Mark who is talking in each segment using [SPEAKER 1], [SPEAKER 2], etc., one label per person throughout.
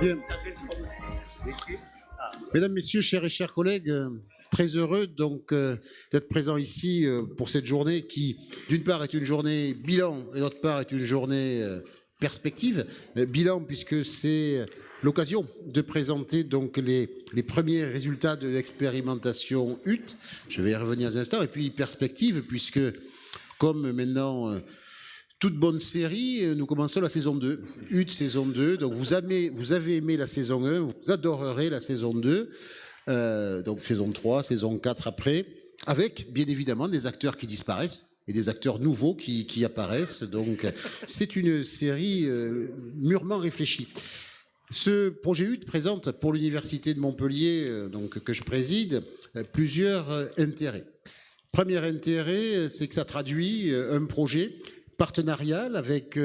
[SPEAKER 1] Bien. Mesdames, Messieurs, chers et chers collègues, très heureux donc d'être présent ici pour cette journée qui, d'une part, est une journée bilan et d'autre part est une journée perspective. Bilan puisque c'est l'occasion de présenter donc les premiers résultats de l'expérimentation HUT. Je vais y revenir un instant. Et puis perspective puisque, comme maintenant toute bonne série, nous commençons la saison 2. HUT saison 2. Donc vous avez aimé la saison 1, vous adorerez la saison 2. Donc saison 3, saison 4 après, avec bien évidemment des acteurs qui disparaissent et des acteurs nouveaux qui apparaissent. Donc c'est une série mûrement réfléchie. Ce projet HUT présente pour l'Université de Montpellier, donc, que je préside, plusieurs intérêts. Premier intérêt, c'est que ça traduit un projet partenarial avec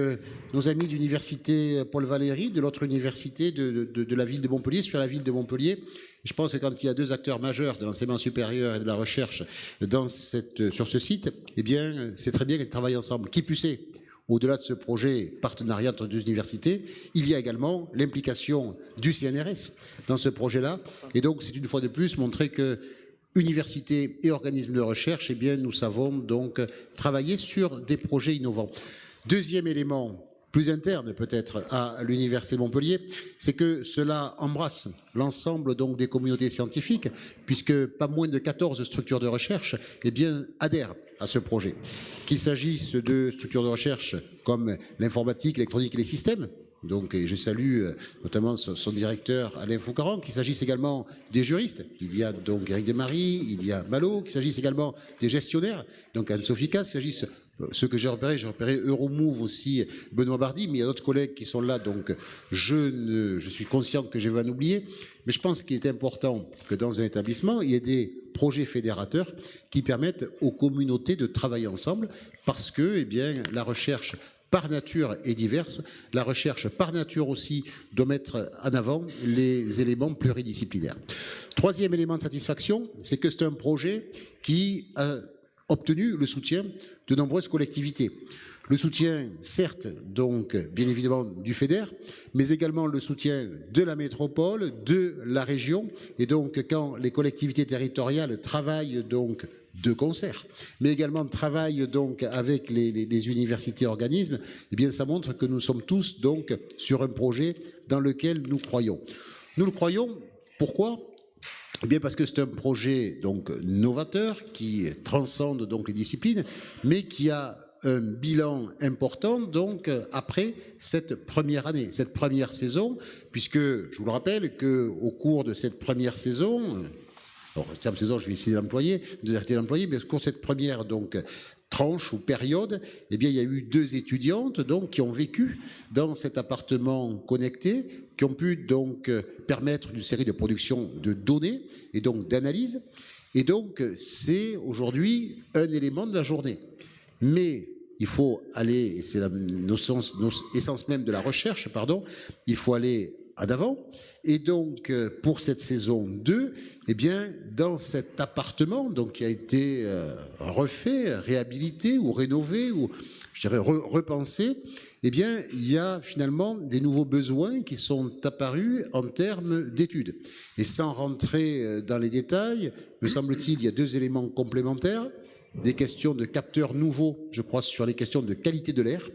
[SPEAKER 1] nos amis de l'université Paul Valéry, de l'autre université de la ville de Montpellier, sur la ville de Montpellier. Je pense que quand il y a deux acteurs majeurs de l'enseignement supérieur et de la recherche sur ce site, eh bien, c'est très bien qu'ils travaillent ensemble. Qui plus est, au-delà de ce projet partenariat entre deux universités, il y a également l'implication du CNRS dans ce projet-là. Et donc, c'est une fois de plus montrer que universités et organismes de recherche, eh bien, nous savons donc travailler sur des projets innovants. Deuxième élément, plus interne peut-être à l'Université de Montpellier, c'est que cela embrasse l'ensemble donc des communautés scientifiques, puisque pas moins de 14 structures de recherche eh bien, adhèrent à ce projet. Qu'il s'agisse de structures de recherche comme l'informatique, l'électronique et les systèmes, donc, et je salue notamment son directeur Alain Foucaran, qu'il s'agisse également des juristes. Il y a donc Éric Desmaries, il y a Malo, qu'il s'agisse également des gestionnaires, donc Anne-Sophie Casse, qu'il s'agisse ceux que j'ai repéré Euromove aussi, Benoît Bardy, mais il y a d'autres collègues qui sont là, donc je suis conscient que je vais en oublier, mais je pense qu'il est important que dans un établissement, il y ait des projets fédérateurs qui permettent aux communautés de travailler ensemble, parce que, eh bien, la recherche par nature est diverse. La recherche par nature aussi doit mettre en avant les éléments pluridisciplinaires. Troisième élément de satisfaction, c'est que c'est un projet qui a obtenu le soutien de nombreuses collectivités. Le soutien, certes, donc, bien évidemment, du FEDER, mais également le soutien de la métropole, de la région. Et donc, quand les collectivités territoriales travaillent donc de concert, mais également travaillent donc avec les universités et organismes, eh bien, ça montre que nous sommes tous donc sur un projet dans lequel nous croyons. Nous le croyons, pourquoi ? Eh bien, parce que c'est un projet donc novateur qui transcende donc les disciplines, mais qui a un bilan important donc après cette première année, cette première saison, puisque je vous le rappelle qu'au cours de cette première saison, alors le terme saison je vais essayer d'arrêter l'employé, mais au cours de cette première donc tranche ou période, eh bien il y a eu deux étudiantes donc qui ont vécu dans cet appartement connecté, qui ont pu donc permettre une série de production de données et donc d'analyse. Et donc c'est aujourd'hui un élément de la journée. Mais il faut aller, et c'est la essence même de la recherche, pardon, il faut aller en avant. Et donc, pour cette saison 2, eh bien, dans cet appartement donc, qui a été refait, réhabilité ou rénové, ou je dirais repensé, eh bien, il y a finalement des nouveaux besoins qui sont apparus en termes d'études. Et sans rentrer dans les détails, me semble-t-il, il y a deux éléments complémentaires. Des questions de capteurs nouveaux, je crois, sur les questions de qualité de l'air,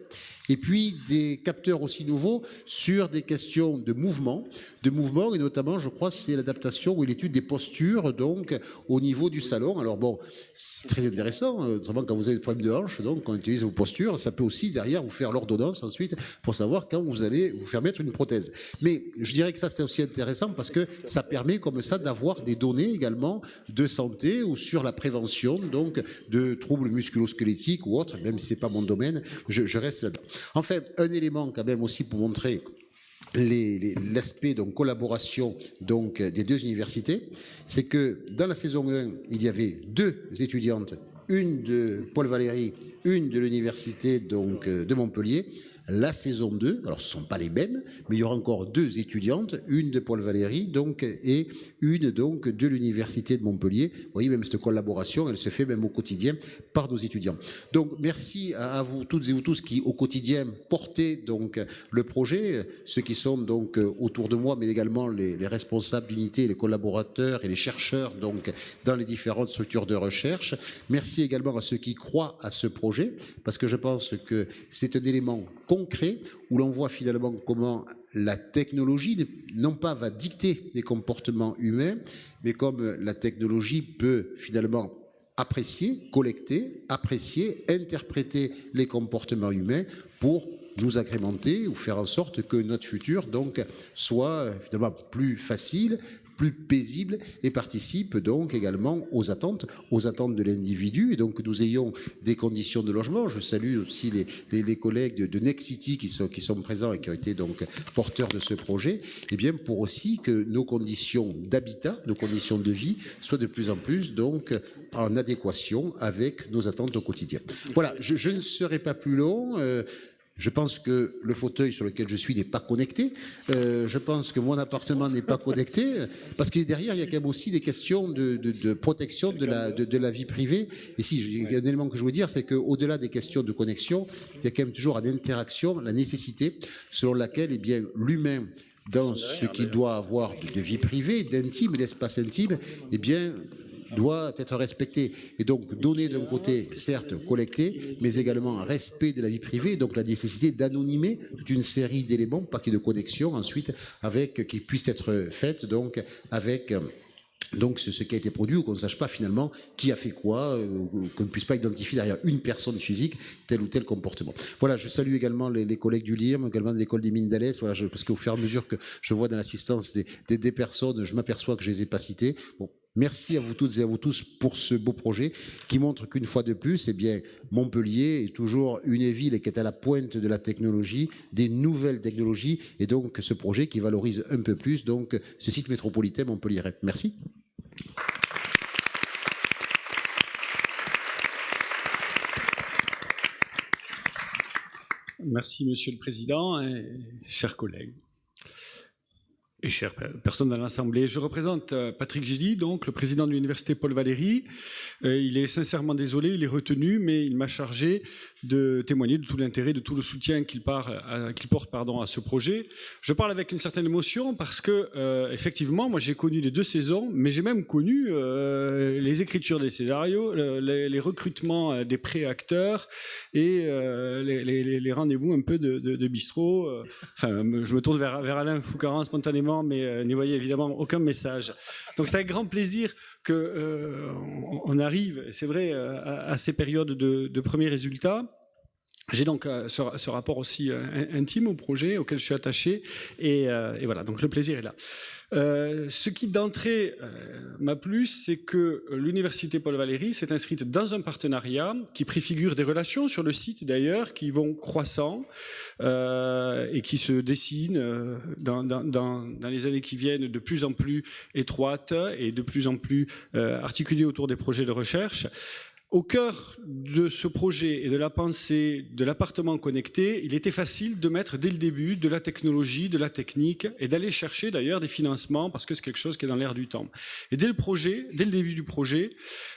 [SPEAKER 1] et puis des capteurs aussi nouveaux sur des questions de mouvement, et notamment, je crois, c'est l'adaptation ou l'étude des postures, donc, au niveau du salon. Alors bon, c'est très intéressant, notamment quand vous avez des problèmes de hanche, donc, quand on utilise vos postures, ça peut aussi, derrière, vous faire l'ordonnance ensuite, pour savoir quand vous allez vous faire mettre une prothèse. Mais je dirais que ça, c'est aussi intéressant parce que ça permet, comme ça, d'avoir des données également de santé ou sur la prévention, donc, de troubles musculo-squelettiques ou autres, même si c'est pas mon domaine, je reste là-dedans. Enfin, un élément quand même aussi pour montrer l'aspect donc collaboration donc des deux universités, c'est que dans la saison 1, il y avait deux étudiantes, une de Paul Valéry, une de l'université donc de Montpellier, la saison 2. Alors, ce ne sont pas les mêmes, mais il y aura encore 2 étudiantes, une de Paul Valéry donc, et une donc, de l'Université de Montpellier. Vous voyez, même cette collaboration, elle se fait même au quotidien par nos étudiants. Donc, merci à vous toutes et vous tous qui, au quotidien, portez donc, le projet, ceux qui sont donc, autour de moi, mais également les responsables d'unité, les collaborateurs et les chercheurs donc, dans les différentes structures de recherche. Merci également à ceux qui croient à ce projet, parce que je pense que c'est un élément concret où l'on voit finalement comment la technologie, non pas va dicter les comportements humains, mais comme la technologie peut finalement apprécier, collecter, apprécier, interpréter les comportements humains pour nous agrémenter ou faire en sorte que notre futur donc soit finalement plus facile, plus paisible et participe donc également aux attentes de l'individu et donc que nous ayons des conditions de logement. Je salue aussi les collègues de Nexity qui sont présents et qui ont été donc porteurs de ce projet, et bien pour aussi que nos conditions d'habitat, nos conditions de vie soient de plus en plus donc en adéquation avec nos attentes au quotidien. Voilà, je ne serai pas plus long. Je pense que le fauteuil sur lequel je suis n'est pas connecté. Je pense que mon appartement n'est pas connecté. Parce que derrière, il y a quand même aussi des questions de protection de la vie privée. Et si, il y a un élément que je veux dire, c'est qu'au-delà des questions de connexion, il y a quand même toujours en interaction la nécessité selon laquelle eh bien, l'humain, dans ce qu'il doit avoir de vie privée, d'intime, d'espace intime, eh bien, doit être respecté. Et donc, donner d'un côté, certes, collecter, mais également un respect de la vie privée, donc la nécessité d'anonymer toute une série d'éléments, pas qu'il y ait de connexion ensuite, avec, qui puissent être faites, donc, avec donc ce qui a été produit, ou qu'on ne sache pas finalement qui a fait quoi, qu'on ne puisse pas identifier derrière une personne physique tel ou tel comportement. Voilà, je salue également les collègues du LIRM, également de l'école des mines d'Alès, voilà, parce qu'au fur et à mesure que je vois dans l'assistance des personnes, je m'aperçois que je ne les ai pas citées. Bon, merci à vous toutes et à vous tous pour ce beau projet qui montre qu'une fois de plus, eh bien, Montpellier est toujours une ville qui est à la pointe de la technologie, des nouvelles technologies, et donc ce projet qui valorise un peu plus donc ce site métropolitain montpelliérais. Merci.
[SPEAKER 2] Merci, Monsieur le Président, et chers collègues et chères personnes dans l'Assemblée. Je représente Patrick Gézy, donc le président de l'Université Paul Valéry. Il est sincèrement désolé, il est retenu, mais il m'a chargé de témoigner de tout l'intérêt, de tout le soutien qu'il porte à ce projet. Je parle avec une certaine émotion parce que, effectivement, moi j'ai connu les 2 saisons, mais j'ai même connu les écritures des scénarios, les recrutements des pré-acteurs et les rendez-vous un peu de bistrot. Enfin, je me tourne vers Alain Foucaran spontanément, mais n'y voyez évidemment aucun message. Donc c'est avec grand plaisir qu'on arrive, c'est vrai, à ces périodes de premiers résultats. J'ai donc ce rapport aussi intime au projet auquel je suis attaché, et voilà, donc le plaisir est là. Ce qui d'entrée m'a plu, c'est que l'Université Paul Valéry s'est inscrite dans un partenariat qui préfigure des relations sur le site d'ailleurs, qui vont croissant et qui se dessinent dans les années qui viennent de plus en plus étroites et de plus en plus articulées autour des projets de recherche. Au cœur de ce projet et de la pensée de l'appartement connecté, il était facile de mettre dès le début de la technologie, de la technique et d'aller chercher d'ailleurs des financements parce que c'est quelque chose qui est dans l'air du temps. Et dès le début du projet,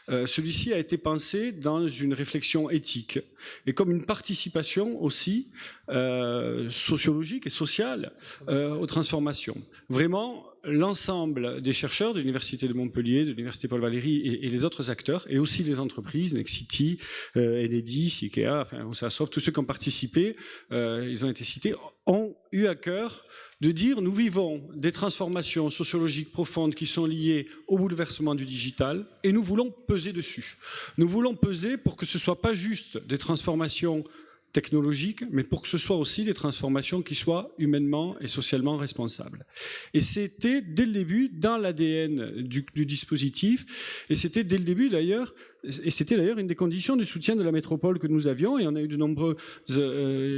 [SPEAKER 2] celui-ci a été pensé dans une réflexion éthique et comme une participation aussi sociologique et sociale aux transformations. Vraiment, l'ensemble des chercheurs de l'Université de Montpellier, de l'Université Paul Valéry et les autres acteurs, et aussi les entreprises, Nexity, Enedis, Ikea, enfin, Osasoft, tous ceux qui ont participé, ils ont été cités, ont eu à cœur de dire nous vivons des transformations sociologiques profondes qui sont liées au bouleversement du digital et nous voulons peser dessus. Nous voulons peser pour que ce ne soit pas juste des transformations technologiques, mais pour que ce soit aussi des transformations qui soient humainement et socialement responsables. Et c'était dès le début dans l'ADN du dispositif, et c'était dès le début d'ailleurs, et c'était d'ailleurs une des conditions du soutien de la métropole que nous avions, et on a eu de nombreuses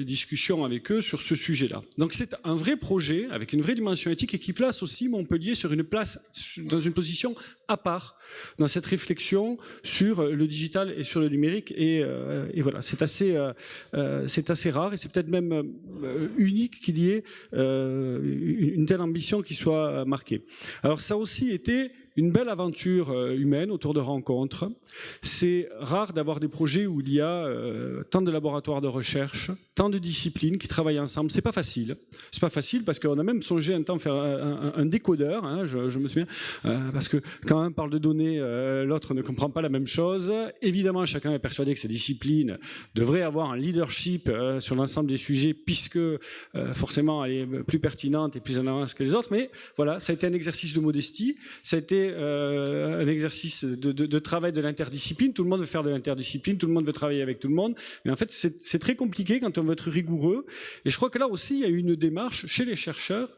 [SPEAKER 2] discussions avec eux sur ce sujet-là. Donc c'est un vrai projet, avec une vraie dimension éthique, et qui place aussi Montpellier dans une position à part, dans cette réflexion sur le digital et sur le numérique, et voilà, c'est assez c'est assez rare et c'est peut-être même unique qu'il y ait une telle ambition qui soit marquée. Alors ça a aussi été une belle aventure humaine autour de rencontres. C'est rare d'avoir des projets où il y a tant de laboratoires de recherche, tant de disciplines qui travaillent ensemble. C'est pas facile. C'est pas facile parce qu'on a même songé un temps faire un décodeur, hein, je me souviens, parce que quand un parle de données, l'autre ne comprend pas la même chose. Évidemment, chacun est persuadé que ces disciplines devraient avoir un leadership sur l'ensemble des sujets puisque forcément elle est plus pertinente et plus en avance que les autres. Mais voilà, ça a été un exercice de modestie. Ça a été un exercice de travail de l'interdiscipline. Tout le monde veut faire de l'interdiscipline, tout le monde veut travailler avec tout le monde. Mais en fait, c'est très compliqué quand on veut être rigoureux. Et je crois que là aussi, il y a une démarche chez les chercheurs,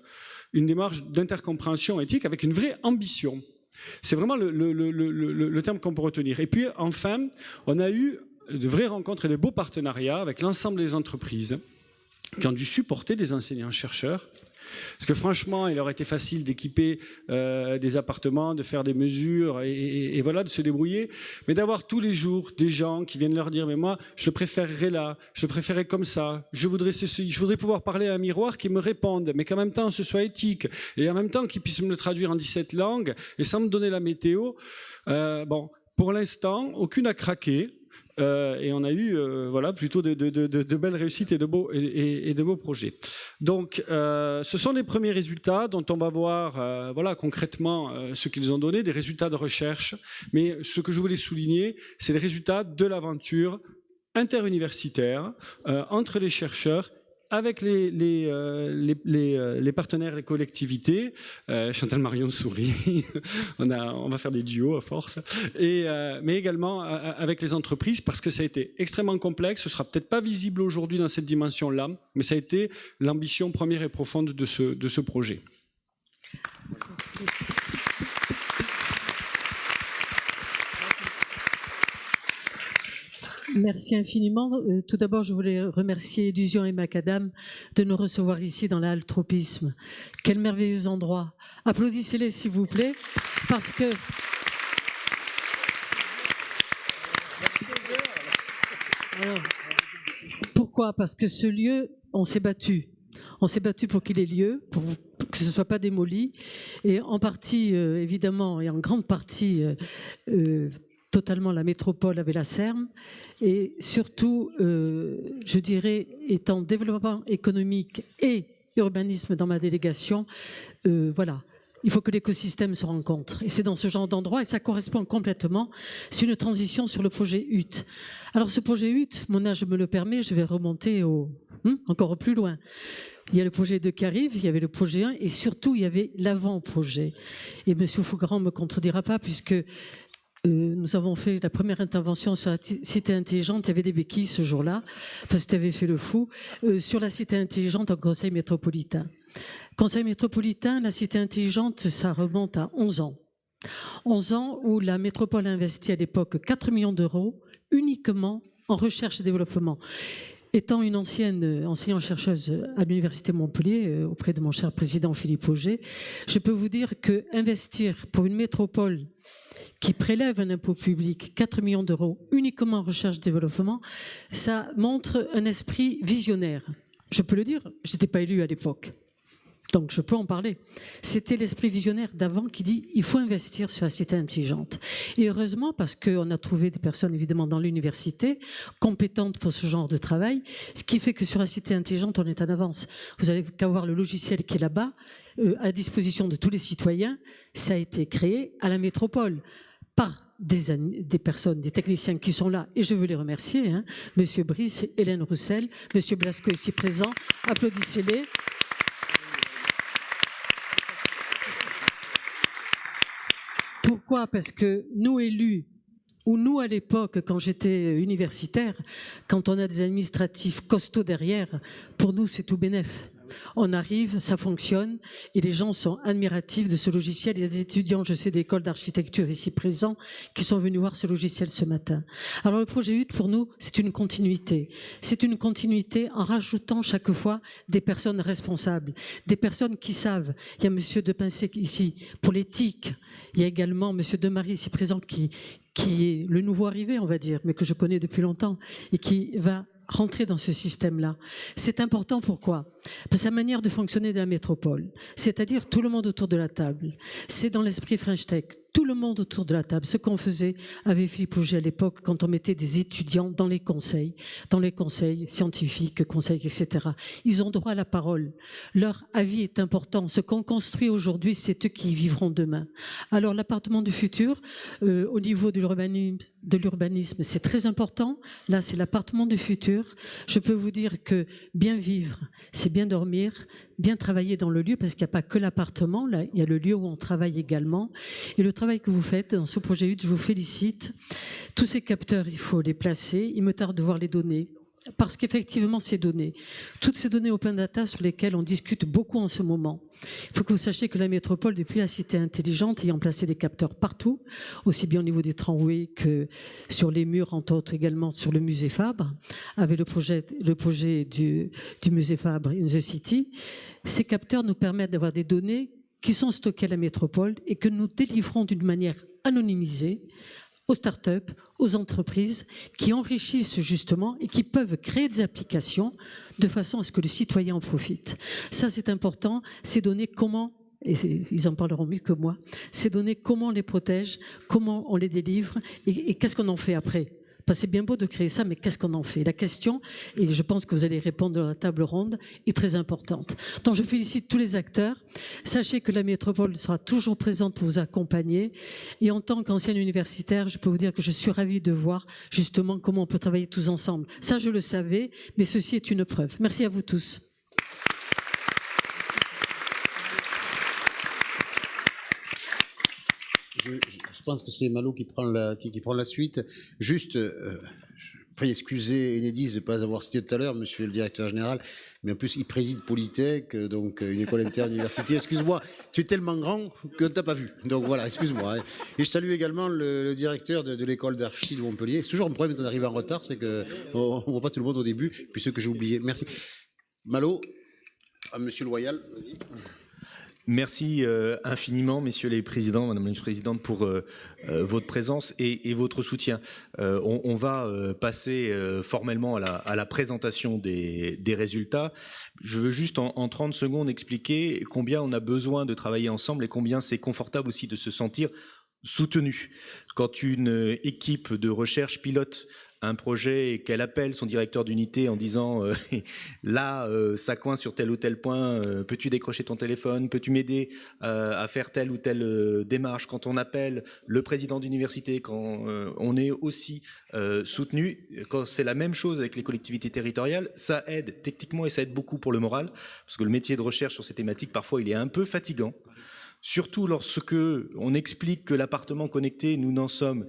[SPEAKER 2] une démarche d'intercompréhension éthique avec une vraie ambition. C'est vraiment le terme qu'on peut retenir. Et puis, enfin, on a eu de vraies rencontres et de beaux partenariats avec l'ensemble des entreprises qui ont dû supporter des enseignants-chercheurs. Parce que franchement, il aurait été facile d'équiper des appartements, de faire des mesures et voilà, de se débrouiller. Mais d'avoir tous les jours des gens qui viennent leur dire « mais moi, je le préférerais là, je le préférerais comme ça, je voudrais pouvoir parler à un miroir qui me réponde, mais qu'en même temps, ce soit éthique, et en même temps, qu'il puisse me le traduire en 17 langues, et sans me donner la météo. » Bon, pour l'instant, aucune n'a craqué. Et on a eu voilà, plutôt de belles réussites et de beaux projets. Donc, ce sont les premiers résultats dont on va voir voilà, concrètement ce qu'ils ont donné, des résultats de recherche. Mais ce que je voulais souligner, c'est les résultats de l'aventure interuniversitaire entre les chercheurs avec les partenaires, les collectivités. Chantal Marion sourit, on va faire des duos à force, mais également avec les entreprises, parce que ça a été extrêmement complexe. Ce ne sera peut-être pas visible aujourd'hui dans cette dimension-là, mais ça a été l'ambition première et profonde de ce projet.
[SPEAKER 3] Merci infiniment. Tout d'abord, je voulais remercier Illusion et Macadam de nous recevoir ici dans la halle Tropisme. Quel merveilleux endroit. Applaudissez-les, s'il vous plaît, parce que... Alors, pourquoi? Parce que ce lieu, on s'est battu. On s'est battu pour qu'il ait lieu, pour que ce ne soit pas démoli. Et en partie, évidemment, et en grande partie... totalement la métropole avait la CERM et surtout, je dirais, étant développement économique et urbanisme dans ma délégation, voilà, il faut que l'écosystème se rencontre. Et c'est dans ce genre d'endroit, et ça correspond complètement, c'est une transition sur le projet HUT. Alors ce projet HUT, mon âge me le permet, je vais remonter encore plus loin. Il y a le projet 2 qui arrive, il y avait le projet 1, et surtout il y avait l'avant-projet. Et M. Fougrand ne me contredira pas, puisque nous avons fait la première intervention sur la cité intelligente. Il y avait des béquilles ce jour-là, parce que tu avais fait le fou, sur la cité intelligente en conseil métropolitain. Conseil métropolitain, la cité intelligente, ça remonte à 11 ans. 11 ans où la métropole a investi à l'époque 4 millions d'euros uniquement en recherche et développement. Étant une ancienne enseignante-chercheuse à l'Université Montpellier, auprès de mon cher président Philippe Auger, je peux vous dire que investir pour une métropole qui prélève un impôt public, 4 millions d'euros, uniquement en recherche-développement, ça montre un esprit visionnaire. Je peux le dire, je n'étais pas élue à l'époque, donc je peux en parler. C'était l'esprit visionnaire d'avant qui dit il faut investir sur la cité intelligente. Et heureusement, parce qu'on a trouvé des personnes évidemment dans l'université compétentes pour ce genre de travail, ce qui fait que sur la cité intelligente, on est en avance. Vous n'avez qu'à voir le logiciel qui est là-bas, à disposition de tous les citoyens. Ça a été créé à la métropole par des personnes, des techniciens qui sont là, et je veux les remercier, hein, Monsieur Brice, Hélène Roussel, Monsieur Blasco ici présent, applaudissez-les. Pourquoi? Parce que nous élus, ou nous à l'époque, quand j'étais universitaire, quand on a des administratifs costauds derrière, pour nous c'est tout bénef. On arrive, ça fonctionne, et les gens sont admiratifs de ce logiciel. Il y a des étudiants, je sais, d'école d'architecture ici présents, qui sont venus voir ce logiciel ce matin. Alors le projet HUT, pour nous, c'est une continuité. C'est une continuité en rajoutant chaque fois des personnes responsables, des personnes qui savent. Il y a Monsieur De Pincé ici pour l'éthique. Il y a également Monsieur Demarie ici présent qui est le nouveau arrivé, on va dire, mais que je connais depuis longtemps, et qui va rentrer dans ce système-là. C'est important, pourquoi? Parce que la manière de fonctionner de la métropole, c'est-à-dire tout le monde autour de la table, c'est dans l'esprit French Tech, tout le monde autour de la table, ce qu'on faisait avec Philippe Auger à l'époque quand on mettait des étudiants dans les conseils scientifiques, conseils, etc. Ils ont droit à la parole. Leur avis est important. Ce qu'on construit aujourd'hui, c'est eux qui y vivront demain. Alors l'appartement du futur, au niveau de l'urbanisme, c'est très important. Là, c'est l'appartement du futur. Je peux vous dire que bien vivre, c'est bien dormir, bien travailler dans le lieu, parce qu'il n'y a pas que l'appartement, là, il y a le lieu où on travaille également. Et le travail que vous faites dans ce projet 8, je vous félicite. Tous ces capteurs, il faut les placer. Il me tarde de voir les données. Parce qu'effectivement, ces données, toutes ces données open data sur lesquelles on discute beaucoup en ce moment, il faut que vous sachiez que la métropole, depuis la cité intelligente, ayant placé des capteurs partout, aussi bien au niveau des tramways que sur les murs, entre autres également sur le musée Fabre, avec le projet du musée Fabre in the City, ces capteurs nous permettent d'avoir des données qui sont stockées à la métropole et que nous délivrons d'une manière anonymisée aux startups, aux entreprises qui enrichissent justement et qui peuvent créer des applications de façon à ce que le citoyen en profite. Ça, c'est important. Ces données, comment, et ils en parleront mieux que moi, ces données, comment on les protège, comment on les délivre et qu'est-ce qu'on en fait après? Parce que c'est bien beau de créer ça, mais qu'est-ce qu'on en fait? La question, et je pense que vous allez répondre dans la table ronde, est très importante. Donc je félicite tous les acteurs. Sachez que la métropole sera toujours présente pour vous accompagner. Et en tant qu'ancienne universitaire, je peux vous dire que je suis ravie de voir justement comment on peut travailler tous ensemble. Ça, je le savais, mais ceci est une preuve. Merci à vous tous.
[SPEAKER 1] Je pense que c'est Malo qui prend la suite. Juste, je prie excuser Enedis de ne pas avoir cité tout à l'heure, monsieur le directeur général, mais en plus il préside Polytech, donc une école interuniversité. Excuse-moi, tu es tellement grand que ne t'a pas vu. Donc voilà, excuse-moi. Hein. Et je salue également le directeur de l'école d'archi de Montpellier. C'est toujours un problème quand on arrive en retard, c'est qu'on ne voit pas tout le monde au début, puis ceux que j'ai oubliés. Merci. Malo, à monsieur Loyal, vas-y.
[SPEAKER 4] Merci infiniment, messieurs les présidents, madame la présidente, pour votre présence et votre soutien. On va passer formellement à la présentation des résultats. Je veux juste en 30 secondes expliquer combien on a besoin de travailler ensemble et combien c'est confortable aussi de se sentir soutenu. Quand une équipe de recherche pilote un projet et qu'elle appelle son directeur d'unité en disant là ça coince sur tel ou tel point, peux-tu décrocher ton téléphone, peux-tu m'aider à faire telle ou telle démarche, quand on appelle le président d'université, quand on est aussi soutenu, quand c'est la même chose avec les collectivités territoriales, ça aide techniquement et ça aide beaucoup pour le moral, parce que le métier de recherche sur ces thématiques parfois il est un peu fatigant, surtout lorsque on explique que l'appartement connecté, nous n'en sommes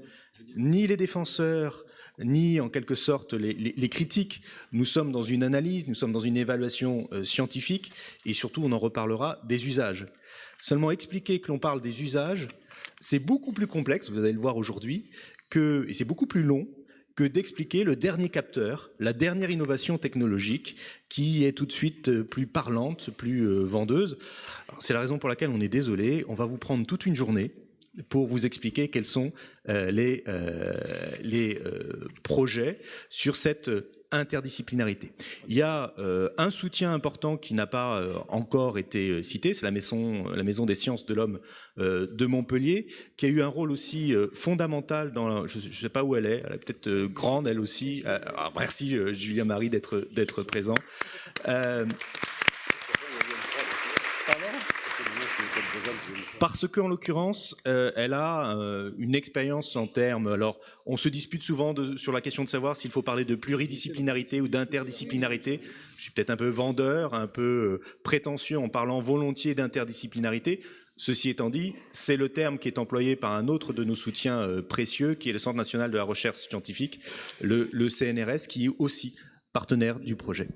[SPEAKER 4] ni les défenseurs ni en quelque sorte les critiques. Nous sommes dans une analyse, nous sommes dans une évaluation scientifique et surtout on en reparlera des usages. Seulement expliquer que l'on parle des usages, c'est beaucoup plus complexe, vous allez le voir aujourd'hui, et c'est beaucoup plus long que d'expliquer le dernier capteur, la dernière innovation technologique qui est tout de suite plus parlante, plus vendeuse. C'est la raison pour laquelle on est désolé, on va vous prendre toute une journée pour vous expliquer quels sont les projets sur cette interdisciplinarité. Il y a un soutien important qui n'a pas encore été cité, c'est la Maison des sciences de l'homme de Montpellier, qui a eu un rôle aussi fondamental dans, je ne sais pas où elle est peut-être grande elle aussi. Alors merci Julien Marie d'être présent. Parce qu'en l'occurrence, elle a une expérience en termes... Alors, on se dispute souvent sur la question de savoir s'il faut parler de pluridisciplinarité ou d'interdisciplinarité. Je suis peut-être un peu vendeur, un peu prétentieux en parlant volontiers d'interdisciplinarité. Ceci étant dit, c'est le terme qui est employé par un autre de nos soutiens précieux, qui est le Centre national de la recherche scientifique, le CNRS, qui est aussi partenaire du projet.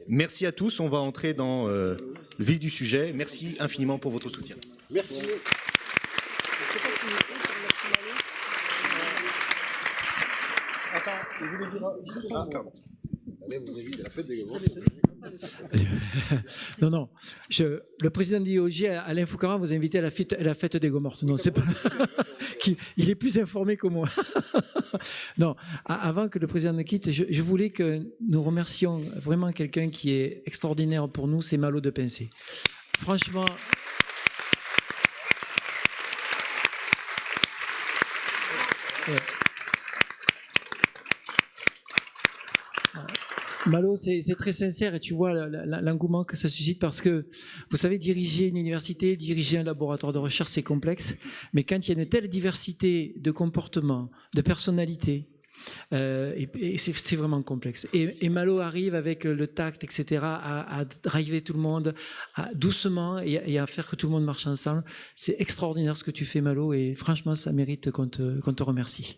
[SPEAKER 4] Merci à tous, on va entrer dans le vif du sujet. Merci infiniment pour votre soutien.
[SPEAKER 1] Merci. Attends, je voulais dire juste un mot. Allez, vous invite à la fête des gamins.
[SPEAKER 5] Non, non. Le président d'IOG, Alain Foucault, vous a invité à la fête des Gomortes. Non, c'est pas. Il est plus informé que moi. Non, avant que le président ne quitte, je voulais que nous remercions vraiment quelqu'un qui est extraordinaire pour nous, c'est Malo de Pincé. Franchement. Malo, c'est très sincère et tu vois l'engouement que ça suscite parce que, vous savez, diriger une université, diriger un laboratoire de recherche, c'est complexe, mais quand il y a une telle diversité de comportements, de personnalités, et c'est vraiment complexe. Et Malo arrive avec le tact, etc., à driver tout le monde doucement et à faire que tout le monde marche ensemble. C'est extraordinaire ce que tu fais, Malo, et franchement, ça mérite qu'on te remercie.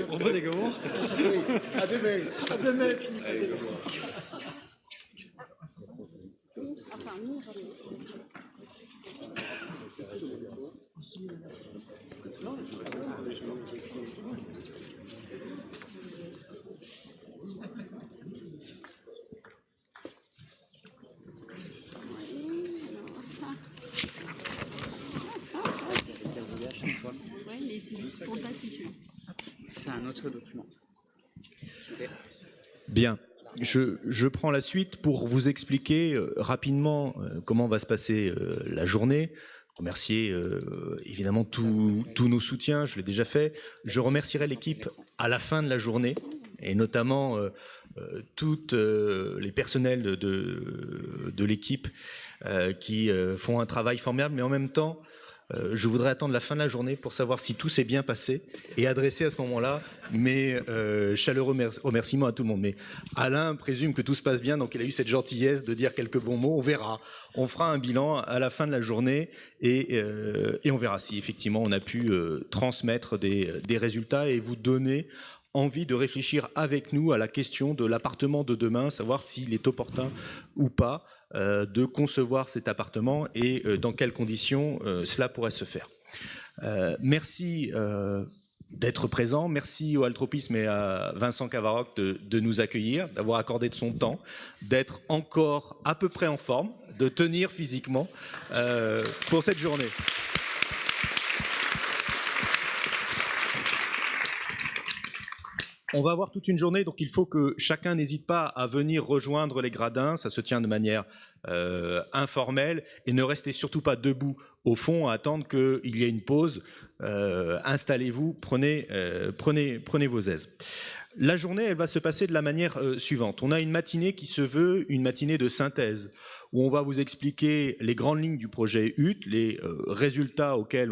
[SPEAKER 2] On va des gars.
[SPEAKER 1] À demain.
[SPEAKER 5] À demain.
[SPEAKER 6] Ouais, mais c'est juste pour passer celui-là. C'est un autre document.
[SPEAKER 4] Bien. Je prends la suite pour vous expliquer rapidement comment va se passer la journée. Remercier évidemment tous nos soutiens, je l'ai déjà fait. Je remercierai l'équipe à la fin de la journée, et notamment toutes les personnels de l'équipe qui font un travail formidable, mais en même temps, je voudrais attendre la fin de la journée pour savoir si tout s'est bien passé et adresser à ce moment-là mes chaleureux remerciements à tout le monde. Mais Alain présume que tout se passe bien, donc il a eu cette gentillesse de dire quelques bons mots. On verra. On fera un bilan à la fin de la journée et on verra si effectivement on a pu transmettre des résultats et vous donner envie de réfléchir avec nous à la question de l'appartement de demain, savoir s'il est opportun ou pas de concevoir cet appartement et dans quelles conditions cela pourrait se faire. Merci d'être présent, merci au Altropisme et à Vincent Cavaroc de nous accueillir, d'avoir accordé de son temps, d'être encore à peu près en forme, de tenir physiquement pour cette journée. On va avoir toute une journée, donc il faut que chacun n'hésite pas à venir rejoindre les gradins. Ça se tient de manière informelle et ne restez surtout pas debout au fond à attendre qu'il y ait une pause. Installez-vous, prenez vos aises. La journée, elle va se passer de la manière suivante. On a une matinée qui se veut une matinée de synthèse, où on va vous expliquer les grandes lignes du projet HUT, les résultats auxquels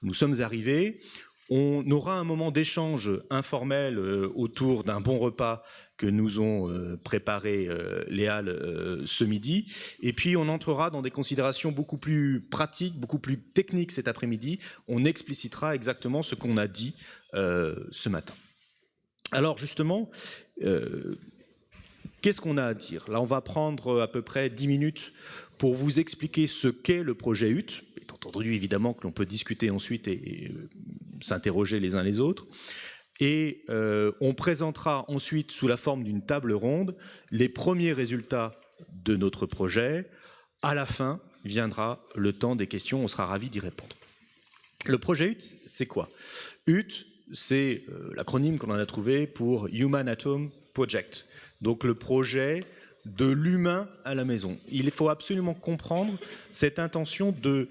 [SPEAKER 4] nous sommes arrivés. On aura un moment d'échange informel autour d'un bon repas que nous ont préparé Léal ce midi. Et puis on entrera dans des considérations beaucoup plus pratiques, beaucoup plus techniques cet après-midi. On explicitera exactement ce qu'on a dit ce matin. Alors justement, qu'est-ce qu'on a à dire? Là, on va prendre à peu près 10 minutes pour vous expliquer ce qu'est le projet HUT. Étant entendu évidemment que l'on peut discuter ensuite et s'interroger les uns les autres. Et on présentera ensuite, sous la forme d'une table ronde, les premiers résultats de notre projet. À la fin viendra le temps des questions, on sera ravis d'y répondre. Le projet HUT, c'est quoi? HUT, c'est l'acronyme qu'on en a trouvé pour Human Atom Project. Donc le projet de l'humain à la maison. Il faut absolument comprendre cette intention de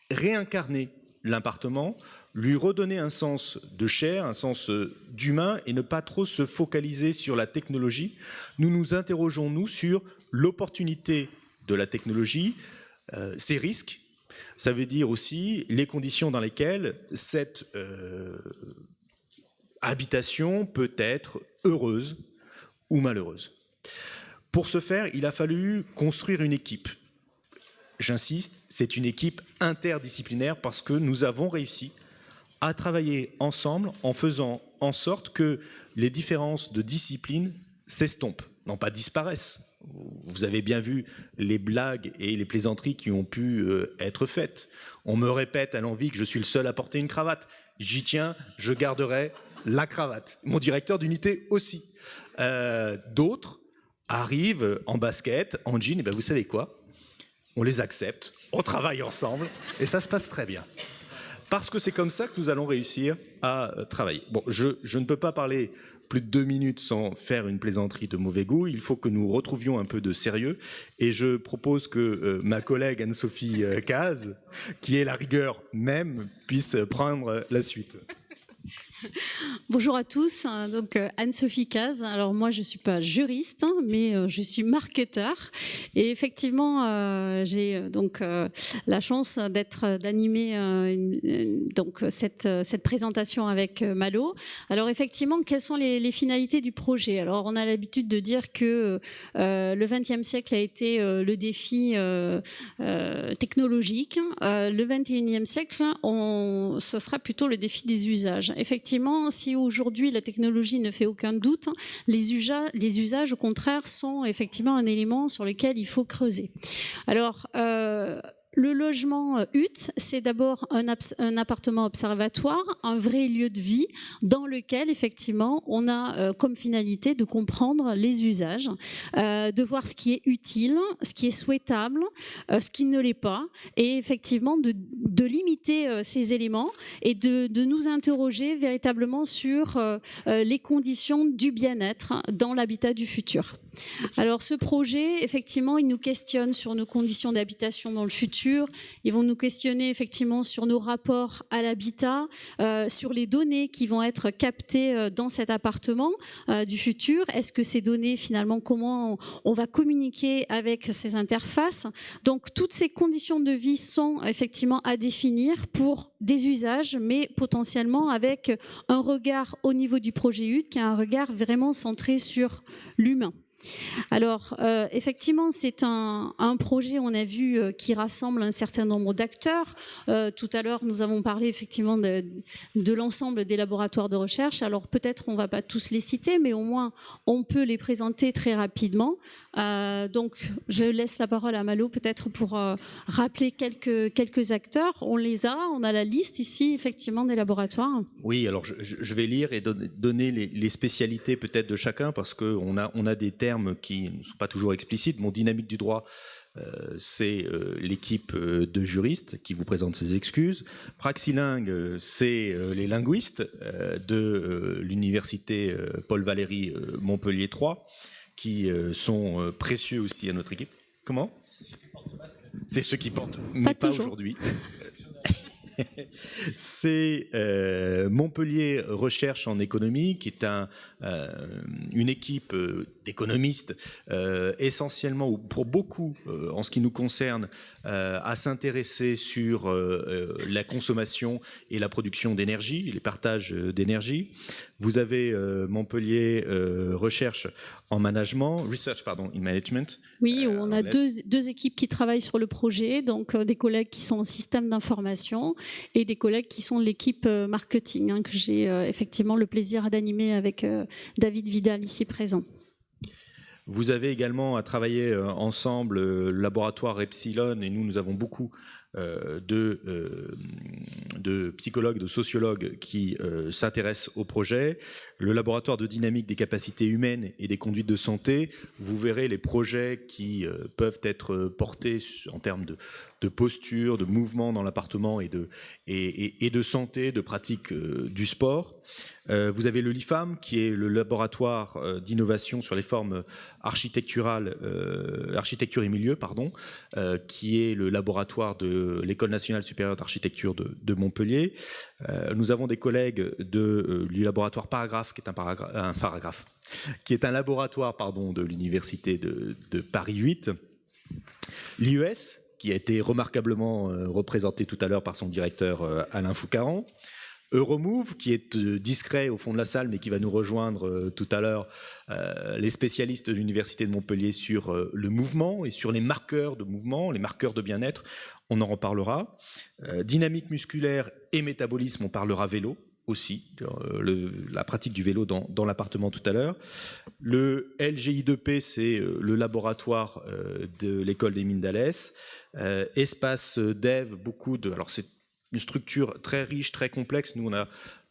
[SPEAKER 4] réincarner l'appartement, lui redonner un sens de chair, un sens d'humain et ne pas trop se focaliser sur la technologie. Nous nous interrogeons, nous, sur l'opportunité de la technologie, ses risques. Ça veut dire aussi les conditions dans lesquelles cette habitation peut être heureuse ou malheureuse. Pour ce faire, il a fallu construire une équipe. J'insiste, c'est une équipe interdisciplinaire parce que nous avons réussi à travailler ensemble en faisant en sorte que les différences de discipline s'estompent. non pas disparaissent. Vous avez bien vu les blagues et les plaisanteries qui ont pu être faites. On me répète à l'envi que je suis le seul à porter une cravate. J'y tiens, je garderai la cravate. Mon directeur d'unité aussi. D'autres arrivent en basket, en jean, et ben vous savez quoi? On les accepte, on travaille ensemble, et ça se passe très bien. Parce que c'est comme ça que nous allons réussir à travailler. Bon, je ne peux pas parler plus de 2 minutes sans faire une plaisanterie de mauvais goût. Il faut que nous retrouvions un peu de sérieux. Et je propose que ma collègue Anne-Sophie Cazes, qui est la rigueur même, puisse prendre la suite.
[SPEAKER 6] Bonjour à tous, donc Anne-Sophie Cazes. Alors moi je ne suis pas juriste, mais je suis marketeur. Et effectivement, j'ai donc la chance d'animer donc cette présentation avec Malo. Alors effectivement, quelles sont les finalités du projet? Alors on a l'habitude de dire que le XXe siècle a été le défi technologique. Le XXIe siècle, ce sera plutôt le défi des usages. Effectivement, si aujourd'hui la technologie ne fait aucun doute, les usages au contraire sont effectivement un élément sur lequel il faut creuser. Alors, le logement hutte, c'est d'abord un appartement observatoire, un vrai lieu de vie dans lequel effectivement on a comme finalité de comprendre les usages, de voir ce qui est utile, ce qui est souhaitable, ce qui ne l'est pas, et effectivement de limiter ces éléments et de nous interroger véritablement sur les conditions du bien-être dans l'habitat du futur. Alors ce projet, effectivement, il nous questionne sur nos conditions d'habitation dans le futur. Ils vont nous questionner effectivement sur nos rapports à l'habitat, sur les données qui vont être captées dans cet appartement du futur. Est-ce que ces données, finalement, comment on va communiquer avec ces interfaces? Donc toutes ces conditions de vie sont effectivement à définir pour des usages, mais potentiellement avec un regard au niveau du projet HUT qui est un regard vraiment centré sur l'humain. Alors, effectivement, c'est un projet, on a vu, qui rassemble un certain nombre d'acteurs. Tout à l'heure, nous avons parlé effectivement de l'ensemble des laboratoires de recherche. Alors, peut-être on ne va pas tous les citer, mais au moins, on peut les présenter très rapidement. Donc, je laisse la parole à Malo, peut-être pour rappeler quelques acteurs. On a la liste ici, effectivement, des laboratoires.
[SPEAKER 4] Oui, alors je vais lire et donner les spécialités peut-être de chacun, parce qu'on a des termes qui ne sont pas toujours explicites. Mon dynamique du droit, c'est l'équipe de juristes qui vous présente ses excuses. Praxilingue, c'est les linguistes de l'université Paul Valéry Montpellier 3, qui sont précieux aussi à notre équipe. Comment? C'est ceux qui portent, mais pas aujourd'hui. C'est Montpellier Recherche en économie, qui est une équipe d'économistes essentiellement, ou pour beaucoup, en ce qui nous concerne, à s'intéresser sur la consommation et la production d'énergie, les partages d'énergie. Vous avez Montpellier Recherche en management, Research, pardon, in management.
[SPEAKER 6] Oui, on a deux équipes qui travaillent sur le projet, donc des collègues qui sont en système d'information et des collègues qui sont de l'équipe marketing, que j'ai effectivement le plaisir d'animer avec David Vidal ici présent.
[SPEAKER 4] Vous avez également à travailler ensemble le laboratoire Epsilon, et nous avons beaucoup de psychologues, de sociologues qui s'intéressent au projet. Le laboratoire de dynamique des capacités humaines et des conduites de santé, vous verrez les projets qui peuvent être portés en termes de posture, de mouvement dans l'appartement et de santé, de pratique du sport. Vous avez le LIFAM, qui est le laboratoire d'innovation sur les formes architecturales, architecture et milieu, pardon, qui est le laboratoire de l'École nationale supérieure d'architecture de Montpellier. Nous avons des collègues du laboratoire Paragraphe, qui est un laboratoire, pardon, de l'université de Paris 8. L'IES, qui a été remarquablement représenté tout à l'heure par son directeur Alain Foucaran. Euromove, qui est discret au fond de la salle, mais qui va nous rejoindre tout à l'heure, les spécialistes de l'Université de Montpellier sur le mouvement et sur les marqueurs de mouvement, les marqueurs de bien-être, on en reparlera. Dynamique musculaire et métabolisme, on parlera vélo, aussi, la pratique du vélo dans l'appartement tout à l'heure. Le LGI2P, c'est le laboratoire de l'école des mines d'Alès. Espace Dev, alors c'est une structure très riche, très complexe. Nous, on a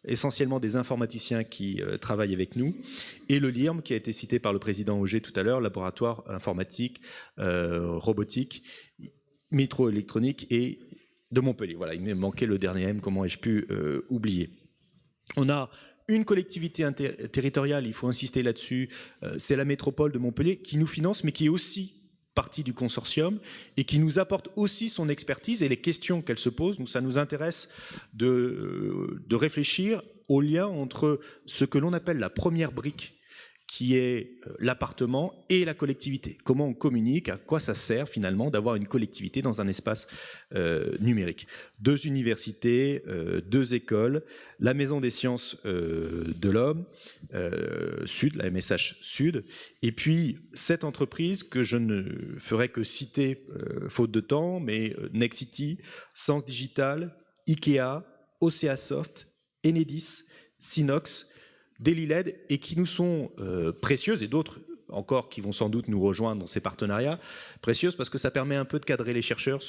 [SPEAKER 4] essentiellement des informaticiens qui travaillent avec nous. Et le LIRM, qui a été cité par le président Auger tout à l'heure, laboratoire informatique, robotique, microélectronique et de Montpellier. Voilà, il me manquait le dernier M, comment ai-je pu oublier? On a une collectivité territoriale, il faut insister là-dessus, c'est la métropole de Montpellier qui nous finance, mais qui est aussi partie du consortium et qui nous apporte aussi son expertise et les questions qu'elle se pose. Nous, ça nous intéresse de réfléchir au lien entre ce que l'on appelle la première brique, qui est l'appartement, et la collectivité. Comment on communique, à quoi ça sert finalement d'avoir une collectivité dans un espace numérique. 2 universités, 2 écoles, la Maison des sciences de l'homme, Sud, la MSH Sud, et puis cette entreprise que je ne ferai que citer faute de temps, mais Nexity, Sens Digital, Ikea, Oceasoft, Enedis, Synox, DailyLED, et qui nous sont précieuses, et d'autres encore qui vont sans doute nous rejoindre dans ces partenariats, précieuses parce que ça permet un peu de cadrer les chercheurs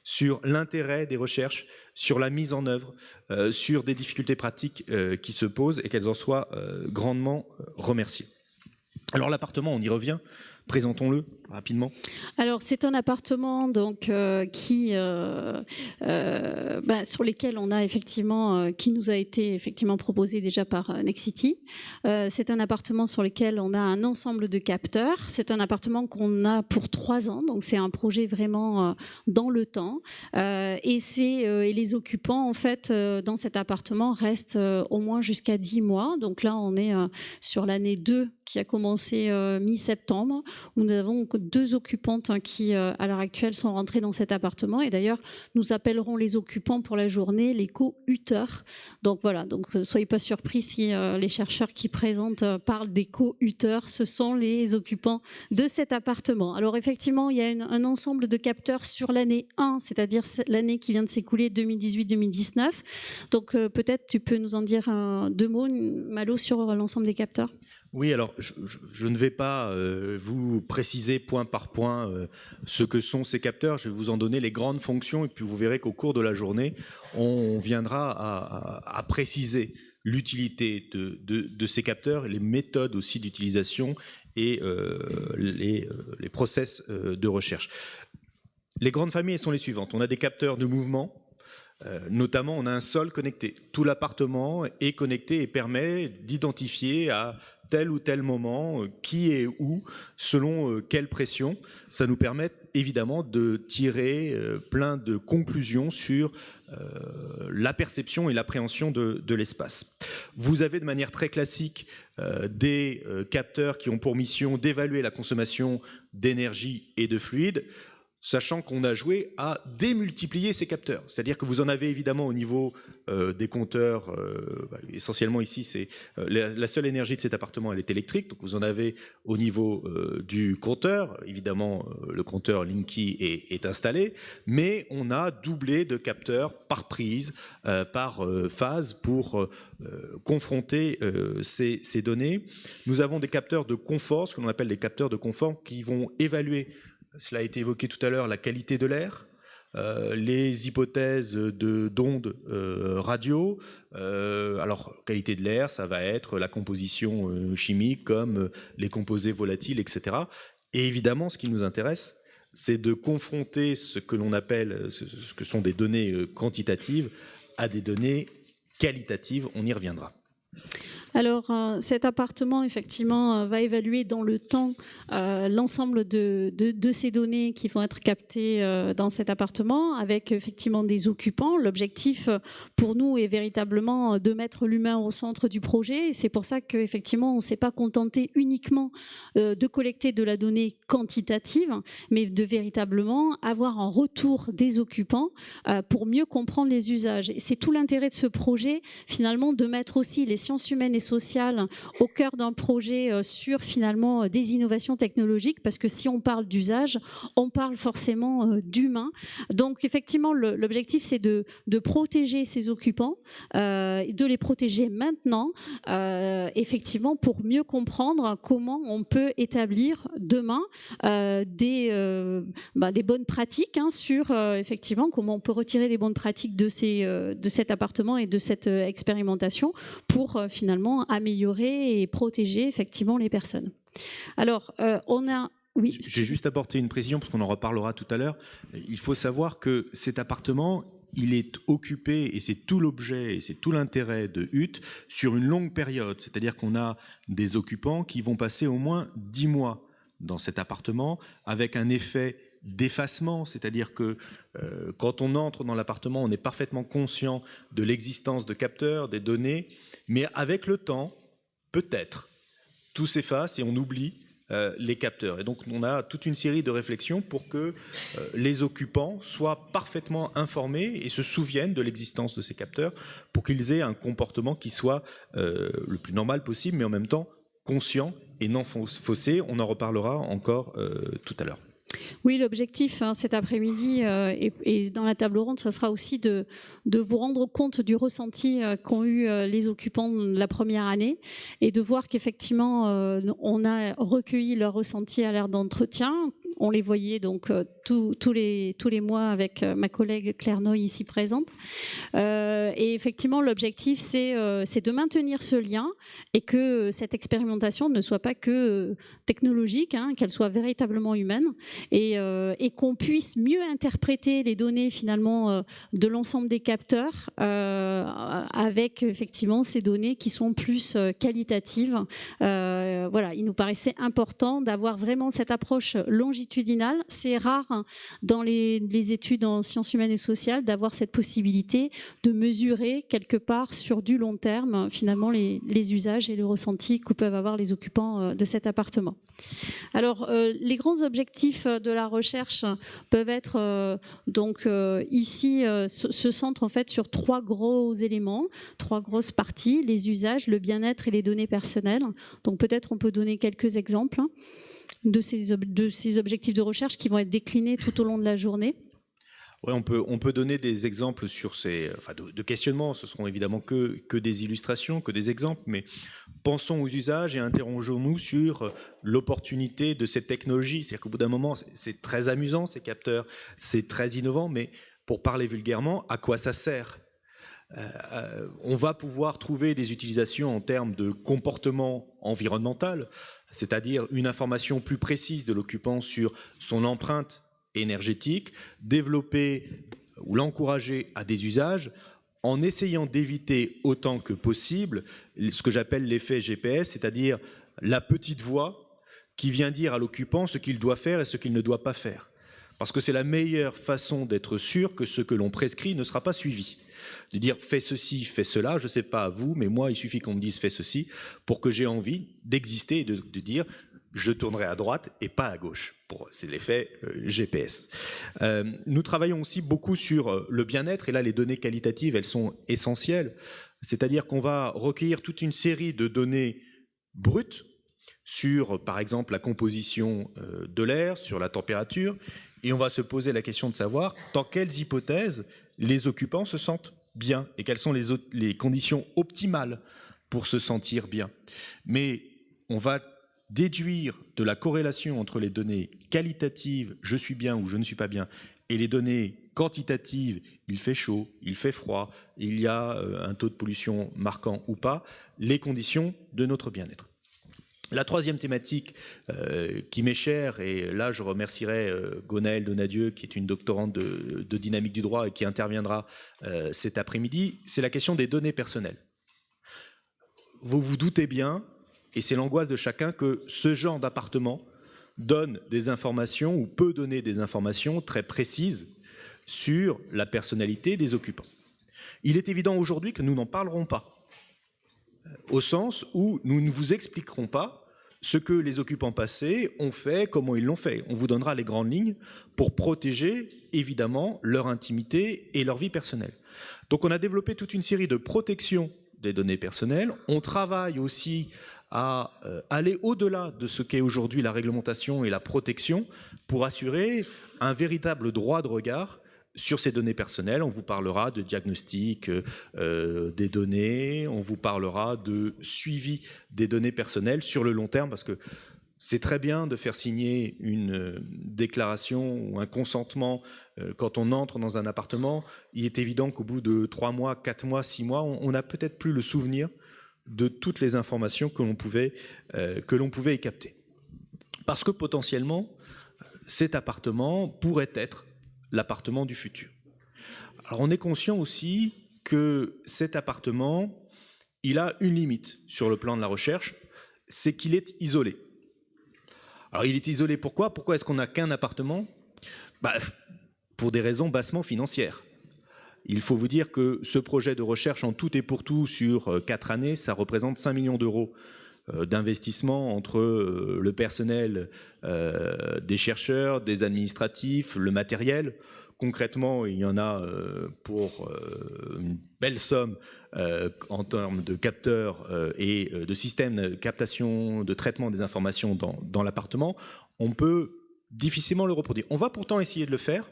[SPEAKER 4] sur l'intérêt des recherches, sur la mise en œuvre, sur des difficultés pratiques qui se posent, et qu'elles en soient grandement remerciées. Alors l'appartement, on y revient. Présentons-le rapidement.
[SPEAKER 6] Alors c'est un appartement donc sur lesquels on a effectivement qui nous a été effectivement proposé déjà par Nexity. C'est un appartement sur lequel on a un ensemble de capteurs. C'est un appartement qu'on a pour 3 ans, donc c'est un projet vraiment dans le temps. Et les occupants en fait dans cet appartement restent au moins jusqu'à 10 mois. Donc là on est sur l'année 2 qui a commencé mi-septembre, où nous avons 2 occupantes qui, à l'heure actuelle, sont rentrées dans cet appartement. Et d'ailleurs, nous appellerons les occupants pour la journée les co-huteurs. Donc voilà, donc soyez pas surpris si les chercheurs qui présentent parlent des co-huteurs. Ce sont les occupants de cet appartement. Alors effectivement, il y a un ensemble de capteurs sur l'année 1, c'est-à-dire l'année qui vient de s'écouler, 2018-2019. Donc peut-être tu peux nous en dire 2 mots, Malo, sur l'ensemble des capteurs.
[SPEAKER 4] Oui, alors je ne vais pas vous préciser point par point ce que sont ces capteurs. Je vais vous en donner les grandes fonctions, et puis vous verrez qu'au cours de la journée, on viendra à préciser l'utilité de ces capteurs, les méthodes aussi d'utilisation et les process de recherche. Les grandes familles sont les suivantes. On a des capteurs de mouvement. Notamment, on a un sol connecté. Tout l'appartement est connecté et permet d'identifier à tel ou tel moment qui est où, selon quelle pression. Ça nous permet évidemment de tirer plein de conclusions sur la perception et l'appréhension de l'espace. Vous avez de manière très classique des capteurs qui ont pour mission d'évaluer la consommation d'énergie et de fluide, sachant qu'on a joué à démultiplier ces capteurs. C'est-à-dire que vous en avez évidemment au niveau des compteurs, essentiellement ici, c'est la seule énergie de cet appartement, elle est électrique, donc vous en avez au niveau du compteur, évidemment le compteur Linky est installé, mais on a doublé de capteurs par prise, par phase pour confronter ces données. Nous avons des capteurs de confort, ce que l'on appelle des capteurs de confort, qui vont évaluer, cela a été évoqué tout à l'heure, la qualité de l'air, les hypothèses d'ondes radio. Alors, qualité de l'air, ça va être la composition chimique, comme les composés volatiles, etc. Et évidemment, ce qui nous intéresse, c'est de confronter ce que l'on appelle, ce que sont des données quantitatives, à des données qualitatives. On y reviendra.
[SPEAKER 6] Alors, cet appartement, effectivement, va évaluer dans le temps l'ensemble de ces données qui vont être captées dans cet appartement, avec effectivement des occupants. L'objectif, pour nous, est véritablement de mettre l'humain au centre du projet. C'est pour ça qu'effectivement, on ne s'est pas contenté uniquement de collecter de la donnée quantitative, mais de véritablement avoir un retour des occupants pour mieux comprendre les usages. Et c'est tout l'intérêt de ce projet, finalement, de mettre aussi les sciences humaines et social au cœur d'un projet sur finalement des innovations technologiques, parce que si on parle d'usage, on parle forcément d'humain. Donc effectivement, l'objectif c'est de protéger ces occupants, de les protéger maintenant, effectivement pour mieux comprendre comment on peut établir demain des bonnes pratiques sur effectivement comment on peut retirer les bonnes pratiques de cet appartement et de cette expérimentation pour finalement améliorer et protéger effectivement les personnes. Alors, on a... Oui.
[SPEAKER 4] J'ai juste apporté une précision, parce qu'on en reparlera tout à l'heure. Il faut savoir que cet appartement, il est occupé, et c'est tout l'objet, et c'est tout l'intérêt de Huttes, sur une longue période. C'est-à-dire qu'on a des occupants qui vont passer au moins 10 mois dans cet appartement, avec un effet d'effacement, c'est-à-dire que quand on entre dans l'appartement, on est parfaitement conscient de l'existence de capteurs, des données, mais avec le temps, peut-être, tout s'efface et on oublie les capteurs. Et donc on a toute une série de réflexions pour que les occupants soient parfaitement informés et se souviennent de l'existence de ces capteurs pour qu'ils aient un comportement qui soit le plus normal possible, mais en même temps conscient et non faussé. On en reparlera encore tout à l'heure.
[SPEAKER 6] Oui, l'objectif cet après-midi et dans la table ronde, ce sera aussi de vous rendre compte du ressenti qu'ont eu les occupants de la première année et de voir qu'effectivement, on a recueilli leur ressenti à l'ère d'entretien. On les voyait donc tous les mois avec ma collègue Claire Noy ici présente. Et effectivement, l'objectif, c'est de maintenir ce lien et que cette expérimentation ne soit pas que technologique, qu'elle soit véritablement humaine et qu'on puisse mieux interpréter les données finalement de l'ensemble des capteurs avec effectivement ces données qui sont plus qualitatives. Voilà, il nous paraissait important d'avoir vraiment cette approche longitudinale. C'est rare dans les études en sciences humaines et sociales d'avoir cette possibilité de mesurer quelque part sur du long terme finalement les usages et le ressenti que peuvent avoir les occupants de cet appartement. Alors, les grands objectifs de la recherche peuvent être ici se centrent en fait sur 3 gros éléments, 3 grosses parties: les usages, le bien-être et les données personnelles. Donc peut-être on peut donner quelques exemples de ces objectifs de recherche qui vont être déclinés tout au long de la journée.
[SPEAKER 4] Oui, on peut donner des exemples sur de questionnements. Ce seront évidemment que des illustrations, que des exemples, mais pensons aux usages et interrogeons-nous sur l'opportunité de cette technologie. C'est-à-dire qu'au bout d'un moment, c'est très amusant ces capteurs, c'est très innovant, mais pour parler vulgairement, à quoi ça sert ? On va pouvoir trouver des utilisations en termes de comportement environnemental, c'est-à-dire une information plus précise de l'occupant sur son empreinte énergétique, développer ou l'encourager à des usages en essayant d'éviter autant que possible ce que j'appelle l'effet GPS, c'est-à-dire la petite voix qui vient dire à l'occupant ce qu'il doit faire et ce qu'il ne doit pas faire. Parce que c'est la meilleure façon d'être sûr que ce que l'on prescrit ne sera pas suivi. De dire fais ceci, fais cela, je ne sais pas à vous, mais moi il suffit qu'on me dise fais ceci pour que j'ai envie d'exister et de dire je tournerai à droite et pas à gauche. C'est l'effet GPS. Nous travaillons aussi beaucoup sur le bien-être et là les données qualitatives elles sont essentielles. C'est-à-dire qu'on va recueillir toute une série de données brutes sur par exemple la composition de l'air, sur la température, et on va se poser la question de savoir dans quelles hypothèses les occupants se sentent bien et quelles sont les conditions optimales pour se sentir bien. Mais on va déduire de la corrélation entre les données qualitatives, je suis bien ou je ne suis pas bien, et les données quantitatives, il fait chaud, il fait froid, il y a un taux de pollution marquant ou pas, les conditions de notre bien-être. La troisième thématique qui m'est chère, et là je remercierai Gonaëlle Donadieu, qui est une doctorante de dynamique du droit et qui interviendra cet après-midi, c'est la question des données personnelles. Vous vous doutez bien, et c'est l'angoisse de chacun, que ce genre d'appartement donne des informations ou peut donner des informations très précises sur la personnalité des occupants. Il est évident aujourd'hui que nous n'en parlerons pas, au sens où nous ne vous expliquerons pas ce que les occupants passés ont fait, comment ils l'ont fait. On vous donnera les grandes lignes pour protéger, évidemment, leur intimité et leur vie personnelle. Donc on a développé toute une série de protections des données personnelles. On travaille aussi à aller au-delà de ce qu'est aujourd'hui la réglementation et la protection pour assurer un véritable droit de regard sur ces données personnelles. On vous parlera de diagnostic des données, on vous parlera de suivi des données personnelles sur le long terme, parce que c'est très bien de faire signer une déclaration ou un consentement quand on entre dans un appartement. Il est évident qu'au bout de 3 mois, 4 mois, 6 mois, on n'a peut-être plus le souvenir de toutes les informations que l'on pouvait y capter. Parce que potentiellement, cet appartement pourrait être l'appartement du futur. Alors on est conscient aussi que cet appartement, il a une limite sur le plan de la recherche, c'est qu'il est isolé. Alors il est isolé pourquoi ? Pourquoi est-ce qu'on n'a qu'un appartement ? Pour des raisons bassement financières. Il faut vous dire que ce projet de recherche en tout et pour tout sur 4 années, ça représente 5 millions d'euros d'investissement entre le personnel des chercheurs, des administratifs, le matériel. Concrètement, il y en a pour une belle somme en termes de capteurs et de systèmes de captation, de traitement des informations dans l'appartement. On peut difficilement le reproduire. On va pourtant essayer de le faire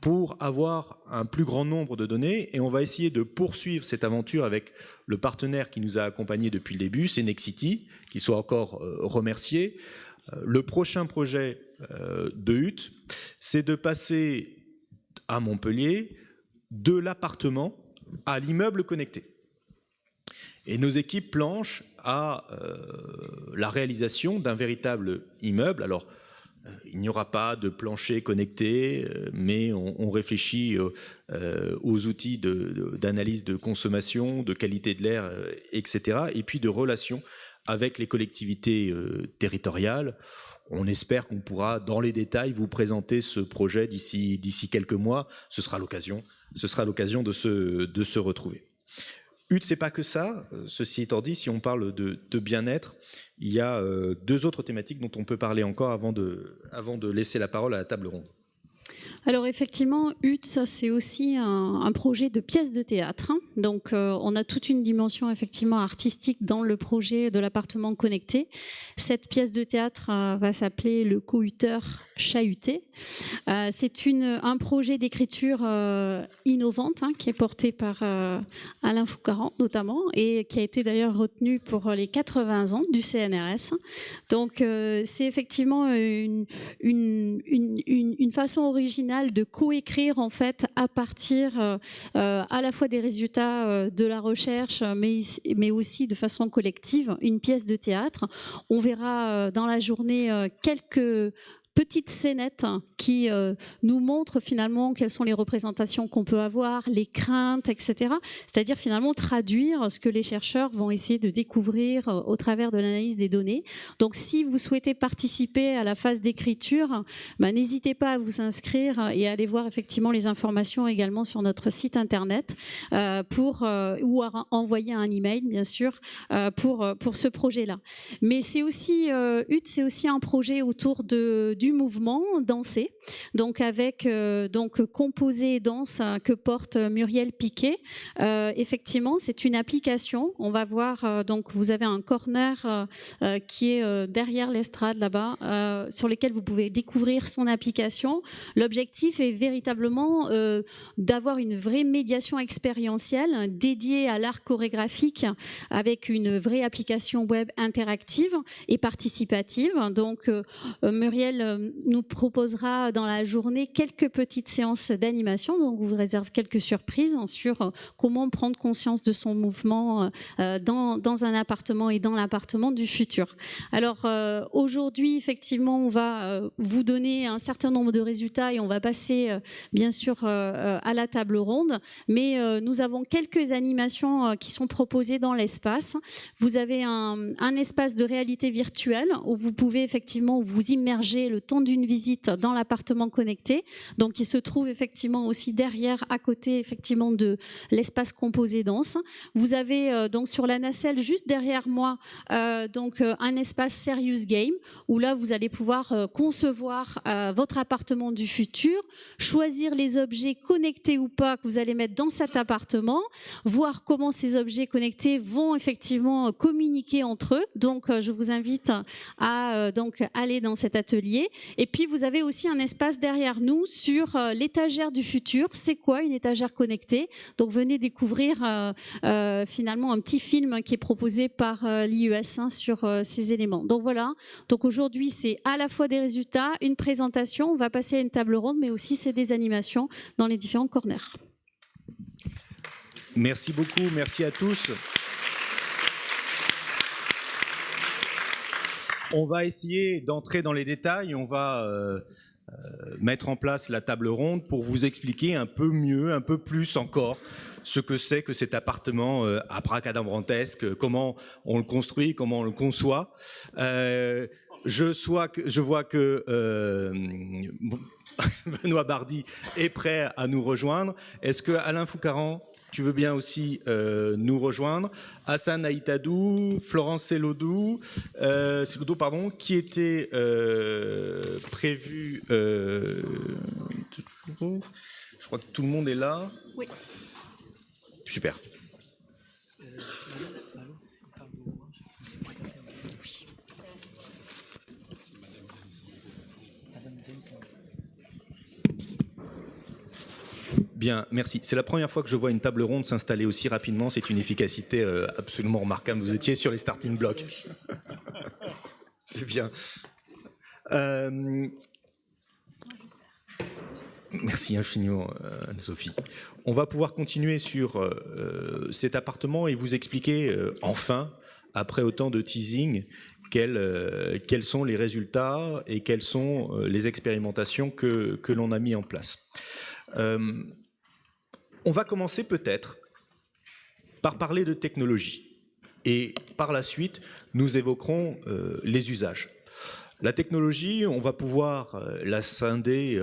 [SPEAKER 4] pour avoir un plus grand nombre de données, et on va essayer de poursuivre cette aventure avec le partenaire qui nous a accompagnés depuis le début, c'est Nexity, qu'il soit encore remercié. Le prochain projet de HUT, c'est de passer à Montpellier de l'appartement à l'immeuble connecté. Et nos équipes planchent à la réalisation d'un véritable immeuble. Alors, il n'y aura pas de plancher connecté, mais on réfléchit aux outils d'analyse de consommation, de qualité de l'air, etc. Et puis de relations avec les collectivités territoriales. On espère qu'on pourra, dans les détails, vous présenter ce projet d'ici quelques mois. Ce sera l'occasion de se retrouver. HUT, c'est pas que ça. Ceci étant dit, si on parle de bien-être, il y a 2 autres thématiques dont on peut parler encore avant de laisser la parole à la table ronde.
[SPEAKER 6] Alors effectivement, HUT, c'est aussi un projet de pièce de théâtre. Donc on a toute une dimension effectivement artistique dans le projet de l'appartement connecté. Cette pièce de théâtre va s'appeler le cohuteur chahuté. C'est un projet d'écriture innovante qui est porté par Alain Foucaran notamment, et qui a été d'ailleurs retenu pour les 80 ans du CNRS. Donc c'est effectivement une façon originale de coécrire en fait à partir à la fois des résultats de la recherche, mais aussi de façon collective, une pièce de théâtre. On verra dans la journée quelques petites scénettes qui nous montrent finalement quelles sont les représentations qu'on peut avoir, les craintes, etc. C'est-à-dire finalement traduire ce que les chercheurs vont essayer de découvrir au travers de l'analyse des données. Donc si vous souhaitez participer à la phase d'écriture, n'hésitez pas à vous inscrire et à aller voir effectivement les informations également sur notre site internet ou à envoyer un email bien sûr pour ce projet-là. Mais c'est aussi HUT, c'est aussi un projet autour du mouvement dansé, donc avec Composer et Danse que porte Muriel Piquet. Effectivement, c'est une application. On va voir, donc vous avez un corner qui est derrière l'estrade là-bas, sur lequel vous pouvez découvrir son application. L'objectif est véritablement d'avoir une vraie médiation expérientielle dédiée à l'art chorégraphique avec une vraie application web interactive et participative. Donc Muriel nous proposera dans la journée quelques petites séances d'animation, donc on vous réserve quelques surprises sur comment prendre conscience de son mouvement dans un appartement et dans l'appartement du futur. Alors aujourd'hui, effectivement, on va vous donner un certain nombre de résultats et on va passer bien sûr à la table ronde, mais nous avons quelques animations qui sont proposées dans l'espace. Vous avez un espace de réalité virtuelle où vous pouvez effectivement vous immerger le temps d'une visite dans l'appartement connecté. Donc, il se trouve effectivement aussi derrière, à côté effectivement de l'espace composé dense. Vous avez donc sur la nacelle, juste derrière moi, donc un espace Serious Game où là, vous allez pouvoir concevoir votre appartement du futur, choisir les objets connectés ou pas que vous allez mettre dans cet appartement, voir comment ces objets connectés vont effectivement communiquer entre eux. Donc, je vous invite à donc aller dans cet atelier. Et puis, vous avez aussi un espace derrière nous sur l'étagère du futur. C'est quoi une étagère connectée? Donc, venez découvrir finalement un petit film qui est proposé par l'IES sur ces éléments. Donc, voilà. Donc, aujourd'hui, c'est à la fois des résultats, une présentation, on va passer à une table ronde, mais aussi c'est des animations dans les différents corners.
[SPEAKER 4] Merci beaucoup, merci à tous. On va essayer d'entrer dans les détails, on va mettre en place la table ronde pour vous expliquer un peu mieux, un peu plus encore ce que c'est que cet appartement abracadabrantesque, comment on le construit, comment on le conçoit. Je vois que Benoît Bardy est prêt à nous rejoindre. Est-ce que Alain Foucaran, tu veux bien aussi nous rejoindre? Hassan Aïtadou, Florence Selodou, qui était prévu. Je crois que tout le monde est là.
[SPEAKER 6] Oui.
[SPEAKER 4] Super. Bien, merci. C'est la première fois que je vois une table ronde s'installer aussi rapidement. C'est une efficacité absolument remarquable. Vous étiez sur les starting blocks. C'est bien. Merci infiniment, Anne-Sophie. On va pouvoir continuer sur cet appartement et vous expliquer enfin, après autant de teasing, quels sont les résultats et quelles sont les expérimentations que l'on a mis en place. On va commencer peut-être par parler de technologie et par la suite, nous évoquerons les usages. La technologie, on va pouvoir la scinder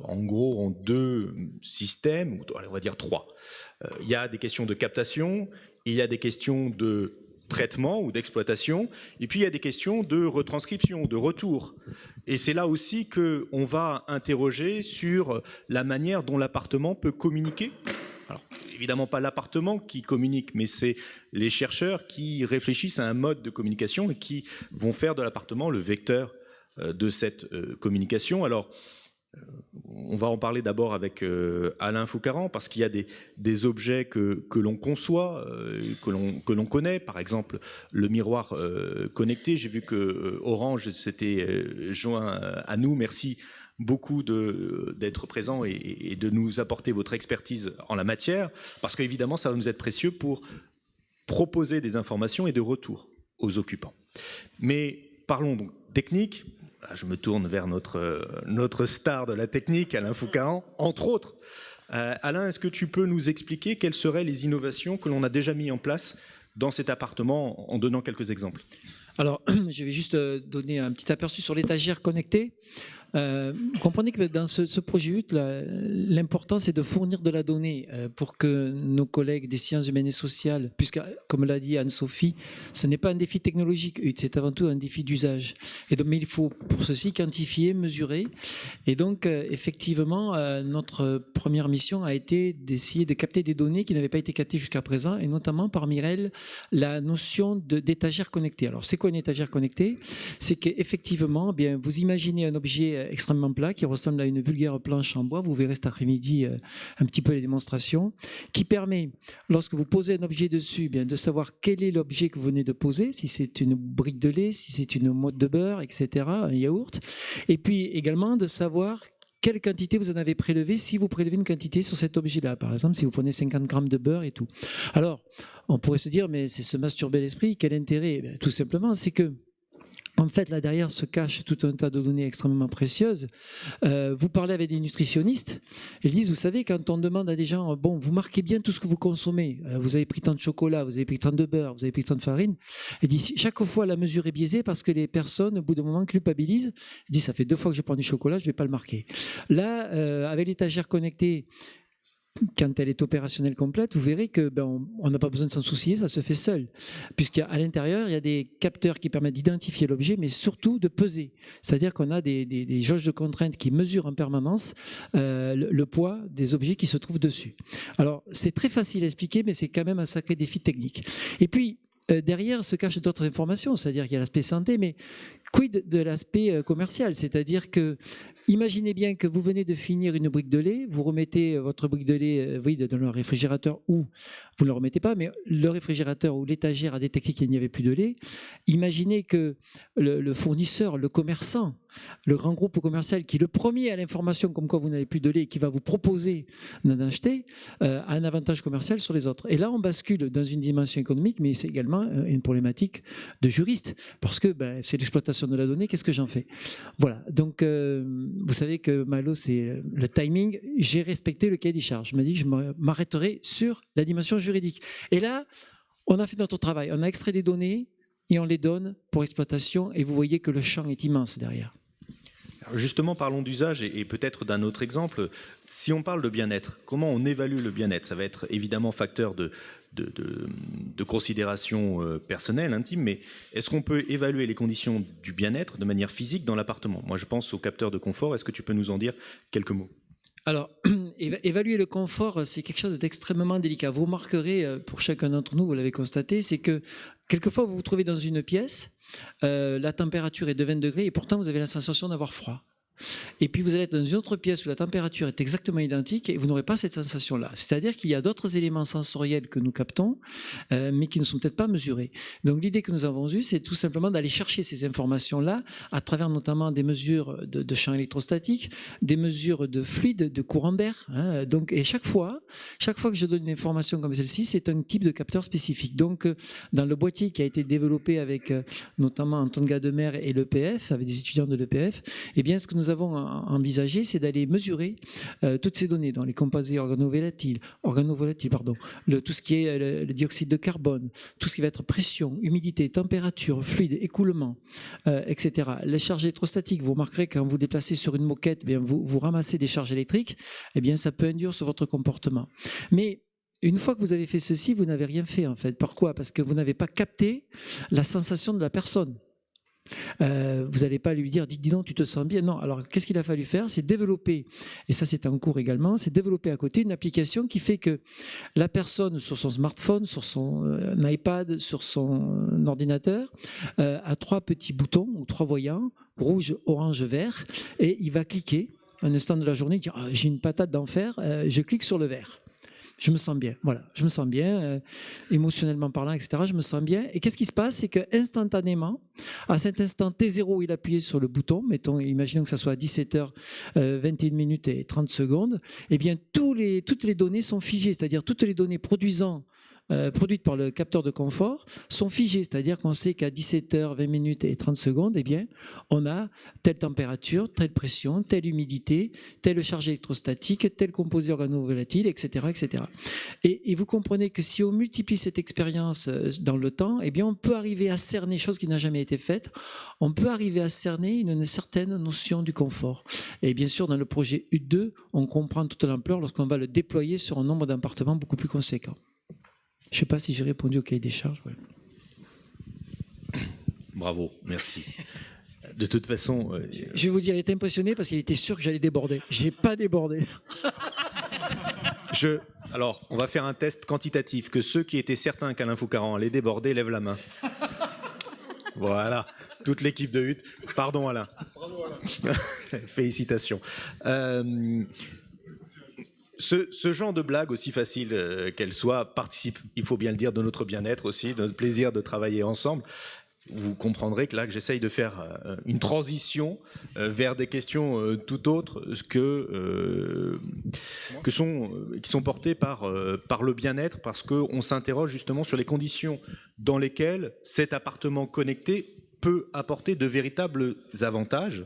[SPEAKER 4] en gros en deux systèmes, ou on va dire trois. Il y a des questions de captation, il y a des questions de traitement ou d'exploitation, et puis il y a des questions de retranscription, de retour. Et c'est là aussi qu'on va interroger sur la manière dont l'appartement peut communiquer. Alors, évidemment pas l'appartement qui communique, mais c'est les chercheurs qui réfléchissent à un mode de communication et qui vont faire de l'appartement le vecteur de cette communication. Alors, on va en parler d'abord avec Alain Foucaran, parce qu'il y a des objets que l'on conçoit, que l'on connaît, par exemple le miroir connecté. J'ai vu que Orange s'était joint à nous. Merci beaucoup d'être présent et de nous apporter votre expertise en la matière, parce qu'évidemment, ça va nous être précieux pour proposer des informations et des retours aux occupants. Mais parlons donc technique. Là, je me tourne vers notre star de la technique, Alain Foucaran, entre autres. Alain, est-ce que tu peux nous expliquer quelles seraient les innovations que l'on a déjà mises en place dans cet appartement en donnant quelques exemples?
[SPEAKER 5] Alors, je vais juste donner un petit aperçu sur l'étagère connectée. Vous comprenez que dans ce projet UT, l'important c'est de fournir de la donnée pour que nos collègues des sciences humaines et sociales, puisque comme l'a dit Anne-Sophie, ce n'est pas un défi technologique UT, c'est avant tout un défi d'usage. Et donc, mais il faut pour ceci quantifier, mesurer. Et donc effectivement, notre première mission a été d'essayer de capter des données qui n'avaient pas été captées jusqu'à présent, et notamment parmi elles la notion d'étagère connectée. Alors c'est quoi une étagère connectée? C'est qu'effectivement, bien, vous imaginez un objet extrêmement plat qui ressemble à une vulgaire planche en bois, vous verrez cet après-midi un petit peu les démonstrations, qui permet, lorsque vous posez un objet dessus, bien, de savoir quel est l'objet que vous venez de poser, si c'est une brique de lait, si c'est une motte de beurre, etc., un yaourt, et puis également de savoir quelle quantité vous en avez prélevé si vous prélevez une quantité sur cet objet-là. Par exemple, si vous prenez 50 grammes de beurre et tout. Alors, on pourrait se dire, mais c'est se masturber l'esprit, quel intérêt? Tout simplement, c'est que En fait, là derrière se cache tout un tas de données extrêmement précieuses. Vous parlez avec des nutritionnistes, ils disent, vous savez, quand on demande à des gens, bon, vous marquez bien tout ce que vous consommez, vous avez pris tant de chocolat, vous avez pris tant de beurre, vous avez pris tant de farine, ils disent, chaque fois la mesure est biaisée parce que les personnes, au bout d'un moment, culpabilisent, ils disent, ça fait 2 fois que je prends du chocolat, je ne vais pas le marquer. Là, avec l'étagère connectée, quand elle est opérationnelle complète, vous verrez que on n'a pas besoin de s'en soucier, ça se fait seul. Puisqu'à l'intérieur, il y a des capteurs qui permettent d'identifier l'objet, mais surtout de peser. C'est-à-dire qu'on a des jauges de contraintes qui mesurent en permanence le poids des objets qui se trouvent dessus. Alors, c'est très facile à expliquer, mais c'est quand même un sacré défi technique. Et puis, derrière se cachent d'autres informations, c'est-à-dire qu'il y a l'aspect santé, mais quid de l'aspect commercial, c'est-à-dire que imaginez bien que vous venez de finir une brique de lait, vous remettez votre brique de lait dans le réfrigérateur ou vous ne le remettez pas, mais le réfrigérateur ou l'étagère a détecté qu'il n'y avait plus de lait. Imaginez que le fournisseur, le commerçant, le grand groupe commercial qui est le premier à l'information comme quoi vous n'avez plus de lait et qui va vous proposer d'en acheter, a un avantage commercial sur les autres. Et là, on bascule dans une dimension économique, mais c'est également une problématique de juriste, parce que c'est l'exploitation de la donnée, qu'est-ce que j'en fais? Voilà, donc vous savez que Malo, c'est le timing, j'ai respecté le cahier des charges. Je me dis que je m'arrêterai sur la dimension juridique. Et là, on a fait notre travail, on a extrait des données et on les donne pour exploitation, et vous voyez que le champ est immense derrière.
[SPEAKER 4] Alors justement, parlons d'usage et peut-être d'un autre exemple. Si on parle de bien-être, comment on évalue le bien-être? Ça va être évidemment facteur de considération personnelle, intime, mais est-ce qu'on peut évaluer les conditions du bien-être de manière physique dans l'appartement? Moi, je pense au capteur de confort. Est-ce que tu peux nous en dire quelques mots?
[SPEAKER 5] Alors, évaluer le confort, c'est quelque chose d'extrêmement délicat. Vous remarquerez, pour chacun d'entre nous, vous l'avez constaté, c'est que quelquefois, vous vous trouvez dans une pièce, la température est de 20 degrés et pourtant, vous avez la sensation d'avoir froid. Et puis vous allez être dans une autre pièce où la température est exactement identique et vous n'aurez pas cette sensation-là. C'est-à-dire qu'il y a d'autres éléments sensoriels que nous captons, mais qui ne sont peut-être pas mesurés. Donc l'idée que nous avons eue, c'est tout simplement d'aller chercher ces informations-là à travers notamment des mesures de champ électrostatique, des mesures de fluide, de courant d'air. Donc, et chaque fois que je donne une information comme celle-ci, c'est un type de capteur spécifique. Donc dans le boîtier qui a été développé avec notamment Antoine Gademer et l'EPF, avec des étudiants de l'EPF, eh bien ce que nous avons envisagé, c'est d'aller mesurer toutes ces données dans les composés organovolatiles, tout ce qui est le dioxyde de carbone, tout ce qui va être pression, humidité, température, fluide, écoulement, etc. Les charges électrostatiques, vous remarquerez quand vous déplacez sur une moquette, eh bien vous ramassez des charges électriques, eh bien ça peut induire sur votre comportement. Mais une fois que vous avez fait ceci, vous n'avez rien fait en fait. Pourquoi? Parce que vous n'avez pas capté la sensation de la personne. Vous n'allez pas lui dire, dis donc, tu te sens bien. Non, alors qu'est-ce qu'il a fallu faire? C'est développer, et ça c'est en cours également, c'est développer à côté une application qui fait que la personne sur son smartphone, sur son iPad, sur son ordinateur, a 3 petits boutons ou 3 voyants, rouge, orange, vert, et il va cliquer un instant de la journée, dire j'ai une patate d'enfer, je clique sur le vert. Je me sens bien, voilà, je me sens bien, émotionnellement parlant, etc. Je me sens bien. Et qu'est-ce qui se passe? C'est qu'instantanément, à cet instant T0, il appuyait sur le bouton, imaginons que ça soit à 17h, 21 minutes et 30 secondes, eh bien, toutes les données sont figées, c'est-à-dire toutes les données produites par le capteur de confort sont figées, c'est-à-dire qu'on sait qu'à 17h, 20 minutes et 30 secondes, eh bien, on a telle température, telle pression, telle humidité, telle charge électrostatique, tel composé organovolatile, etc., etc. Et vous comprenez que si on multiplie cette expérience dans le temps, eh bien, on peut arriver à cerner, chose qui n'a jamais été faite, on peut arriver à cerner une certaine notion du confort. Et bien sûr, dans le projet U2, on comprend toute l'ampleur lorsqu'on va le déployer sur un nombre d'appartements beaucoup plus conséquent. Je ne sais pas si j'ai répondu au cahier des charges. Ouais.
[SPEAKER 4] Bravo, merci. De toute façon...
[SPEAKER 5] Je vais vous dire, il était impressionné parce qu'il était sûr que j'allais déborder. Je n'ai pas débordé.
[SPEAKER 4] Alors, on va faire un test quantitatif. Que ceux qui étaient certains qu'Alain Foucaran allait déborder lèvent la main. Voilà, toute l'équipe de HUT. Pardon Alain. Bravo Alain. Félicitations. Ce genre de blague, aussi facile qu'elle soit, participe, il faut bien le dire, de notre bien-être aussi, de notre plaisir de travailler ensemble. Vous comprendrez que là, que j'essaye de faire une transition vers des questions tout autres qui sont portées par le bien-être, parce qu'on s'interroge justement sur les conditions dans lesquelles cet appartement connecté peut apporter de véritables avantages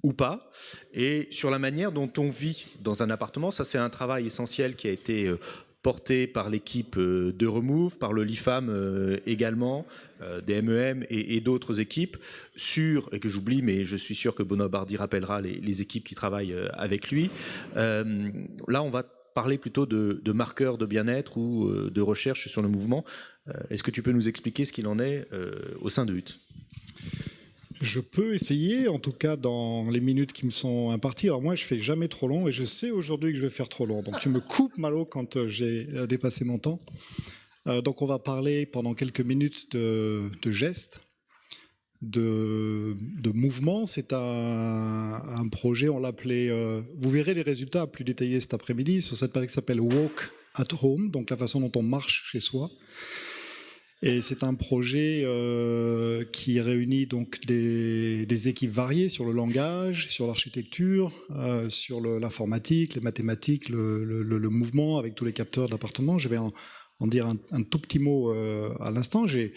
[SPEAKER 4] ou pas, et sur la manière dont on vit dans un appartement. Ça, c'est un travail essentiel qui a été porté par l'équipe de Remove, par le LIFAM également, des MEM et d'autres équipes, et que j'oublie, mais je suis sûr que Benoît Bardy rappellera les équipes qui travaillent avec lui. Là, on va parler plutôt de marqueurs de bien-être ou de recherche sur le mouvement. Est-ce que tu peux nous expliquer ce qu'il en est au sein de HUT ?
[SPEAKER 7] Je peux essayer, en tout cas dans les minutes qui me sont imparties. Alors moi, je fais jamais trop long et je sais aujourd'hui que je vais faire trop long. Donc tu me coupes, Malo, quand j'ai dépassé mon temps. Donc on va parler pendant quelques minutes de gestes, de mouvement. C'est un projet, on l'appelait... vous verrez les résultats plus détaillés cet après-midi sur cette partie qui s'appelle Walk at Home, donc la façon dont on marche chez soi. Et c'est un projet qui réunit donc des équipes variées sur le langage, sur l'architecture, sur l'informatique, les mathématiques, le mouvement avec tous les capteurs d'appartement. Je vais en dire un tout petit mot à l'instant. J'ai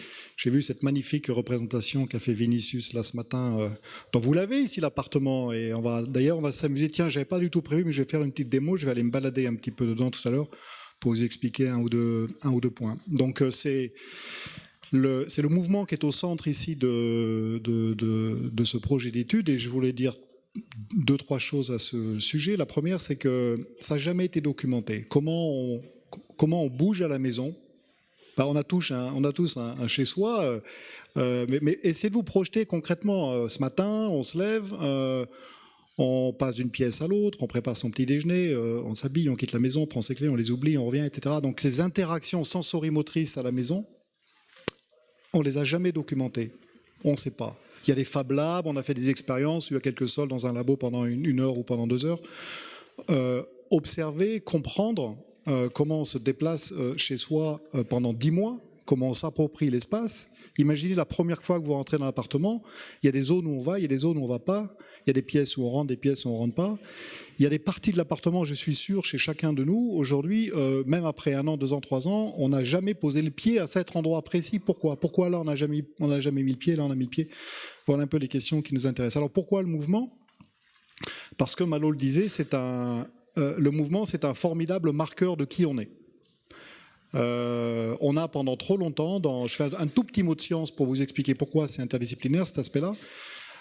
[SPEAKER 7] vu cette magnifique représentation qu'a fait Vinicius là ce matin. Donc vous l'avez ici l'appartement et on va s'amuser. Tiens, j'avais pas du tout prévu, mais je vais faire une petite démo. Je vais aller me balader un petit peu dedans tout à l'heure pour vous expliquer un ou deux points. Donc c'est le mouvement qui est au centre ici de ce projet d'étude, et je voulais dire 2-3 choses à ce sujet. La première, c'est que ça n'a jamais été documenté. Comment on bouge à la maison. On a tous un chez-soi, mais essayez de vous projeter concrètement. Ce matin, on se lève, on passe d'une pièce à l'autre, on prépare son petit déjeuner, on s'habille, on quitte la maison, on prend ses clés, on les oublie, on revient, etc. Donc ces interactions sensorimotrices à la maison, on les a jamais documentées. On ne sait pas. Il y a des Fab Labs, on a fait des expériences, il y a quelques sols dans un labo pendant une heure ou pendant 2 heures. Observer, comprendre comment on se déplace chez soi pendant 10 mois, comment on s'approprie l'espace. Imaginez la première fois que vous rentrez dans l'appartement, il y a des zones où on va, il y a des zones où on ne va pas, il y a des pièces où on rentre, des pièces où on ne rentre pas. Il y a des parties de l'appartement, je suis sûr, chez chacun de nous, aujourd'hui, même après 1 an, 2 ans, 3 ans, on n'a jamais posé le pied à cet endroit précis. Pourquoi là, on n'a jamais mis le pied, là, on a mis le pied. Voilà un peu les questions qui nous intéressent. Alors, pourquoi le mouvement ? Parce que Malo le disait, le mouvement, c'est un formidable marqueur de qui on est. On a pendant trop longtemps, je fais un tout petit mot de science pour vous expliquer pourquoi c'est interdisciplinaire cet aspect-là.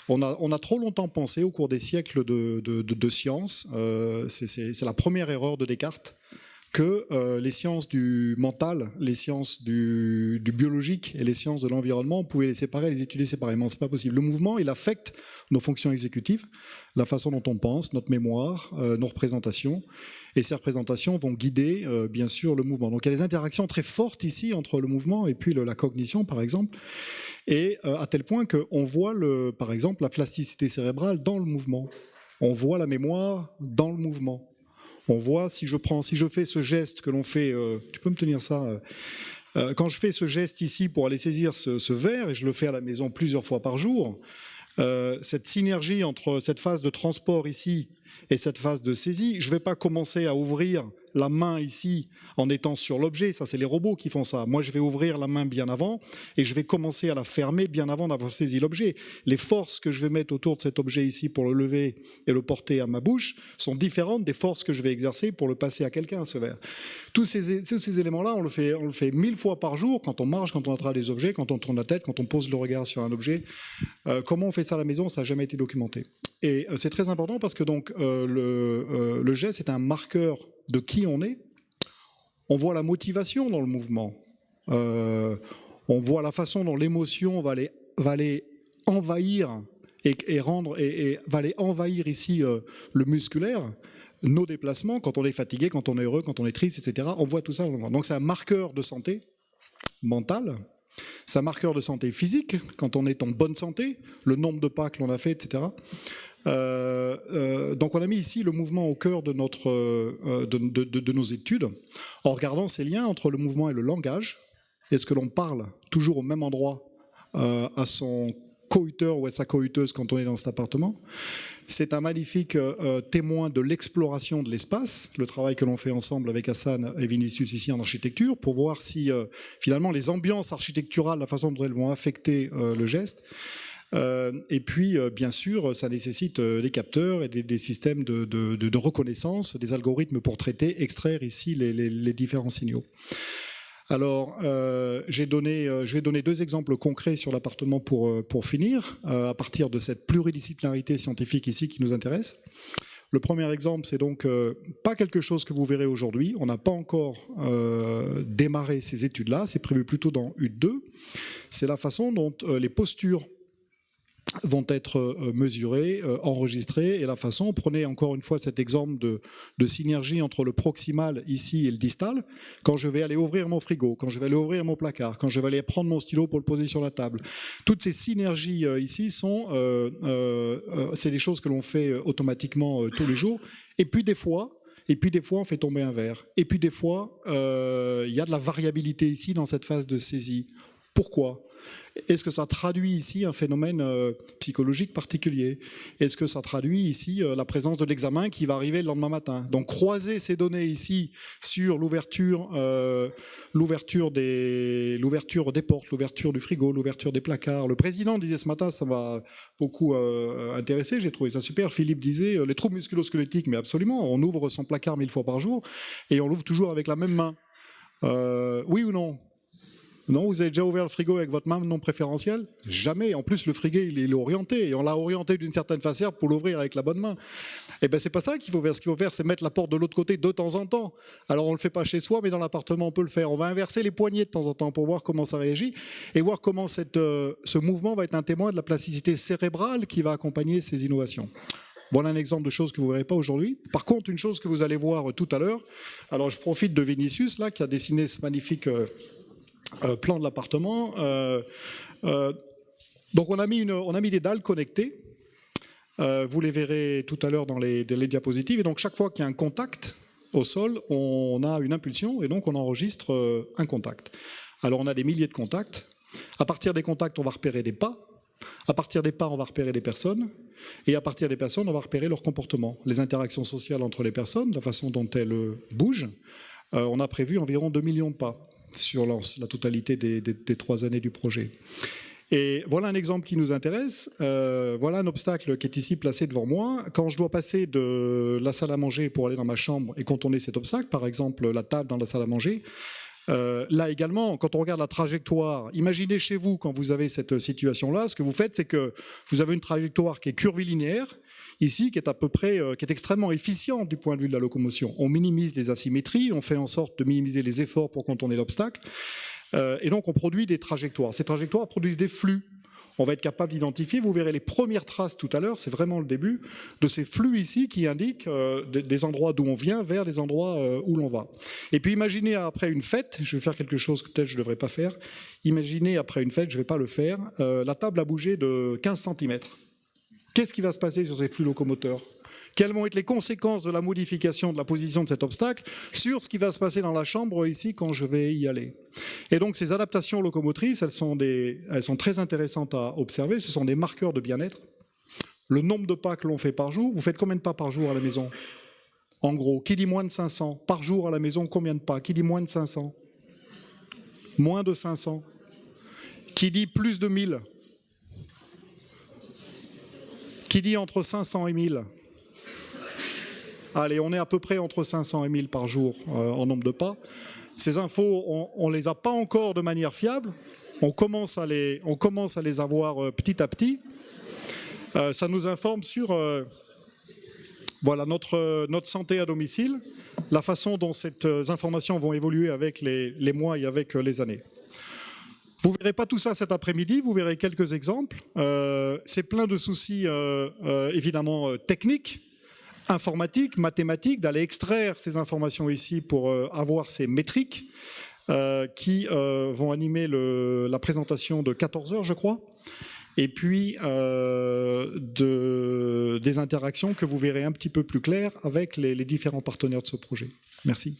[SPEAKER 7] On a trop longtemps pensé au cours des siècles de sciences, c'est la première erreur de Descartes, que les sciences du mental, les sciences du biologique et les sciences de l'environnement, on pouvait les séparer, les étudier séparément. C'est pas possible. Le mouvement, il affecte nos fonctions exécutives, la façon dont on pense, notre mémoire, nos représentations. Et ces représentations vont guider, bien sûr, le mouvement. Donc il y a des interactions très fortes ici entre le mouvement et puis la cognition, par exemple. Et à tel point qu'on voit, par exemple, la plasticité cérébrale dans le mouvement. On voit la mémoire dans le mouvement. On voit, si je fais ce geste que l'on fait, tu peux me tenir ça quand je fais ce geste ici pour aller saisir ce verre, et je le fais à la maison plusieurs fois par jour, cette synergie entre cette phase de transport ici et cette phase de saisie, je ne vais pas commencer à ouvrir la main ici en étant sur l'objet, ça c'est les robots qui font ça. Moi je vais ouvrir la main bien avant et je vais commencer à la fermer bien avant d'avoir saisi l'objet. Les forces que je vais mettre autour de cet objet ici pour le lever et le porter à ma bouche sont différentes des forces que je vais exercer pour le passer à quelqu'un, ce verre. Tous ces éléments-là, on le fait 1000 fois par jour, quand on marche, quand on attrape des objets, quand on tourne la tête, quand on pose le regard sur un objet. Comment on fait ça à la maison, ça n'a jamais été documenté. Et c'est très important parce que donc, le geste est un marqueur de qui on est. On voit la motivation dans le mouvement. On voit la façon dont l'émotion va aller envahir et va aller envahir ici le musculaire, nos déplacements, quand on est fatigué, quand on est heureux, quand on est triste, etc. On voit tout ça dans le mouvement. Donc c'est un marqueur de santé mentale. C'est un marqueur de santé physique, quand on est en bonne santé, le nombre de pas que l'on a fait, etc. Donc on a mis ici le mouvement au cœur de nos études, en regardant ces liens entre le mouvement et le langage. Est-ce que l'on parle toujours au même endroit à son coïteur ou à sa coïteuse quand on est dans cet appartement? c'est un magnifique témoin de l'exploration de l'espace, le travail que l'on fait ensemble avec Hassan et Vinicius ici en architecture, pour voir si finalement les ambiances architecturales, la façon dont elles vont affecter le geste. Et puis, bien sûr, ça nécessite des capteurs et des systèmes de reconnaissance, des algorithmes pour traiter, extraire ici les différents signaux. Alors, je vais donner 2 exemples concrets sur l'appartement pour finir, à partir de cette pluridisciplinarité scientifique ici qui nous intéresse. Le premier exemple, c'est donc pas quelque chose que vous verrez aujourd'hui. On n'a pas encore démarré ces études-là. C'est prévu plutôt dans U2. C'est la façon dont les postures vont être mesurées, enregistrées, et la façon, prenez encore une fois cet exemple de synergie entre le proximal ici et le distal, quand je vais aller ouvrir mon frigo, quand je vais aller ouvrir mon placard, quand je vais aller prendre mon stylo pour le poser sur la table. Toutes ces synergies ici c'est des choses que l'on fait automatiquement tous les jours, et puis des fois, on fait tomber un verre. Et puis des fois, il y a de la variabilité ici dans cette phase de saisie. Pourquoi ? Est-ce que ça traduit ici un phénomène psychologique particulier? Est-ce que ça traduit ici la présence de l'examen qui va arriver le lendemain matin? Donc croiser ces données ici sur l'ouverture des portes, l'ouverture du frigo, l'ouverture des placards. Le président disait ce matin, ça m'a beaucoup intéressé, j'ai trouvé ça super. Philippe disait les troubles musculo-squelettiques, mais absolument, on ouvre son placard 1000 fois par jour et on l'ouvre toujours avec la même main. Oui ou non? Non, vous avez déjà ouvert le frigo avec votre main non préférentielle? Jamais. En plus, le frigo, il est orienté. Et on l'a orienté d'une certaine façon pour l'ouvrir avec la bonne main. Eh bien, c'est pas ça qu'il faut faire. Ce qu'il faut faire, c'est mettre la porte de l'autre côté de temps en temps. Alors, on le fait pas chez soi, mais dans l'appartement, on peut le faire. On va inverser les poignées de temps en temps pour voir comment ça réagit et voir comment ce mouvement va être un témoin de la plasticité cérébrale qui va accompagner ces innovations. Voilà un exemple de choses que vous ne verrez pas aujourd'hui. Par contre, une chose que vous allez voir tout à l'heure, alors je profite de Vinicius, là, qui a dessiné ce magnifique plan de l'appartement. Donc on a mis des dalles connectées. Vous les verrez tout à l'heure dans les diapositives. Et donc chaque fois qu'il y a un contact au sol, on a une impulsion et donc on enregistre un contact. Alors on a des milliers de contacts. À partir des contacts, on va repérer des pas. À partir des pas, on va repérer des personnes. Et à partir des personnes, on va repérer leur comportement, les interactions sociales entre les personnes, la façon dont elles bougent. On a prévu environ 2 millions de pas sur la totalité des 3 années du projet. Et voilà un exemple qui nous intéresse. Voilà un obstacle qui est ici placé devant moi. Quand je dois passer de la salle à manger pour aller dans ma chambre et contourner cet obstacle, par exemple la table dans la salle à manger, là également, quand on regarde la trajectoire, imaginez chez vous, quand vous avez cette situation-là, ce que vous faites, c'est que vous avez une trajectoire qui est curvilinéaire, ici, qui est à peu près, qui est extrêmement efficiente du point de vue de la locomotion. On minimise les asymétries, on fait en sorte de minimiser les efforts pour contourner l'obstacle, et donc on produit des trajectoires. Ces trajectoires produisent des flux. On va être capable d'identifier, vous verrez les premières traces tout à l'heure, c'est vraiment le début, de ces flux ici qui indiquent des endroits d'où on vient vers des endroits où l'on va. Et puis imaginez après une fête, je vais faire quelque chose que peut-être je ne devrais pas faire, imaginez après une fête, je ne vais pas le faire, la table a bougé de 15 cm. Qu'est-ce qui va se passer sur ces flux locomoteurs? Quelles vont être les conséquences de la modification de la position de cet obstacle sur ce qui va se passer dans la chambre ici quand je vais y aller? Et donc ces adaptations locomotrices, elles sont très intéressantes à observer. Ce sont des marqueurs de bien-être. Le nombre de pas que l'on fait par jour, vous faites combien de pas par jour à la maison? En gros, qui dit moins de 500? Par jour à la maison, combien de pas? Qui dit moins de 500? Moins de 500? Qui dit plus de 1000? Qui dit entre 500 et 1000? Allez, on est à peu près entre 500 et 1000 par jour en nombre de pas. Ces infos, on ne les a pas encore de manière fiable. On commence à les avoir petit à petit. Ça nous informe sur voilà, notre santé à domicile, la façon dont ces informations vont évoluer avec les mois et avec les années. Vous ne verrez pas tout ça cet après-midi, vous verrez quelques exemples. C'est plein de soucis évidemment techniques, informatiques, mathématiques, d'aller extraire ces informations ici pour avoir ces métriques qui vont animer la présentation de 14 heures, je crois. Et puis des interactions que vous verrez un petit peu plus claires avec les différents partenaires de ce projet. Merci.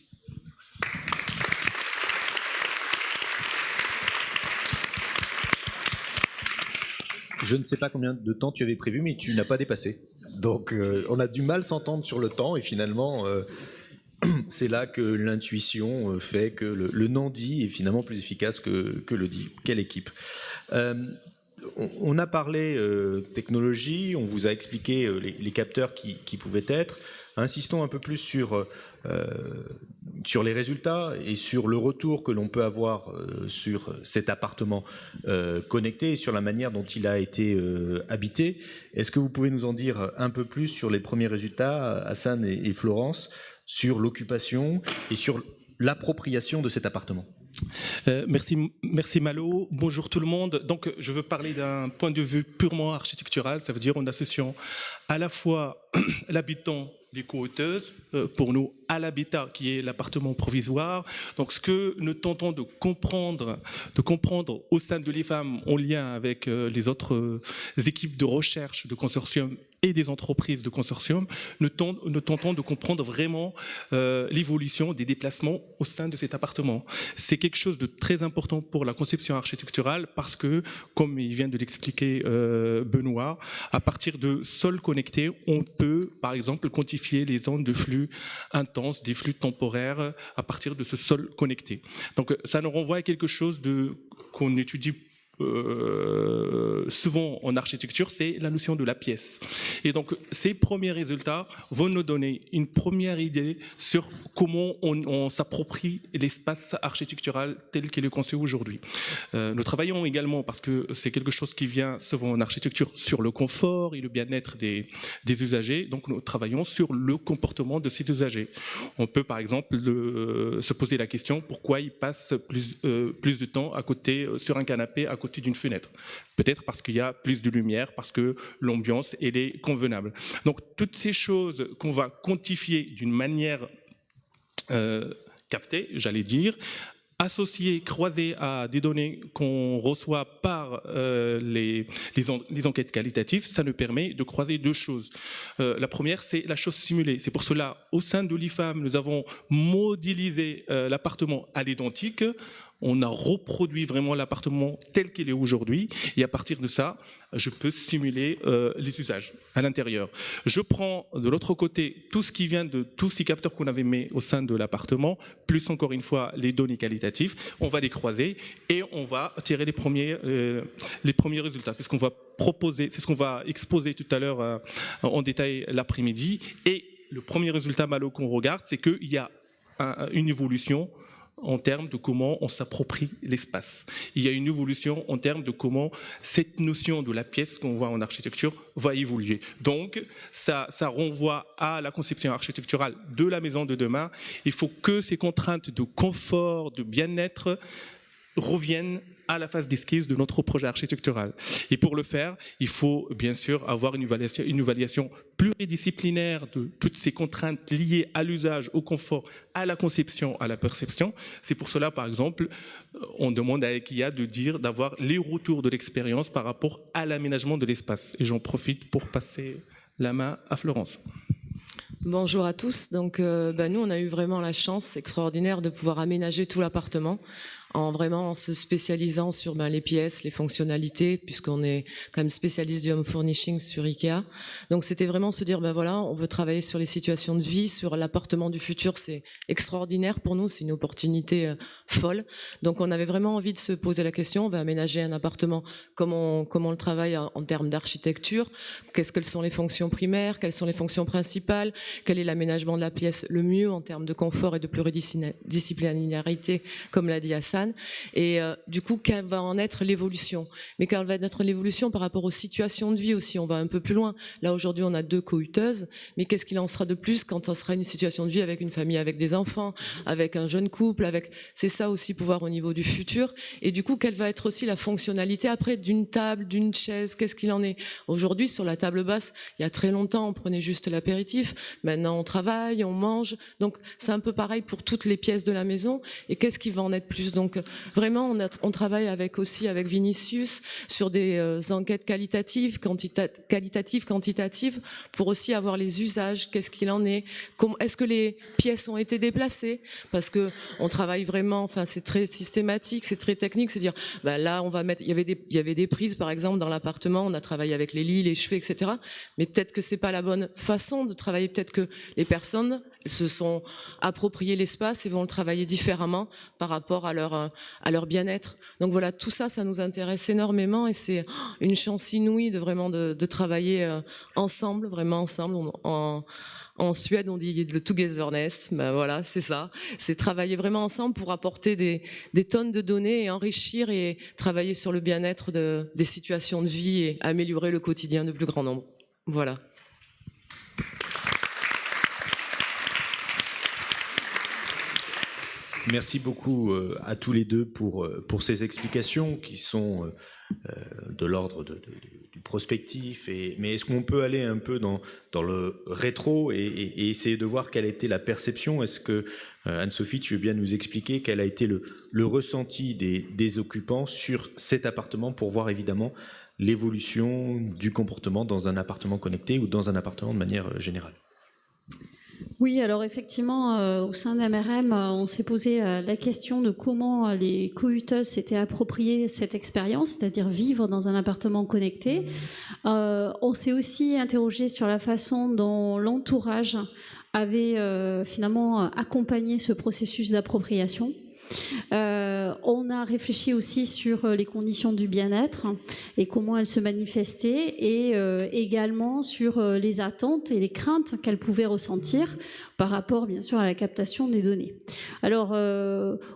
[SPEAKER 4] Je ne sais pas combien de temps tu avais prévu, mais tu n'as pas dépassé. Donc on a du mal à s'entendre sur le temps et finalement c'est là que l'intuition fait que le non-dit est finalement plus efficace que le dit. Quelle équipe. On a parlé technologie, on vous a expliqué les capteurs qui pouvaient être. Insistons un peu plus sur les résultats et sur le retour que l'on peut avoir sur cet appartement connecté et sur la manière dont il a été habité. Est-ce que vous pouvez nous en dire un peu plus sur les premiers résultats, Hassan et Florence, sur l'occupation et sur l'appropriation de cet appartement?
[SPEAKER 8] Merci Malo. Bonjour tout le monde. Donc je veux parler d'un point de vue purement architectural, ça veut dire en associant à la fois l'habitant, les co-auteuses, pour nous, à l'habitat qui est l'appartement provisoire. Donc ce que nous tentons de comprendre au sein de l'IFAM en lien avec les autres équipes de recherche de consortium et des entreprises de consortium, nous tentons de comprendre vraiment l'évolution des déplacements au sein de cet appartement. C'est quelque chose de très important pour la conception architecturale parce que, comme il vient de l'expliquer Benoît, à partir de sols connectés, on peut, par exemple, quantifier les zones de flux intenses, des flux temporaires à partir de ce sol connecté. Donc ça nous renvoie à quelque chose qu'on étudie souvent en architecture, c'est la notion de la pièce. Et donc, ces premiers résultats vont nous donner une première idée sur comment on s'approprie l'espace architectural tel qu'il est conçu aujourd'hui. Nous travaillons également, parce que c'est quelque chose qui vient souvent en architecture, sur le confort et le bien-être des usagers. Donc, nous travaillons sur le comportement de ces usagers. On peut, par exemple, se poser la question pourquoi ils passent plus de temps à côté, sur un canapé, à côté d'une fenêtre. Peut-être parce qu'il y a plus de lumière, parce que l'ambiance elle est convenable. Donc toutes ces choses qu'on va quantifier d'une manière captée, j'allais dire, associées, croisées à des données qu'on reçoit par les enquêtes qualitatives, ça nous permet de croiser deux choses. La première, c'est la chose simulée. C'est pour cela, au sein de l'IFAM, nous avons modélisé l'appartement à l'identique. On a reproduit vraiment l'appartement tel qu'il est aujourd'hui et à partir de ça, je peux simuler les usages à l'intérieur. Je prends de l'autre côté tout ce qui vient de tous ces capteurs qu'on avait mis au sein de l'appartement, plus encore une fois les données qualitatives, on va les croiser et on va tirer les premiers résultats. C'est ce qu'on va proposer, c'est ce qu'on va exposer tout à l'heure en détail l'après-midi. Et le premier résultat Malo qu'on regarde, c'est qu'il y a une évolution en termes de comment on s'approprie l'espace. Il y a une évolution en termes de comment cette notion de la pièce qu'on voit en architecture va évoluer. Donc, ça renvoie à la conception architecturale de la maison de demain. Il faut que ces contraintes de confort, de bien-être reviennent à la phase d'esquisse de notre projet architectural. Et pour le faire, il faut bien sûr avoir une évaluation pluridisciplinaire de toutes ces contraintes liées à l'usage, au confort, à la conception, à la perception. C'est pour cela, par exemple, on demande à EKIA d'avoir les retours de l'expérience par rapport à l'aménagement de l'espace. Et j'en profite pour passer la main à Florence.
[SPEAKER 9] Bonjour à tous. Donc, nous, on a eu vraiment la chance extraordinaire de pouvoir aménager tout l'appartement en se spécialisant sur les pièces, les fonctionnalités, puisqu'on est quand même spécialiste du home furnishing sur Ikea. Donc c'était vraiment se dire, voilà, on veut travailler sur les situations de vie, sur l'appartement du futur, c'est extraordinaire pour nous, c'est une opportunité folle. Donc on avait vraiment envie de se poser la question, on va aménager un appartement, comment on le travaille en termes d'architecture, quelles sont les fonctions primaires, quelles sont les fonctions principales, quel est l'aménagement de la pièce le mieux en termes de confort et de pluridisciplinarité, comme l'a dit Hassan. Et du coup, quelle va en être l'évolution? Mais quelle va être l'évolution par rapport aux situations de vie aussi? On va un peu plus loin. Là, aujourd'hui, on a 2 co-uteuses, mais qu'est-ce qu'il en sera de plus quand on sera une situation de vie avec une famille, avec des enfants, avec un jeune couple, c'est ça aussi pouvoir au niveau du futur. Et du coup, quelle va être aussi la fonctionnalité après d'une table, d'une chaise? Qu'est-ce qu'il en est? Aujourd'hui, sur la table basse, il y a très longtemps, on prenait juste l'apéritif. Maintenant, on travaille, on mange. Donc, c'est un peu pareil pour toutes les pièces de la maison. Et qu'est-ce qui va en être plus? Donc, Donc vraiment, on travaille aussi avec Vinicius sur des enquêtes qualitatives, quantitatives, pour aussi avoir les usages, qu'est-ce qu'il en est, est-ce que les pièces ont été déplacées, parce que on travaille vraiment, enfin c'est très systématique, c'est très technique, se dire bah là on va mettre, il y avait des prises par exemple dans l'appartement, on a travaillé avec les lits, les cheveux, etc. Mais peut-être que c'est pas la bonne façon de travailler, peut-être que les personnes se sont appropriées l'espace et vont le travailler différemment par rapport à leur bien-être. Donc voilà, tout ça, ça nous intéresse énormément et c'est une chance inouïe de travailler ensemble, vraiment ensemble. En Suède, on dit le togetherness, ben voilà, c'est ça. C'est travailler vraiment ensemble pour apporter des tonnes de données et enrichir et travailler sur le bien-être des situations de vie et améliorer le quotidien de plus grand nombre. Voilà.
[SPEAKER 4] Merci beaucoup à tous les deux pour ces explications qui sont de l'ordre du prospectif. Mais est-ce qu'on peut aller un peu dans le rétro et essayer de voir quelle a été la perception? Est-ce que, Anne-Sophie, tu veux bien nous expliquer quel a été le ressenti des occupants sur cet appartement pour voir évidemment l'évolution du comportement dans un appartement connecté ou dans un appartement de manière générale?
[SPEAKER 6] Oui, alors effectivement, au sein d'AMRM, on s'est posé la question de comment les cohuteuses s'étaient appropriées cette expérience, c'est-à-dire vivre dans un appartement connecté. On s'est aussi interrogé sur la façon dont l'entourage avait finalement accompagné ce processus d'appropriation. On a réfléchi aussi sur les conditions du bien-être et comment elles se manifestaient et également sur les attentes et les craintes qu'elles pouvaient ressentir par rapport bien sûr à la captation des données. Alors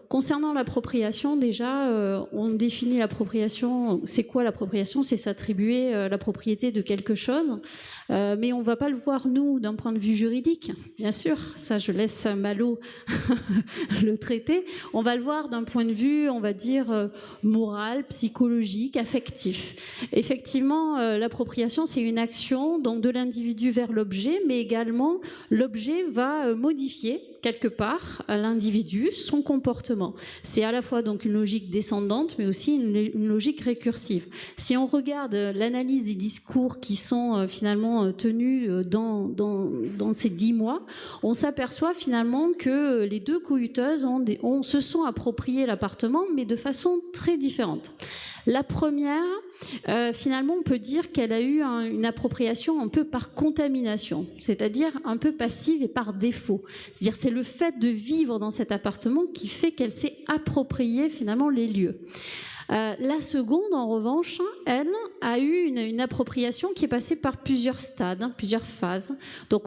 [SPEAKER 6] concernant l'appropriation, déjà on définit l'appropriation, c'est quoi l'appropriation? C'est s'attribuer la propriété de quelque chose, mais on ne va pas le voir nous d'un point de vue juridique, bien sûr, ça je laisse Malo le traiter. On va le voir d'un point de vue, on va dire, moral, psychologique, affectif. Effectivement, l'appropriation, c'est une action donc de l'individu vers l'objet, mais également l'objet va modifier quelque part à l'individu son comportement. C'est à la fois donc une logique descendante, mais aussi une logique récursive. Si on regarde l'analyse des discours qui sont finalement tenus dans ces 10 mois, on s'aperçoit finalement que les deux cohuteuses se sont approprié l'appartement, mais de façon très différente. La première, finalement, on peut dire qu'elle a eu une appropriation un peu par contamination, c'est-à-dire un peu passive et par défaut. C'est-à-dire c'est le fait de vivre dans cet appartement qui fait qu'elle s'est appropriée finalement les lieux. La seconde, en revanche, elle a eu une appropriation qui est passée par plusieurs stades, plusieurs phases. Donc,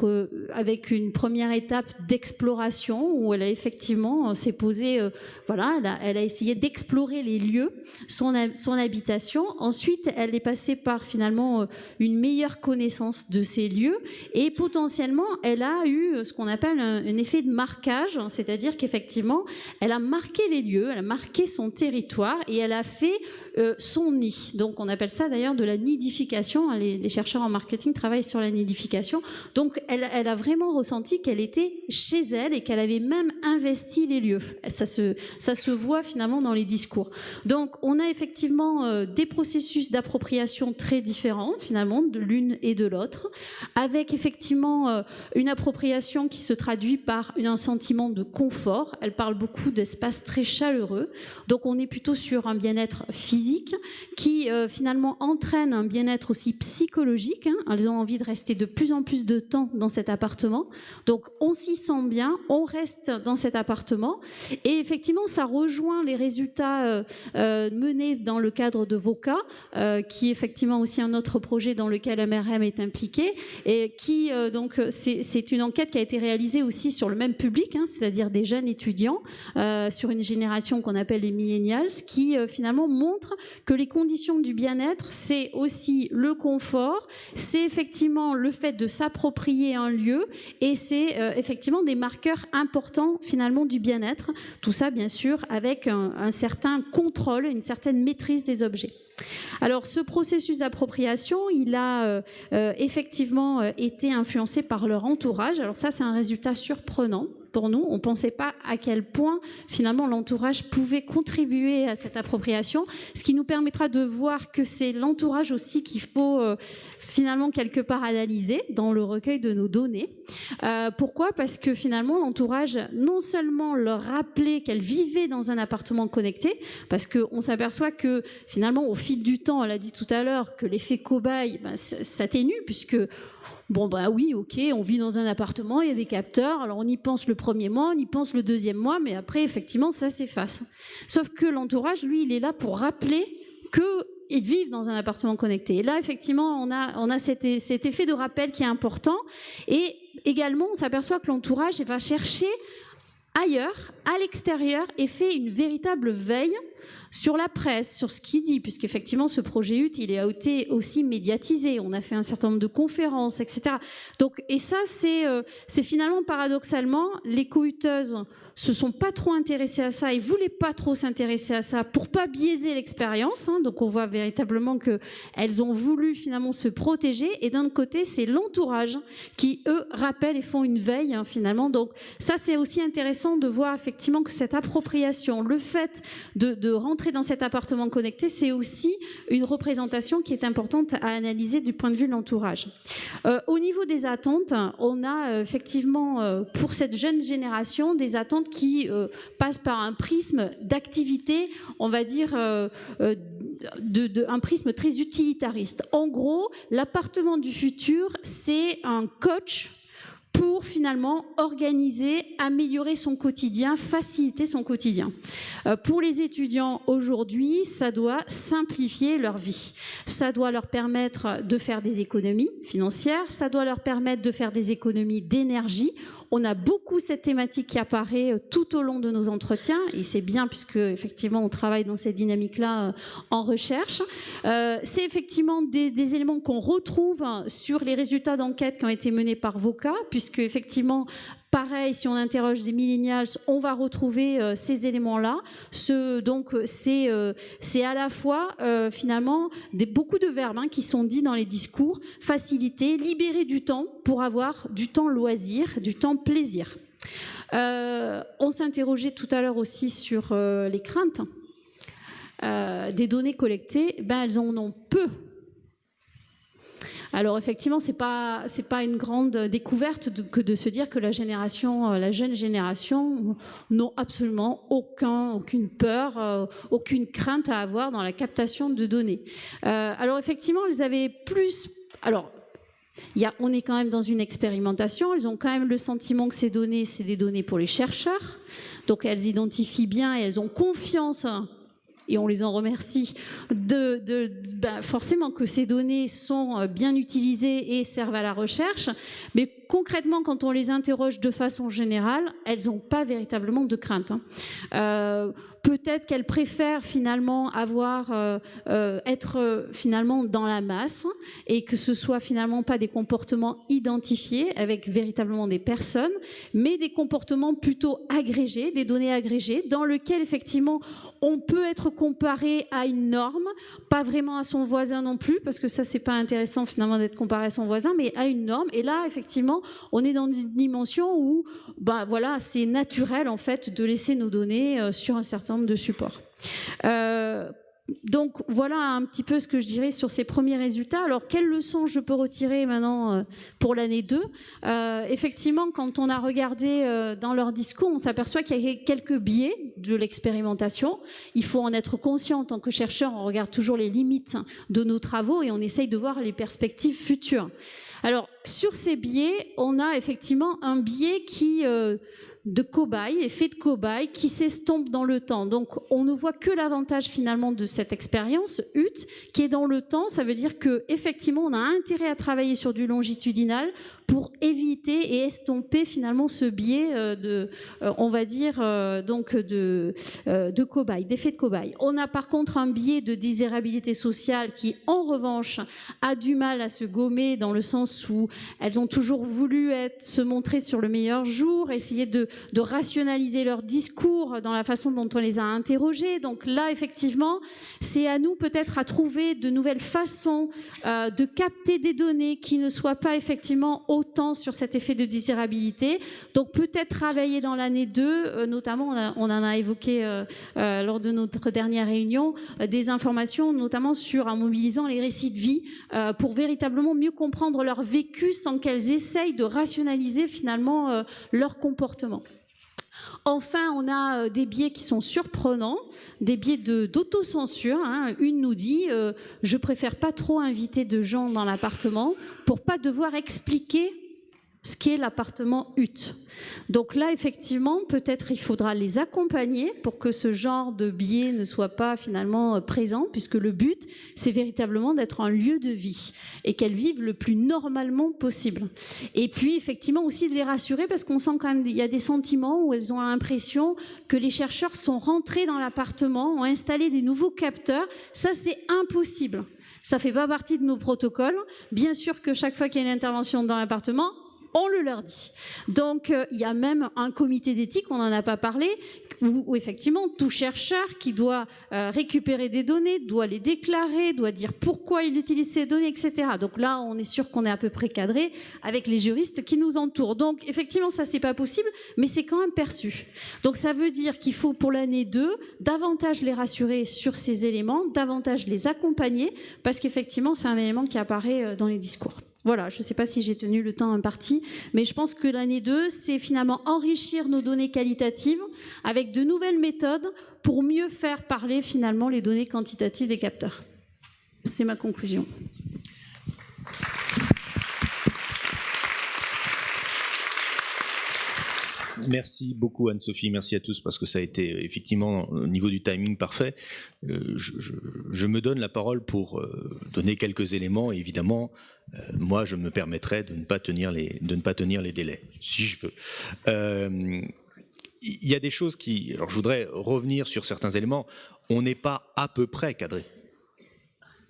[SPEAKER 6] avec une première étape d'exploration où elle a effectivement s'est posée, voilà, elle a essayé d'explorer les lieux, son habitation. Ensuite, elle est passée par finalement une meilleure connaissance de ces lieux et potentiellement, elle a eu ce qu'on appelle un effet de marquage, c'est-à-dire qu'effectivement, elle a marqué les lieux, elle a marqué son territoire et elle a fait son nid. Donc on appelle ça d'ailleurs de la nidification. Les chercheurs en marketing travaillent sur la nidification. Donc elle a vraiment ressenti qu'elle était chez elle et qu'elle avait même investi les lieux. Ça se voit finalement dans les discours. Donc on a effectivement des processus d'appropriation très différents finalement de l'une et de l'autre, avec effectivement une appropriation qui se traduit par un sentiment de confort. Elle parle beaucoup d'espaces très chaleureux. Donc on est plutôt sur un bien-être physique qui finalement entraîne un bien-être aussi psychologique. Elles ont envie de rester de plus en plus de temps dans cet appartement. Donc on s'y sent bien, on reste dans cet appartement et effectivement ça rejoint les résultats menés dans le cadre de VOCA, qui est effectivement aussi un autre projet dans lequel MRM est impliqué et qui donc c'est une enquête qui a été réalisée aussi sur le même public, c'est-à-dire des jeunes étudiants sur une génération qu'on appelle les millennials, qui finalement montre que les conditions du bien-être, c'est aussi le confort, c'est effectivement le fait de s'approprier un lieu et c'est effectivement des marqueurs importants finalement du bien-être. Tout ça bien sûr avec un certain contrôle, une certaine maîtrise des objets. Alors ce processus d'appropriation, il a effectivement été influencé par leur entourage. Alors ça c'est un résultat surprenant pour nous. On ne pensait pas à quel point finalement l'entourage pouvait contribuer à cette appropriation, ce qui nous permettra de voir que c'est l'entourage aussi qu'il faut finalement quelque part analyser dans le recueil de nos données. Pourquoi ? Parce que finalement l'entourage, non seulement leur rappelait qu'elle vivait dans un appartement connecté, parce qu'on s'aperçoit que finalement au fil du temps, on l'a dit tout à l'heure, que l'effet cobaye s'atténue, puisque bon, oui, ok, on vit dans un appartement, il y a des capteurs, alors on y pense le premier mois, on y pense le deuxième mois, mais après, effectivement, ça s'efface. Sauf que l'entourage, lui, il est là pour rappeler qu'ils vivent dans un appartement connecté. Et là, effectivement, on a cet effet de rappel qui est important. Et également, on s'aperçoit que l'entourage va chercher ailleurs, à l'extérieur, et fait une véritable veille sur la presse, sur ce qu'il dit, puisqu'effectivement ce projet HUT, il a été aussi médiatisé, on a fait un certain nombre de conférences, etc. Donc, et ça, c'est finalement paradoxalement, les cohuteuses se sont pas trop intéressées à ça et voulaient pas trop s'intéresser à ça pour pas biaiser l'expérience, hein. Donc on voit véritablement qu'elles ont voulu finalement se protéger, et d'un autre côté c'est l'entourage qui eux rappellent et font une veille, hein, finalement. Donc ça c'est aussi intéressant de voir effectivement que cette appropriation, le fait de rentrer dans cet appartement connecté, c'est aussi une représentation qui est importante à analyser du point de vue de l'entourage. Au niveau des attentes, on a effectivement pour cette jeune génération des attentes qui passent par un prisme d'activité, on va dire un prisme très utilitariste. En gros, l'appartement du futur, c'est un coach pour finalement organiser, améliorer son quotidien, faciliter son quotidien. Pour les étudiants aujourd'hui, ça doit simplifier leur vie. Ça doit leur permettre de faire des économies financières, ça doit leur permettre de faire des économies d'énergie. On a beaucoup cette thématique qui apparaît tout au long de nos entretiens, et c'est bien puisque effectivement on travaille dans cette dynamique-là en recherche. C'est effectivement des éléments qu'on retrouve sur les résultats d'enquête qui ont été menés par VOCA, puisque effectivement, pareil, si on interroge des millennials, on va retrouver ces éléments-là. Donc, c'est à la fois, finalement, beaucoup de verbes qui sont dits dans les discours. Faciliter, libérer du temps pour avoir du temps loisir, du temps plaisir. On s'interrogeait tout à l'heure aussi sur les craintes. Des données collectées, elles en ont peu. Alors effectivement, c'est pas une grande découverte que de se dire que la jeune génération n'ont absolument aucune peur, aucune crainte à avoir dans la captation de données. Alors effectivement, elles avaient plus. Alors, on est quand même dans une expérimentation. Elles ont quand même le sentiment que ces données, c'est des données pour les chercheurs. Donc elles identifient bien et elles ont confiance. Et on les en remercie, forcément que ces données sont bien utilisées et servent à la recherche. Mais concrètement, quand on les interroge de façon générale, elles n'ont pas véritablement de crainte. Peut-être qu'elles préfèrent finalement être finalement dans la masse, et que ce soit finalement pas des comportements identifiés avec véritablement des personnes, mais des comportements plutôt agrégés, des données agrégées, dans lesquelles effectivement on peut être comparé à une norme, pas vraiment à son voisin non plus, parce que ça c'est pas intéressant finalement d'être comparé à son voisin, mais à une norme. Et là effectivement on est dans une dimension où voilà, c'est naturel en fait de laisser nos données sur un certain nombre de supports. Donc voilà un petit peu ce que je dirais sur ces premiers résultats. Alors quelles leçons je peux retirer maintenant pour l'année 2 ? Effectivement, quand on a regardé dans leur discours, on s'aperçoit qu'il y a quelques biais de l'expérimentation. Il faut en être conscient en tant que chercheur, on regarde toujours les limites de nos travaux et on essaye de voir les perspectives futures. Alors sur ces biais, on a effectivement un biais de cobaye, effet de cobaye qui s'estompe dans le temps. Donc on ne voit que l'avantage finalement de cette expérience HUT qui est dans le temps. Ça veut dire que effectivement on a intérêt à travailler sur du longitudinal pour éviter et estomper finalement ce biais on va dire de cobaye, d'effet de cobaye. On a par contre un biais de désirabilité sociale qui en revanche a du mal à se gommer, dans le sens où elles ont toujours voulu se montrer sur le meilleur jour, essayer de de rationaliser leur discours dans la façon dont on les a interrogés. Donc là, effectivement, c'est à nous peut-être à trouver de nouvelles façons de capter des données qui ne soient pas effectivement autant sur cet effet de désirabilité. Donc peut-être travailler dans l'année 2, notamment on en a évoqué lors de notre dernière réunion, des informations notamment en mobilisant les récits de vie pour véritablement mieux comprendre leur vécu sans qu'elles essayent de rationaliser finalement leur comportement. Enfin, on a des biais qui sont surprenants, des biais d'autocensure. Une nous dit « je préfère pas trop inviter de gens dans l'appartement pour pas devoir expliquer ce qu'est l'appartement hutte ». Donc là, effectivement, peut-être il faudra les accompagner pour que ce genre de biais ne soit pas finalement présent, puisque le but, c'est véritablement d'être un lieu de vie et qu'elles vivent le plus normalement possible. Et puis, effectivement, aussi de les rassurer, parce qu'on sent quand même qu'il y a des sentiments où elles ont l'impression que les chercheurs sont rentrés dans l'appartement, ont installé des nouveaux capteurs. Ça, c'est impossible. Ça ne fait pas partie de nos protocoles. Bien sûr que chaque fois qu'il y a une intervention dans l'appartement, on le leur dit. Donc, il y a même un comité d'éthique, on n'en a pas parlé, où effectivement, tout chercheur qui doit récupérer des données, doit les déclarer, doit dire pourquoi il utilise ces données, etc. Donc là, on est sûr qu'on est à peu près cadré avec les juristes qui nous entourent. Donc, effectivement, ça, c'est pas possible, mais c'est quand même perçu. Donc, ça veut dire qu'il faut, pour l'année 2, davantage les rassurer sur ces éléments, davantage les accompagner, parce qu'effectivement, c'est un élément qui apparaît dans les discours. Voilà, je ne sais pas si j'ai tenu le temps imparti, mais je pense que l'année 2, c'est finalement enrichir nos données qualitatives avec de nouvelles méthodes pour mieux faire parler finalement les données quantitatives des capteurs. C'est ma conclusion.
[SPEAKER 4] Merci beaucoup Anne-Sophie, merci à tous parce que ça a été effectivement au niveau du timing parfait. Je me donne la parole pour donner quelques éléments et évidemment moi je me permettrai de ne pas tenir les délais, si je veux. Il y a des choses qui... Alors je voudrais revenir sur certains éléments. On n'est pas à peu près cadré.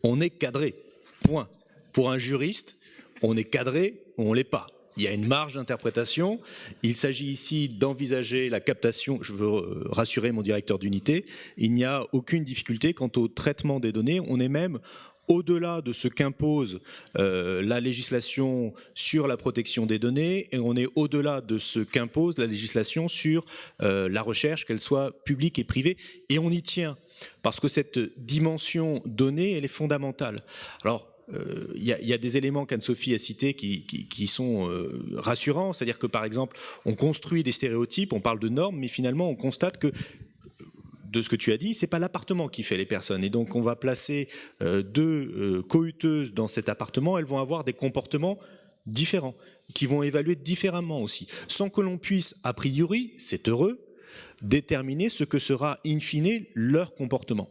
[SPEAKER 4] On est cadré, point. Pour un juriste, on est cadré ou on ne l'est pas. Il y a une marge d'interprétation. Il s'agit ici d'envisager la captation. Je veux rassurer mon directeur d'unité. Il n'y a aucune difficulté quant au traitement des données. On est même au-delà de ce qu'impose la législation sur la protection des données et on est au-delà de ce qu'impose la législation sur la recherche, qu'elle soit publique et privée. Et on y tient parce que cette dimension donnée, elle est fondamentale. Alors, il y a des éléments qu'Anne-Sophie a cités qui sont rassurants, c'est-à-dire que par exemple, on construit des stéréotypes, on parle de normes, mais finalement on constate que, de ce que tu as dit, c'est pas l'appartement qui fait les personnes. Et donc on va placer deux cohuteuses dans cet appartement, elles vont avoir des comportements différents, qui vont évaluer différemment aussi, sans que l'on puisse, a priori, c'est heureux, déterminer ce que sera in fine leur comportement.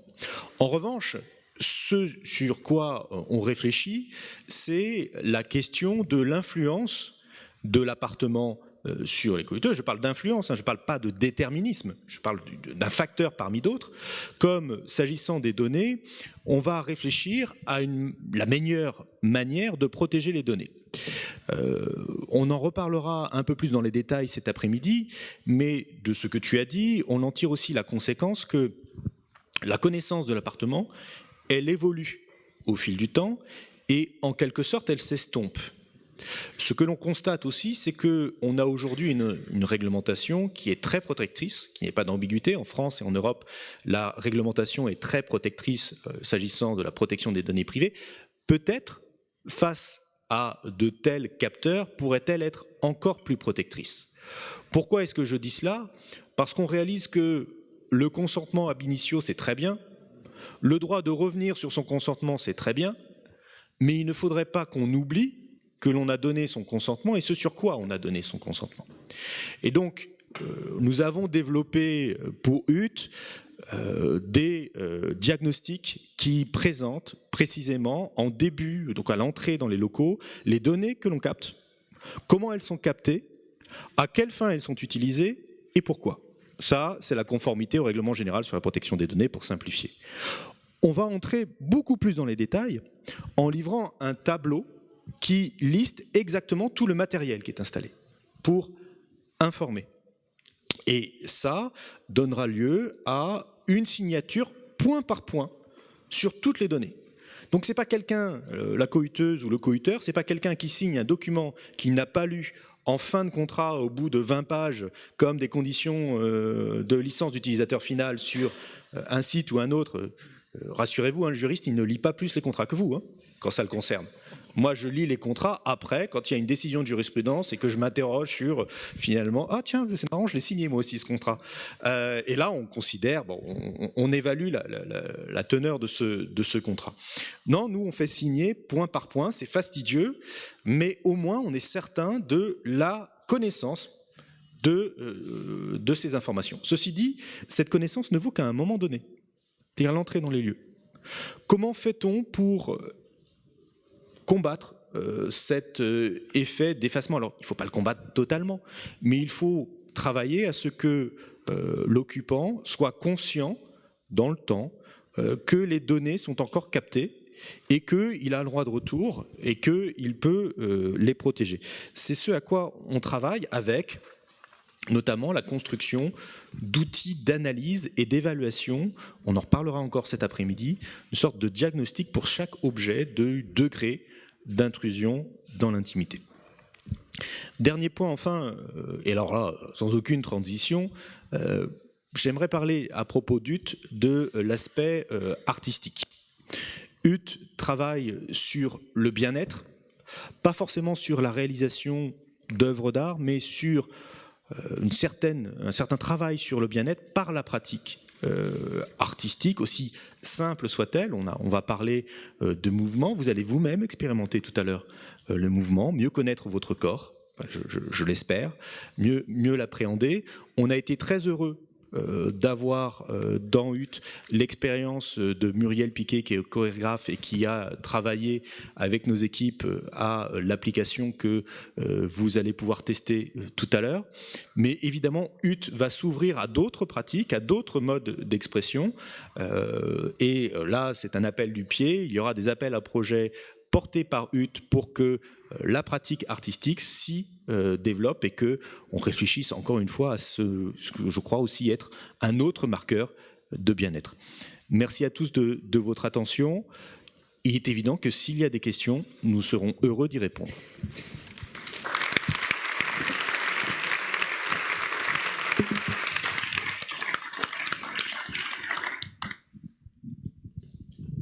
[SPEAKER 4] En revanche, ce sur quoi on réfléchit, c'est la question de l'influence de l'appartement sur les cohuteuses. Je parle d'influence, je ne parle pas de déterminisme, je parle d'un facteur parmi d'autres. Comme s'agissant des données, on va réfléchir à la meilleure manière de protéger les données. On en reparlera un peu plus dans les détails cet après-midi, mais de ce que tu as dit, on en tire aussi la conséquence que la connaissance de l'appartement, elle évolue au fil du temps et en quelque sorte elle s'estompe. Ce que l'on constate aussi, c'est qu'on a aujourd'hui une réglementation qui est très protectrice, qui n'est pas d'ambiguïté. En France et en Europe, la réglementation est très protectrice s'agissant de la protection des données privées. Peut-être, face à de tels capteurs, pourrait-elle être encore plus protectrice. Pourquoi est-ce que je dis cela? Parce qu'on réalise que le consentement ab initio, c'est très bien. Le droit de revenir sur son consentement, c'est très bien, mais il ne faudrait pas qu'on oublie que l'on a donné son consentement et ce sur quoi on a donné son consentement. Et donc, nous avons développé pour HUT des diagnostics qui présentent précisément en début, donc à l'entrée dans les locaux, les données que l'on capte, comment elles sont captées, à quelles fins elles sont utilisées et pourquoi. Ça, c'est la conformité au règlement général sur la protection des données pour simplifier. On va entrer beaucoup plus dans les détails en livrant un tableau qui liste exactement tout le matériel qui est installé pour informer. Et ça donnera lieu à une signature point par point sur toutes les données. Donc c'est pas quelqu'un, la coïteuse ou le coïteur, c'est pas quelqu'un qui signe un document qu'il n'a pas lu en fin de contrat au bout de 20 pages, comme des conditions de licence d'utilisateur final sur un site ou un autre. Rassurez-vous, le juriste, il ne lit pas plus les contrats que vous, quand ça le concerne. Moi, je lis les contrats après, quand il y a une décision de jurisprudence et que je m'interroge sur, finalement, ah tiens, c'est marrant, je l'ai signé moi aussi ce contrat. Et là, on considère, bon, on évalue la teneur de ce contrat. Non, nous, on fait signer point par point, c'est fastidieux, mais au moins, on est certain de la connaissance de ces informations. Ceci dit, cette connaissance ne vaut qu'à un moment donné, c'est-à-dire l'entrée dans les lieux. Comment fait-on pour combattre cet effet d'effacement? Alors, il ne faut pas le combattre totalement, mais il faut travailler à ce que l'occupant soit conscient dans le temps que les données sont encore captées et qu'il a le droit de retour et qu'il peut les protéger. C'est ce à quoi on travaille avec notamment la construction d'outils d'analyse et d'évaluation, on en reparlera encore cet après-midi, une sorte de diagnostic pour chaque objet de degré d'intrusion dans l'intimité. Dernier point enfin, et alors là, sans aucune transition, j'aimerais parler à propos d'UT de l'aspect artistique. UT travaille sur le bien-être, pas forcément sur la réalisation d'œuvres d'art, mais sur un certain travail sur le bien-être par la pratique artistique, aussi simple soit-elle. On va parler de mouvement. Vous allez vous-même expérimenter tout à l'heure le mouvement, mieux connaître votre corps, je l'espère, mieux l'appréhender. On a été très heureux d'avoir dans UT l'expérience de Muriel Piquet, qui est chorégraphe et qui a travaillé avec nos équipes à l'application que vous allez pouvoir tester tout à l'heure. Mais évidemment, UT va s'ouvrir à d'autres pratiques, à d'autres modes d'expression. Et là, c'est un appel du pied. Il y aura des appels à projets portés par UT pour que la pratique artistique s'y développe et qu'on réfléchisse encore une fois à ce que je crois aussi être un autre marqueur de bien-être. Merci à tous de votre attention. Il est évident que s'il y a des questions, nous serons heureux d'y répondre.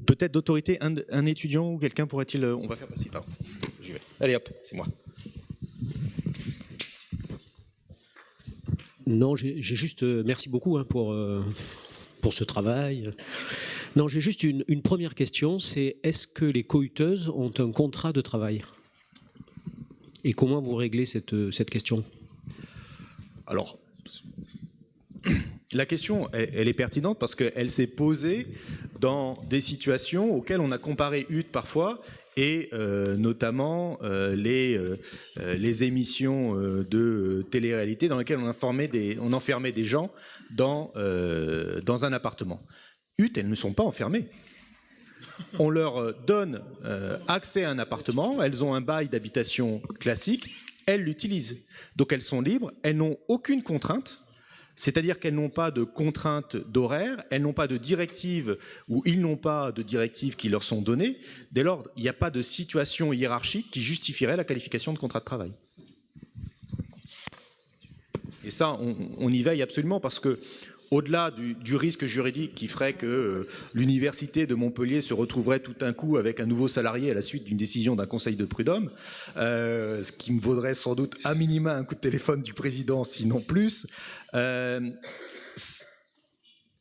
[SPEAKER 4] Peut-être d'autorité, un étudiant ou quelqu'un pourrait-il... On va faire passer, pardon. J'y vais. Allez hop, c'est moi.
[SPEAKER 10] Non, j'ai juste... merci beaucoup pour ce travail. Non, j'ai juste une première question, c'est est-ce que les coïteuses ont un contrat de travail? Et comment vous réglez cette question?
[SPEAKER 4] Alors, la question, elle est pertinente parce qu'elle s'est posée dans des situations auxquelles on a comparé UT parfois, et notamment les émissions de télé-réalité dans lesquelles on enfermait des gens dans un appartement. UT, elles ne sont pas enfermées. On leur donne accès à un appartement, elles ont un bail d'habitation classique, elles l'utilisent. Donc elles sont libres, elles n'ont aucune contrainte. C'est-à-dire qu'elles n'ont pas de contraintes d'horaire, elles n'ont pas de directives, ou ils n'ont pas de directives qui leur sont données. Dès lors, il n'y a pas de situation hiérarchique qui justifierait la qualification de contrat de travail. Et ça, on y veille absolument parce que, au-delà du risque juridique qui ferait que l'université de Montpellier se retrouverait tout d'un coup avec un nouveau salarié à la suite d'une décision d'un conseil de prud'homme, ce qui me vaudrait sans doute à minima un coup de téléphone du président, sinon plus,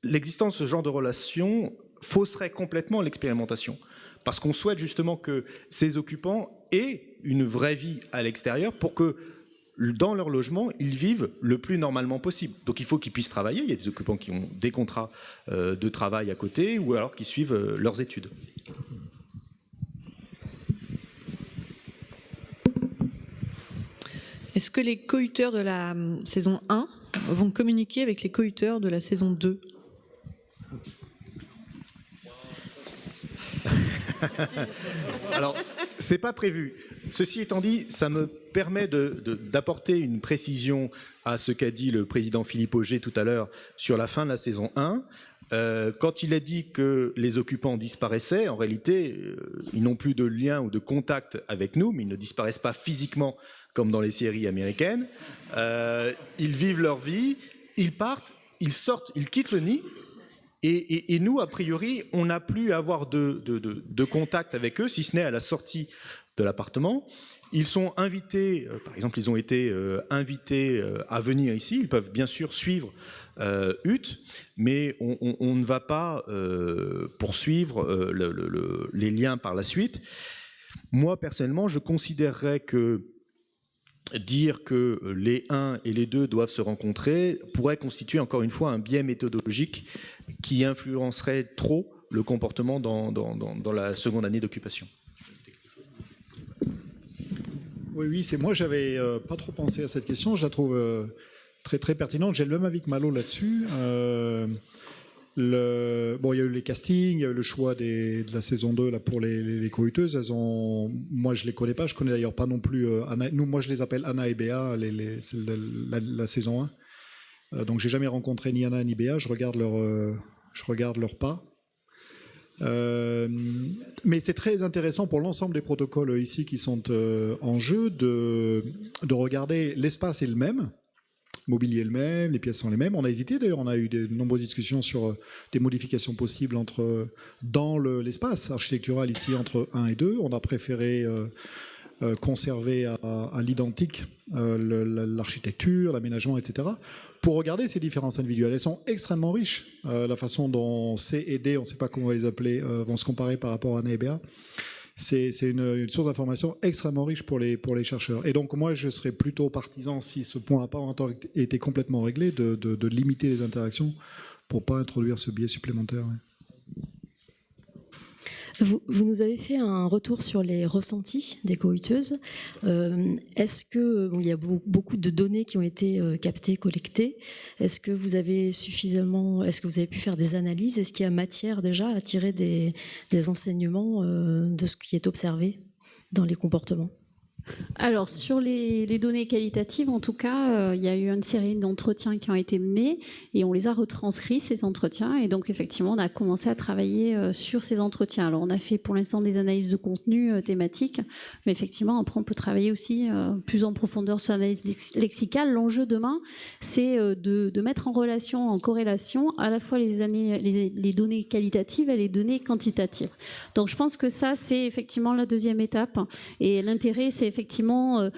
[SPEAKER 4] l'existence de ce genre de relation fausserait complètement l'expérimentation. Parce qu'on souhaite justement que ces occupants aient une vraie vie à l'extérieur pour que dans leur logement, ils vivent le plus normalement possible. Donc il faut qu'ils puissent travailler. Il y a des occupants qui ont des contrats de travail à côté ou alors qui suivent leurs études.
[SPEAKER 11] Est-ce que les coïteurs de la saison 1 vont communiquer avec les coïteurs de la saison 2 ?
[SPEAKER 4] Alors, c'est pas prévu. Ceci étant dit, ça me permet d'apporter une précision à ce qu'a dit le président Philippe Auger tout à l'heure sur la fin de la saison 1. Quand il a dit que les occupants disparaissaient, en réalité, ils n'ont plus de lien ou de contact avec nous, mais ils ne disparaissent pas physiquement comme dans les séries américaines. Ils vivent leur vie, ils partent, ils sortent, ils quittent le nid. Et nous, a priori, on n'a plus à avoir de contact avec eux, si ce n'est à la sortie de l'appartement. Ils sont invités, par exemple, ils ont été invités à venir ici. Ils peuvent bien sûr suivre UT, mais on ne va pas poursuivre les liens par la suite. Moi, personnellement, je considérerais que dire que les 1 et les 2 doivent se rencontrer pourrait constituer encore une fois un biais méthodologique qui influencerait trop le comportement dans la seconde année d'occupation.
[SPEAKER 7] Oui, c'est moi, j'avais pas trop pensé à cette question, je la trouve très très pertinente, j'ai le même avis que Malo là-dessus. Il y a eu les castings, il y a eu le choix de la saison 2 là, pour les cohuteuses. Moi, je les connais pas. Je connais d'ailleurs pas non plus Anna. Moi, je les appelle Anna et Béa, la saison 1. Donc, j'ai jamais rencontré ni Anna ni Béa. Je regarde leur pas. Mais c'est très intéressant pour l'ensemble des protocoles ici qui sont en jeu de regarder. L'espace est le même. Mobilier est le même, les pièces sont les mêmes. On a hésité d'ailleurs, on a eu de nombreuses discussions sur des modifications possibles dans l'espace architectural ici entre 1 et 2. On a préféré conserver à l'identique l'architecture, l'aménagement, etc. pour regarder ces différences individuelles. Elles sont extrêmement riches. La façon dont C et D, on ne sait pas comment on va les appeler, vont se comparer par rapport à Anna et Béa. C'est une source d'information extrêmement riche pour les chercheurs. Et donc moi, je serais plutôt partisan, si ce point n'a pas encore été complètement réglé, de limiter les interactions pour ne pas introduire ce biais supplémentaire. Ouais.
[SPEAKER 12] Vous nous avez fait un retour sur les ressentis des cohuteuses. Est-ce que il y a beaucoup de données qui ont été captées, collectées. Est-ce que vous avez pu faire des analyses? Est-ce qu'il y a matière déjà à tirer des enseignements de ce qui est observé dans les comportements?
[SPEAKER 6] Alors, sur les données qualitatives, en tout cas, il y a eu une série d'entretiens qui ont été menés et on les a retranscrits, ces entretiens. Et donc, effectivement, on a commencé à travailler sur ces entretiens. Alors, on a fait pour l'instant des analyses de contenu thématiques, mais effectivement, après, on peut travailler aussi plus en profondeur sur l'analyse lexicale. L'enjeu demain, c'est de mettre en relation, en corrélation, à la fois les données qualitatives et les données quantitatives. Donc, je pense que ça, c'est effectivement la deuxième étape. Et l'intérêt, c'est effectivement,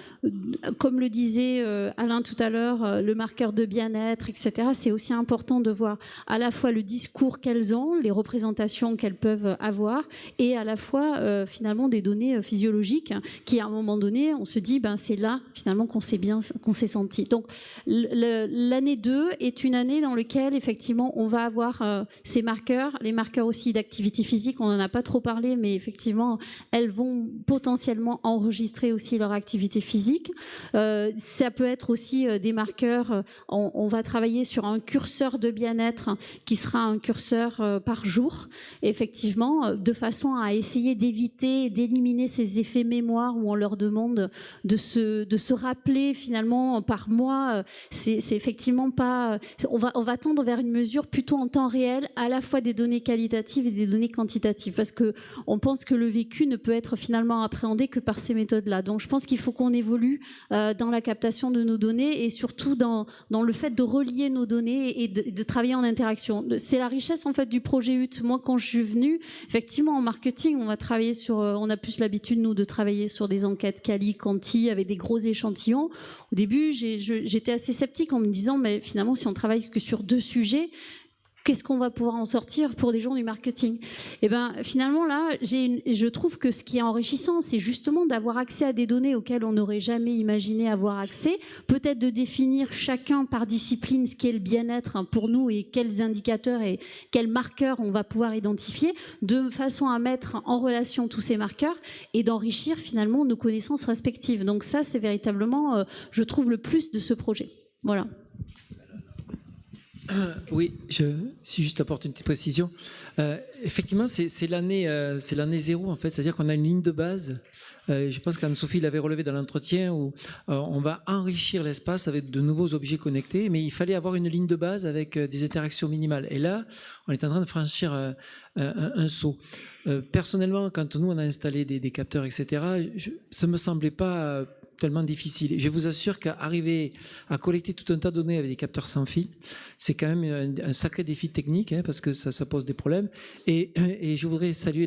[SPEAKER 6] comme le disait Alain tout à l'heure, le marqueur de bien-être, etc. C'est aussi important de voir à la fois le discours qu'elles ont, les représentations qu'elles peuvent avoir, et à la fois finalement des données physiologiques qui, à un moment donné, on se dit, c'est là finalement qu'on s'est senti. Donc l'année 2 est une année dans laquelle effectivement on va avoir ces marqueurs, les marqueurs aussi d'activité physique. On n'en a pas trop parlé, mais effectivement, elles vont potentiellement enregistrer aussi leur activité physique. Ça peut être aussi des marqueurs. On va travailler sur un curseur de bien-être qui sera un curseur par jour, effectivement, de façon à essayer d'éviter, d'éliminer ces effets mémoire où on leur demande de se rappeler finalement par mois. C'est effectivement pas. On va tendre vers une mesure plutôt en temps réel, à la fois des données qualitatives et des données quantitatives, parce que on pense que le vécu ne peut être finalement appréhendé que par ces méthodes-là. Donc je pense qu'il faut qu'on évolue dans la captation de nos données et surtout dans le fait de relier nos données et de travailler en interaction. C'est la richesse en fait du projet UT. Moi, quand je suis venue, effectivement en marketing, on a plus l'habitude nous de travailler sur des enquêtes quali, quanti, avec des gros échantillons. Au début, j'étais assez sceptique en me disant, mais finalement, si on travaille que sur 2 sujets, qu'est-ce qu'on va pouvoir en sortir pour des gens du marketing? Et finalement là, je trouve que ce qui est enrichissant, c'est justement d'avoir accès à des données auxquelles on n'aurait jamais imaginé avoir accès, peut-être de définir chacun par discipline ce qu'est le bien-être pour nous et quels indicateurs et quels marqueurs on va pouvoir identifier, de façon à mettre en relation tous ces marqueurs et d'enrichir finalement nos connaissances respectives. Donc ça, c'est véritablement, je trouve, le plus de ce projet. Voilà.
[SPEAKER 5] Oui, si juste apporte une petite précision. Effectivement, c'est l'année zéro en fait, c'est-à-dire qu'on a une ligne de base. Je pense qu'Anne-Sophie l'avait relevé dans l'entretien où on va enrichir l'espace avec de nouveaux objets connectés, mais il fallait avoir une ligne de base avec des interactions minimales. Et là, on est en train de franchir un saut. Personnellement, quand nous on a installé des capteurs, etc., ça me semblait pas tellement difficile. Et je vous assure qu'arriver à collecter tout un tas de données avec des capteurs sans fil, c'est quand même un sacré défi technique, hein, parce que ça pose des problèmes. Et je voudrais saluer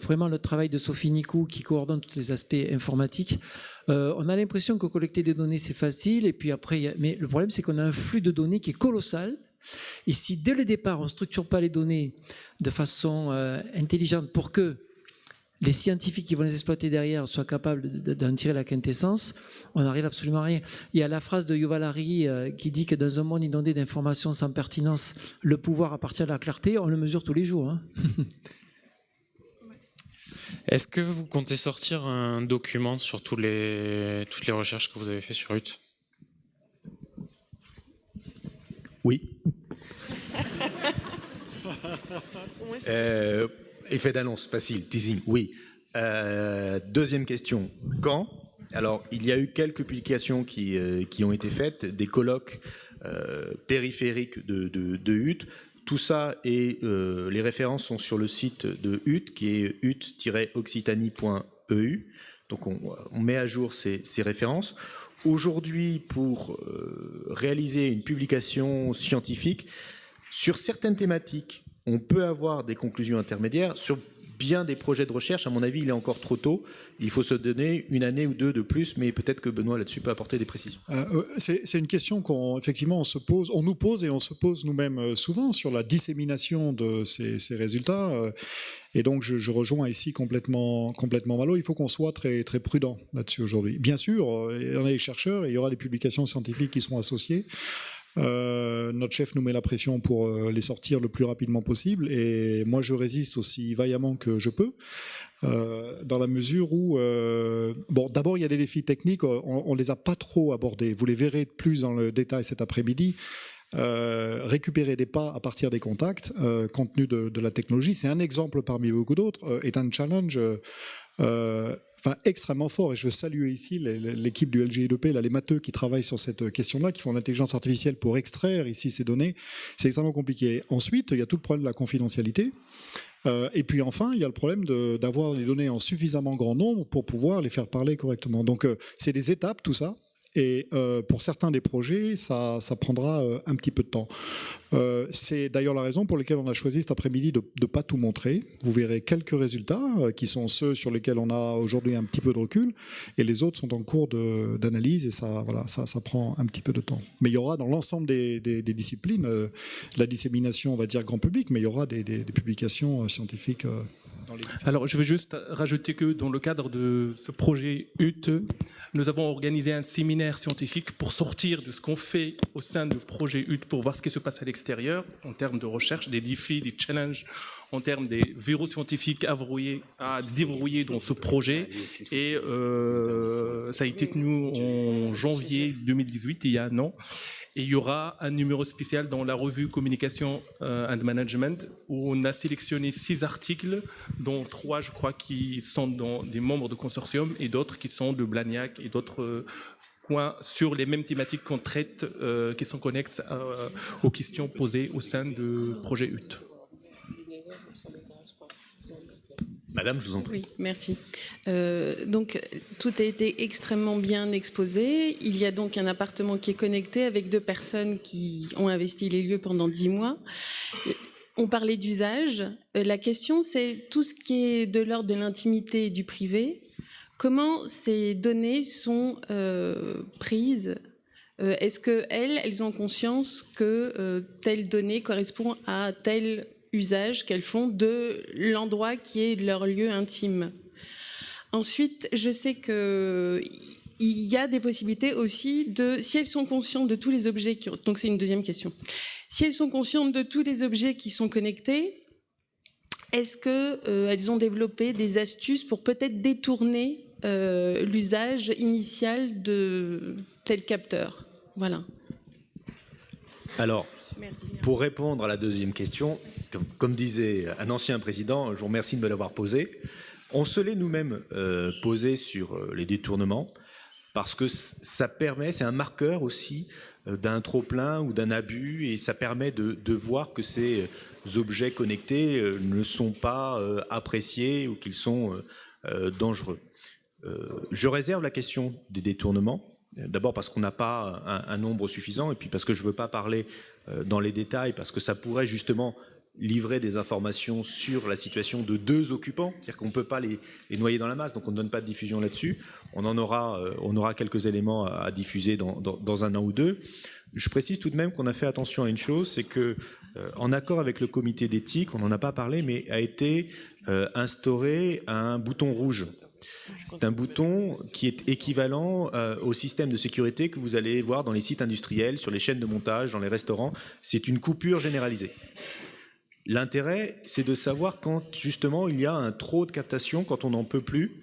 [SPEAKER 5] vraiment le travail de Sophie Nicou qui coordonne tous les aspects informatiques. On a l'impression que collecter des données, c'est facile, et puis après, mais le problème, c'est qu'on a un flux de données qui est colossal. Et si dès le départ, on ne structure pas les données de façon intelligente pour que les scientifiques qui vont les exploiter derrière soient capables d'en tirer la quintessence, on n'arrive absolument à rien. Il y a la phrase de Yuval Harari qui dit que dans un monde inondé d'informations sans pertinence, le pouvoir appartient à la clarté, on le mesure tous les jours. Hein.
[SPEAKER 13] Est-ce que vous comptez sortir un document sur toutes les recherches que vous avez faites sur UT?
[SPEAKER 4] Oui. Effet d'annonce, facile, teasing, oui. Deuxième question, quand? Alors, il y a eu quelques publications qui ont été faites, des colloques périphériques de HUT. Tout ça et les références sont sur le site de HUT, qui est hut-occitanie.eu. Donc, on met à jour ces références. Aujourd'hui, pour réaliser une publication scientifique, sur certaines thématiques, on peut avoir des conclusions intermédiaires. Sur bien des projets de recherche, à mon avis, il est encore trop tôt. Il faut se donner une année ou deux de plus, mais peut-être que Benoît là-dessus peut apporter des précisions.
[SPEAKER 7] C'est une question qu'effectivement on se pose, on nous pose et on se pose nous-mêmes souvent sur la dissémination de ces résultats. Et donc je rejoins ici complètement Malo. Il faut qu'on soit très très prudent là-dessus aujourd'hui. Bien sûr, il y en a des chercheurs et il y aura des publications scientifiques qui seront associées. Notre chef nous met la pression pour les sortir le plus rapidement possible et moi je résiste aussi vaillamment que je peux dans la mesure où bon, d'abord il y a des défis techniques, on les a pas trop abordés, vous les verrez plus dans le détail cet après-midi. Récupérer des pas à partir des contacts compte tenu de la technologie, c'est un exemple parmi beaucoup d'autres, est un challenge extrêmement fort, et je veux saluer ici l'équipe du LGI2P, les matheux qui travaillent sur cette question-là, qui font l'intelligence artificielle pour extraire ici ces données. C'est extrêmement compliqué. Ensuite, il y a tout le problème de la confidentialité. Et puis enfin, il y a le problème d'avoir les données en suffisamment grand nombre pour pouvoir les faire parler correctement. Donc c'est des étapes, tout ça. Et pour certains des projets, ça prendra un petit peu de temps. C'est d'ailleurs la raison pour laquelle on a choisi cet après-midi de ne pas tout montrer. Vous verrez quelques résultats qui sont ceux sur lesquels on a aujourd'hui un petit peu de recul, et les autres sont en cours d'analyse, et ça prend un petit peu de temps. Mais il y aura dans l'ensemble des disciplines la dissémination, on va dire grand public, mais il y aura des publications scientifiques.
[SPEAKER 8] Alors, je veux juste rajouter que dans le cadre de ce projet HUT, nous avons organisé un séminaire scientifique pour sortir de ce qu'on fait au sein du projet HUT, pour voir ce qui se passe à l'extérieur en termes de recherche, des défis, des challenges, en termes des verrous scientifiques à déverrouiller dans ce projet. Et ça a été tenu en janvier 2018, il y a un an. Et il y aura un numéro spécial dans la revue Communication and Management où on a sélectionné 6 articles, dont 3, je crois, qui sont des membres de consortium et d'autres qui sont de Blagnac et d'autres points sur les mêmes thématiques qu'on traite, qui sont connexes aux questions posées au sein du projet HUT.
[SPEAKER 4] Madame, je vous en prie.
[SPEAKER 14] Oui, merci. Donc, tout a été extrêmement bien exposé. Il y a donc un appartement qui est connecté avec 2 personnes qui ont investi les lieux pendant 10 mois. On parlait d'usage. La question, c'est tout ce qui est de l'ordre de l'intimité et du privé. Comment ces données sont prises? Est-ce qu'elles ont conscience que telle donnée correspond à tel usage qu'elles font de l'endroit qui est leur lieu intime? Ensuite, je sais qu'il y a des possibilités aussi si elles sont conscientes de tous les objets, donc c'est une deuxième question. Si elles sont conscientes de tous les objets qui sont connectés, est-ce qu'elles ont développé des astuces pour peut-être détourner l'usage initial de tel capteur? Voilà.
[SPEAKER 4] Alors,
[SPEAKER 14] Merci.
[SPEAKER 4] Pour répondre à la deuxième question, comme disait un ancien président, je vous remercie de me l'avoir posé. On se l'est nous-mêmes posé sur les détournements parce que ça permet, c'est un marqueur aussi d'un trop-plein ou d'un abus et ça permet de voir que ces objets connectés ne sont pas appréciés ou qu'ils sont dangereux. Je réserve la question des détournements. D'abord parce qu'on n'a pas un nombre suffisant et puis parce que je ne veux pas parler dans les détails parce que ça pourrait justement livrer des informations sur la situation de 2 occupants, c'est-à-dire qu'on ne peut pas les noyer dans la masse, donc on ne donne pas de diffusion là-dessus. On aura quelques éléments à diffuser dans 1 an ou 2. Je précise tout de même qu'on a fait attention à une chose, c'est que en accord avec le comité d'éthique, on n'en a pas parlé, mais a été instauré un bouton rouge. C'est un bouton qui est équivalent au système de sécurité que vous allez voir dans les sites industriels, sur les chaînes de montage, dans les restaurants. C'est une coupure généralisée. L'intérêt, c'est de savoir quand justement il y a un trop de captation, quand on n'en peut plus,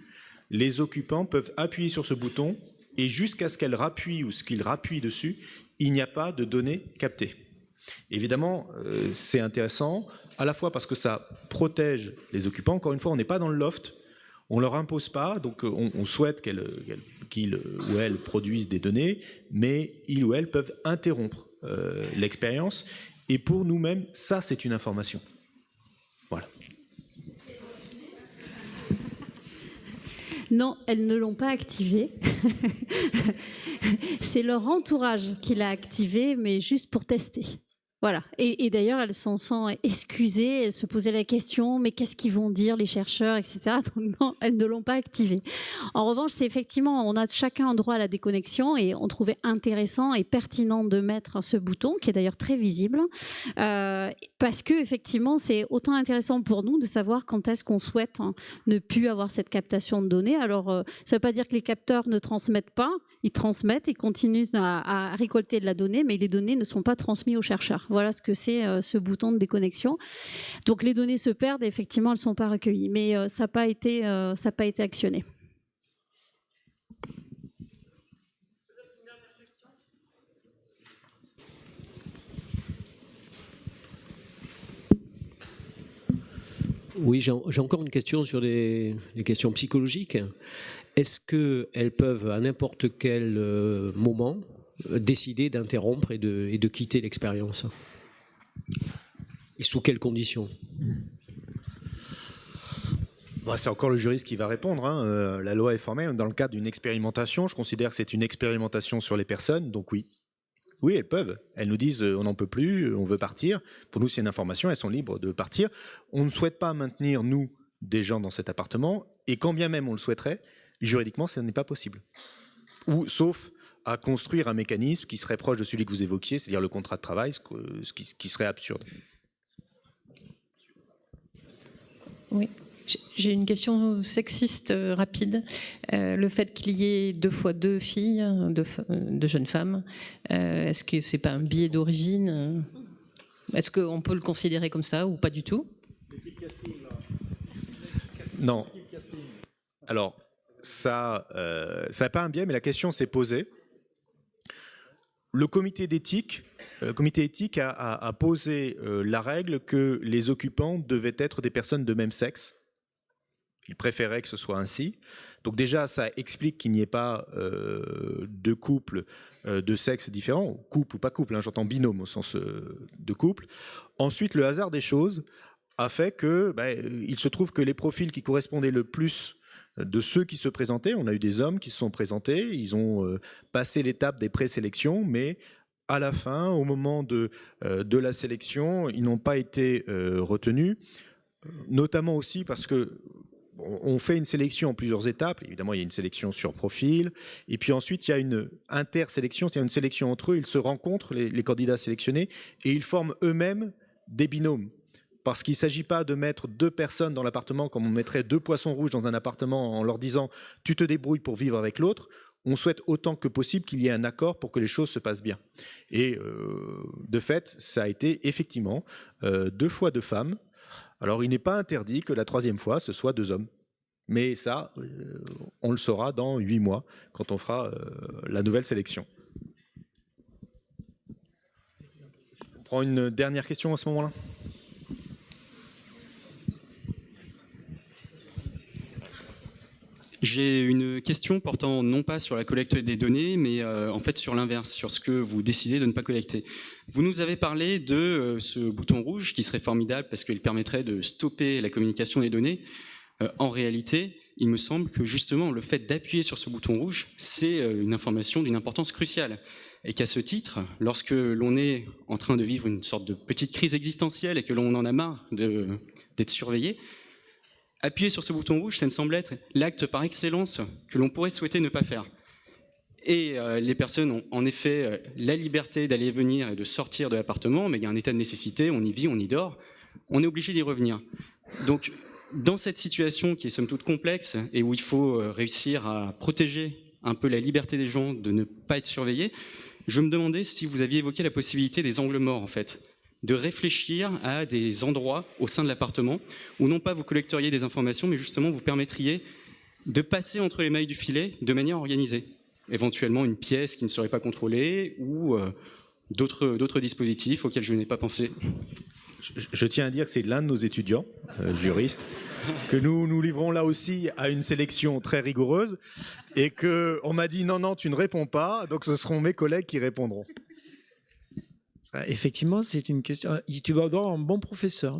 [SPEAKER 4] les occupants peuvent appuyer sur ce bouton et jusqu'à ce qu'elle rappuie ou ce qu'il rappuie dessus, il n'y a pas de données captées. Évidemment, c'est intéressant, à la fois parce que ça protège les occupants. Encore une fois, on n'est pas dans le loft. On ne leur impose pas, donc on souhaite qu'ils ou elles produisent des données, mais ils ou elles peuvent interrompre l'expérience. Et pour nous-mêmes, ça, c'est une information. Voilà.
[SPEAKER 6] Non, elles ne l'ont pas activé. C'est leur entourage qui l'a activé, mais juste pour tester. Voilà. Et d'ailleurs, elles s'en sont excusées, elles se posaient la question, mais qu'est-ce qu'ils vont dire les chercheurs, etc. Donc non, elles ne l'ont pas activé. En revanche, c'est effectivement, on a chacun un droit à la déconnexion et on trouvait intéressant et pertinent de mettre ce bouton, qui est d'ailleurs très visible, parce que effectivement, c'est autant intéressant pour nous de savoir quand est-ce qu'on souhaite ne plus avoir cette captation de données. Alors, ça ne veut pas dire que les capteurs ne transmettent pas, ils transmettent, ils continuent à récolter de la donnée, mais les données ne sont pas transmises aux chercheurs. Voilà ce que c'est ce bouton de déconnexion. Donc les données se perdent et effectivement, elles ne sont pas recueillies. Mais ça n'a pas été actionné.
[SPEAKER 10] Oui, j'ai encore une question sur les questions psychologiques. Est-ce qu'elles peuvent, à n'importe quel moment, décider d'interrompre et de quitter l'expérience? Et sous quelles conditions?
[SPEAKER 4] C'est encore le juriste qui va répondre. La loi est formelle dans le cadre d'une expérimentation. Je considère que c'est une expérimentation sur les personnes, donc oui. Oui, elles peuvent. Elles nous disent on n'en peut plus, on veut partir. Pour nous, c'est une information, elles sont libres de partir. On ne souhaite pas maintenir, nous, des gens dans cet appartement, et quand bien même on le souhaiterait, juridiquement, ça n'est pas possible. Ou sauf à construire un mécanisme qui serait proche de celui que vous évoquiez, c'est-à-dire le contrat de travail, ce qui serait absurde.
[SPEAKER 15] Oui, j'ai une question sexiste rapide. Le fait qu'il y ait 2 fois 2 filles, de jeunes femmes, est-ce que c'est pas un biais d'origine? Est-ce qu'on peut le considérer comme ça ou pas du tout?
[SPEAKER 4] Non. Alors, ça n'est pas un biais, mais la question s'est posée. Le comité éthique a posé la règle que les occupants devaient être des personnes de même sexe. Il préférait que ce soit ainsi. Donc déjà, ça explique qu'il n'y ait pas de couple de sexe différents, couple ou pas couple, j'entends binôme au sens de couple. Ensuite, le hasard des choses a fait que il se trouve que les profils qui correspondaient le plus de ceux qui se présentaient, on a eu des hommes qui se sont présentés, ils ont passé l'étape des présélections, mais à la fin, au moment de la sélection, ils n'ont pas été retenus, notamment aussi parce que on fait une sélection en plusieurs étapes. Évidemment, il y a une sélection sur profil, et puis ensuite il y a une intersélection, c'est-à-dire une sélection entre eux. Ils se rencontrent, les candidats sélectionnés, et ils forment eux-mêmes des binômes. Parce qu'il ne s'agit pas de mettre 2 personnes dans l'appartement comme on mettrait 2 poissons rouges dans un appartement en leur disant « tu te débrouilles pour vivre avec l'autre ». On souhaite autant que possible qu'il y ait un accord pour que les choses se passent bien. Et de fait, ça a été effectivement 2 fois 2 femmes. Alors il n'est pas interdit que la 3e fois, ce soit 2 hommes. Mais ça, on le saura dans 8 mois, quand on fera la nouvelle sélection. prend une dernière question à ce moment-là.
[SPEAKER 16] J'ai une question portant non pas sur la collecte des données, mais en fait sur l'inverse, sur ce que vous décidez de ne pas collecter. Vous nous avez parlé de ce bouton rouge qui serait formidable parce qu'il permettrait de stopper la communication des données. En réalité, il me semble que justement le fait d'appuyer sur ce bouton rouge, c'est une information d'une importance cruciale. Et qu'à ce titre, lorsque l'on est en train de vivre une sorte de petite crise existentielle et que l'on en a marre d'être surveillé, appuyer sur ce bouton rouge, ça me semble être l'acte par excellence que l'on pourrait souhaiter ne pas faire. Et les personnes ont en effet la liberté d'aller et venir et de sortir de l'appartement, mais il y a un état de nécessité, on y vit, on y dort, on est obligé d'y revenir. Donc, dans cette situation qui est somme toute complexe et où il faut réussir à protéger un peu la liberté des gens de ne pas être surveillés, je me demandais si vous aviez évoqué la possibilité des angles morts, en fait, de réfléchir à des endroits au sein de l'appartement où non pas vous collecteriez des informations, mais justement vous permettriez de passer entre les mailles du filet de manière organisée. Éventuellement une pièce qui ne serait pas contrôlée ou d'autres dispositifs auxquels je n'ai pas pensé.
[SPEAKER 4] Je tiens à dire que c'est l'un de nos étudiants, juristes, que nous livrons là aussi à une sélection très rigoureuse et qu'on m'a dit non, tu ne réponds pas, donc ce seront mes collègues qui répondront.
[SPEAKER 5] Effectivement, c'est une question. Tu dois avoir un bon professeur.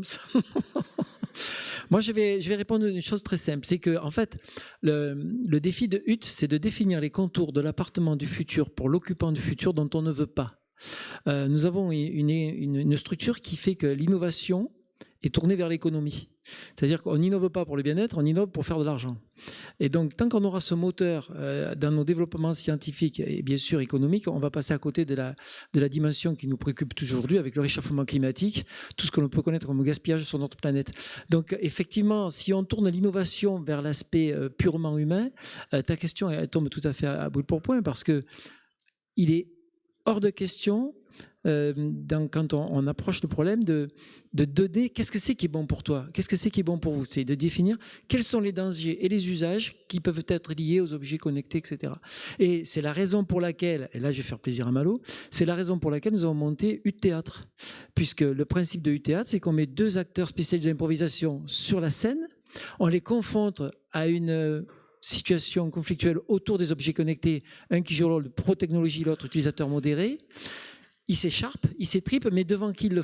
[SPEAKER 5] Moi, je vais répondre à une chose très simple. C'est que, en fait, le défi de Hutt, c'est de définir les contours de l'appartement du futur pour l'occupant du futur dont on ne veut pas. Nous avons une structure qui fait que l'innovation est tournée vers l'économie. C'est-à-dire qu'on n'innove pas pour le bien-être, on innove pour faire de l'argent. Et donc, tant qu'on aura ce moteur dans nos développements scientifiques et bien sûr économiques, on va passer à côté de la dimension qui nous préoccupe aujourd'hui avec le réchauffement climatique, tout ce que l'on peut connaître comme gaspillage sur notre planète. Donc, effectivement, si on tourne l'innovation vers l'aspect purement humain, ta question elle tombe tout à fait à bout de point parce que il est hors de question quand on approche le problème de donner qu'est-ce que c'est qui est bon pour toi, qu'est-ce que c'est qui est bon pour vous, c'est de définir quels sont les dangers et les usages qui peuvent être liés aux objets connectés, etc. Et c'est la raison pour laquelle, et là je vais faire plaisir à Malo, c'est la raison pour laquelle nous avons monté Hutt Théâtre, puisque le principe de Hutt Théâtre, c'est qu'on met deux acteurs spécialisés d'improvisation sur la scène, on les confronte à une situation conflictuelle autour des objets connectés, un qui joue le rôle de pro-technologie, l'autre utilisateur modéré. Ils s'écharpent, ils s'étripent, mais devant qui ils le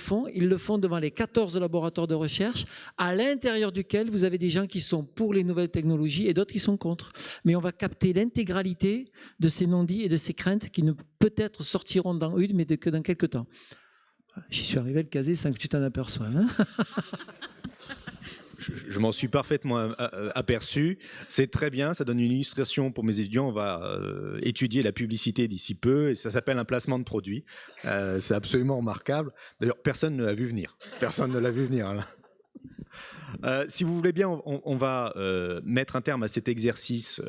[SPEAKER 5] font devant les 14 laboratoires de recherche, à l'intérieur duquel vous avez des gens qui sont pour les nouvelles technologies et d'autres qui sont contre. Mais on va capter l'intégralité de ces non-dits et de ces craintes qui ne peut-être sortiront dans Hutt, mais que dans quelques temps. J'y suis arrivé le casé sans que tu t'en aperçoives. Hein.
[SPEAKER 4] Je m'en suis parfaitement aperçu. C'est très bien, ça donne une illustration pour mes étudiants. On va étudier la publicité d'ici peu et ça s'appelle un placement de produit. C'est absolument remarquable. D'ailleurs, personne ne l'a vu venir. Personne ne l'a vu venir. Là. Si vous voulez bien, on va mettre un terme à cet exercice,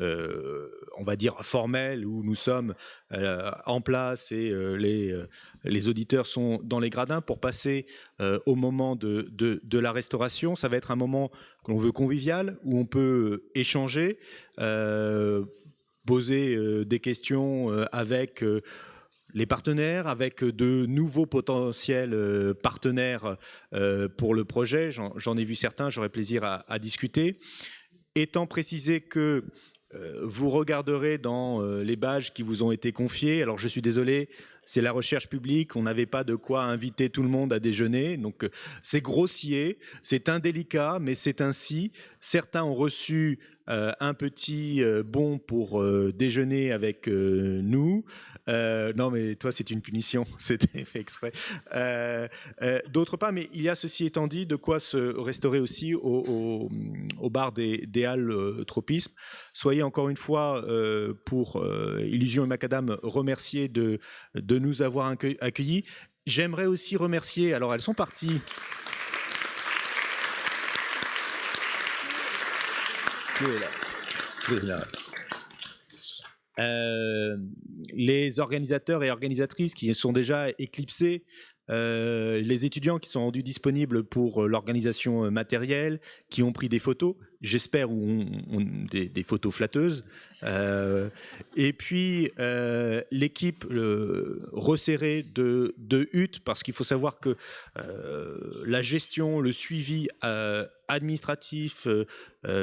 [SPEAKER 4] on va dire formel, où nous sommes en place et les auditeurs sont dans les gradins pour passer au moment de la restauration. Ça va être un moment que l'on veut convivial, où on peut échanger, poser des questions avec les partenaires, avec de nouveaux potentiels partenaires pour le projet. J'en ai vu certains, j'aurai plaisir à discuter. Étant précisé que vous regarderez dans les badges qui vous ont été confiés. Alors je suis désolé, c'est la recherche publique, on n'avait pas de quoi inviter tout le monde à déjeuner, donc c'est grossier, c'est indélicat, mais c'est ainsi. Certains ont reçu un petit bon pour déjeuner avec nous. Non mais toi c'est une punition, c'était fait exprès. D'autre part, mais il y a ceci étant dit de quoi se restaurer aussi au bar des Halles Tropisme. Soyez encore une fois pour Illusion et Macadam remerciés de nous avoir accueillis. J'aimerais aussi remercier, alors elles sont parties. Les organisateurs et organisatrices qui sont déjà éclipsés, les étudiants qui sont rendus disponibles pour l'organisation matérielle, qui ont pris des photos. j'espère, des photos flatteuses. Et puis l'équipe resserrée de huttes, parce qu'il faut savoir que la gestion, le suivi administratif,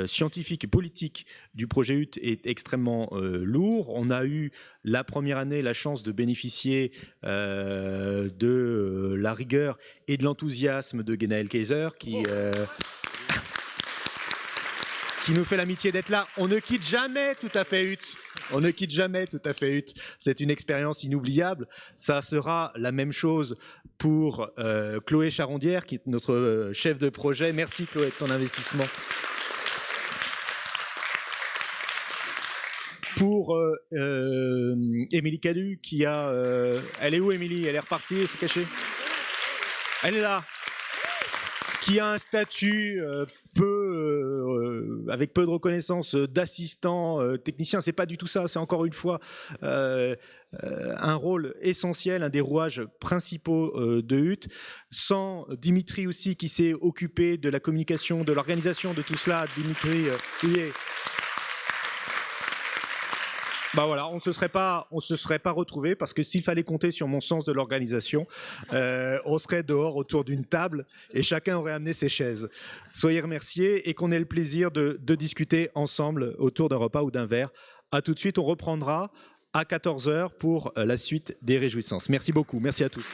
[SPEAKER 4] scientifique et politique du projet HUT est extrêmement lourd. On a eu la première année la chance de bénéficier de la rigueur et de l'enthousiasme de Genaël Kaiser qui nous fait l'amitié d'être là. On ne quitte jamais tout à fait HUT. On ne quitte jamais tout à fait HUT. C'est une expérience inoubliable. Ça sera la même chose pour Chloé Charondière, qui est notre chef de projet. Merci Chloé de ton investissement. Pour Émilie Cadu, qui a... elle est où Émilie? Elle est repartie, elle s'est cachée? Elle est là. Qui a un statut avec peu de reconnaissance d'assistant technicien. C'est pas du tout ça, c'est encore une fois un rôle essentiel, un des rouages principaux de HUT. Sans Dimitri aussi, qui s'est occupé de la communication, de l'organisation de tout cela. Dimitri Houillet. Bah voilà, on se serait pas retrouvé, parce que s'il fallait compter sur mon sens de l'organisation, on serait dehors autour d'une table et chacun aurait amené ses chaises. Soyez remerciés et qu'on ait le plaisir de discuter ensemble autour d'un repas ou d'un verre. À tout de suite, on reprendra à 14h pour la suite des réjouissances. Merci beaucoup, merci à tous.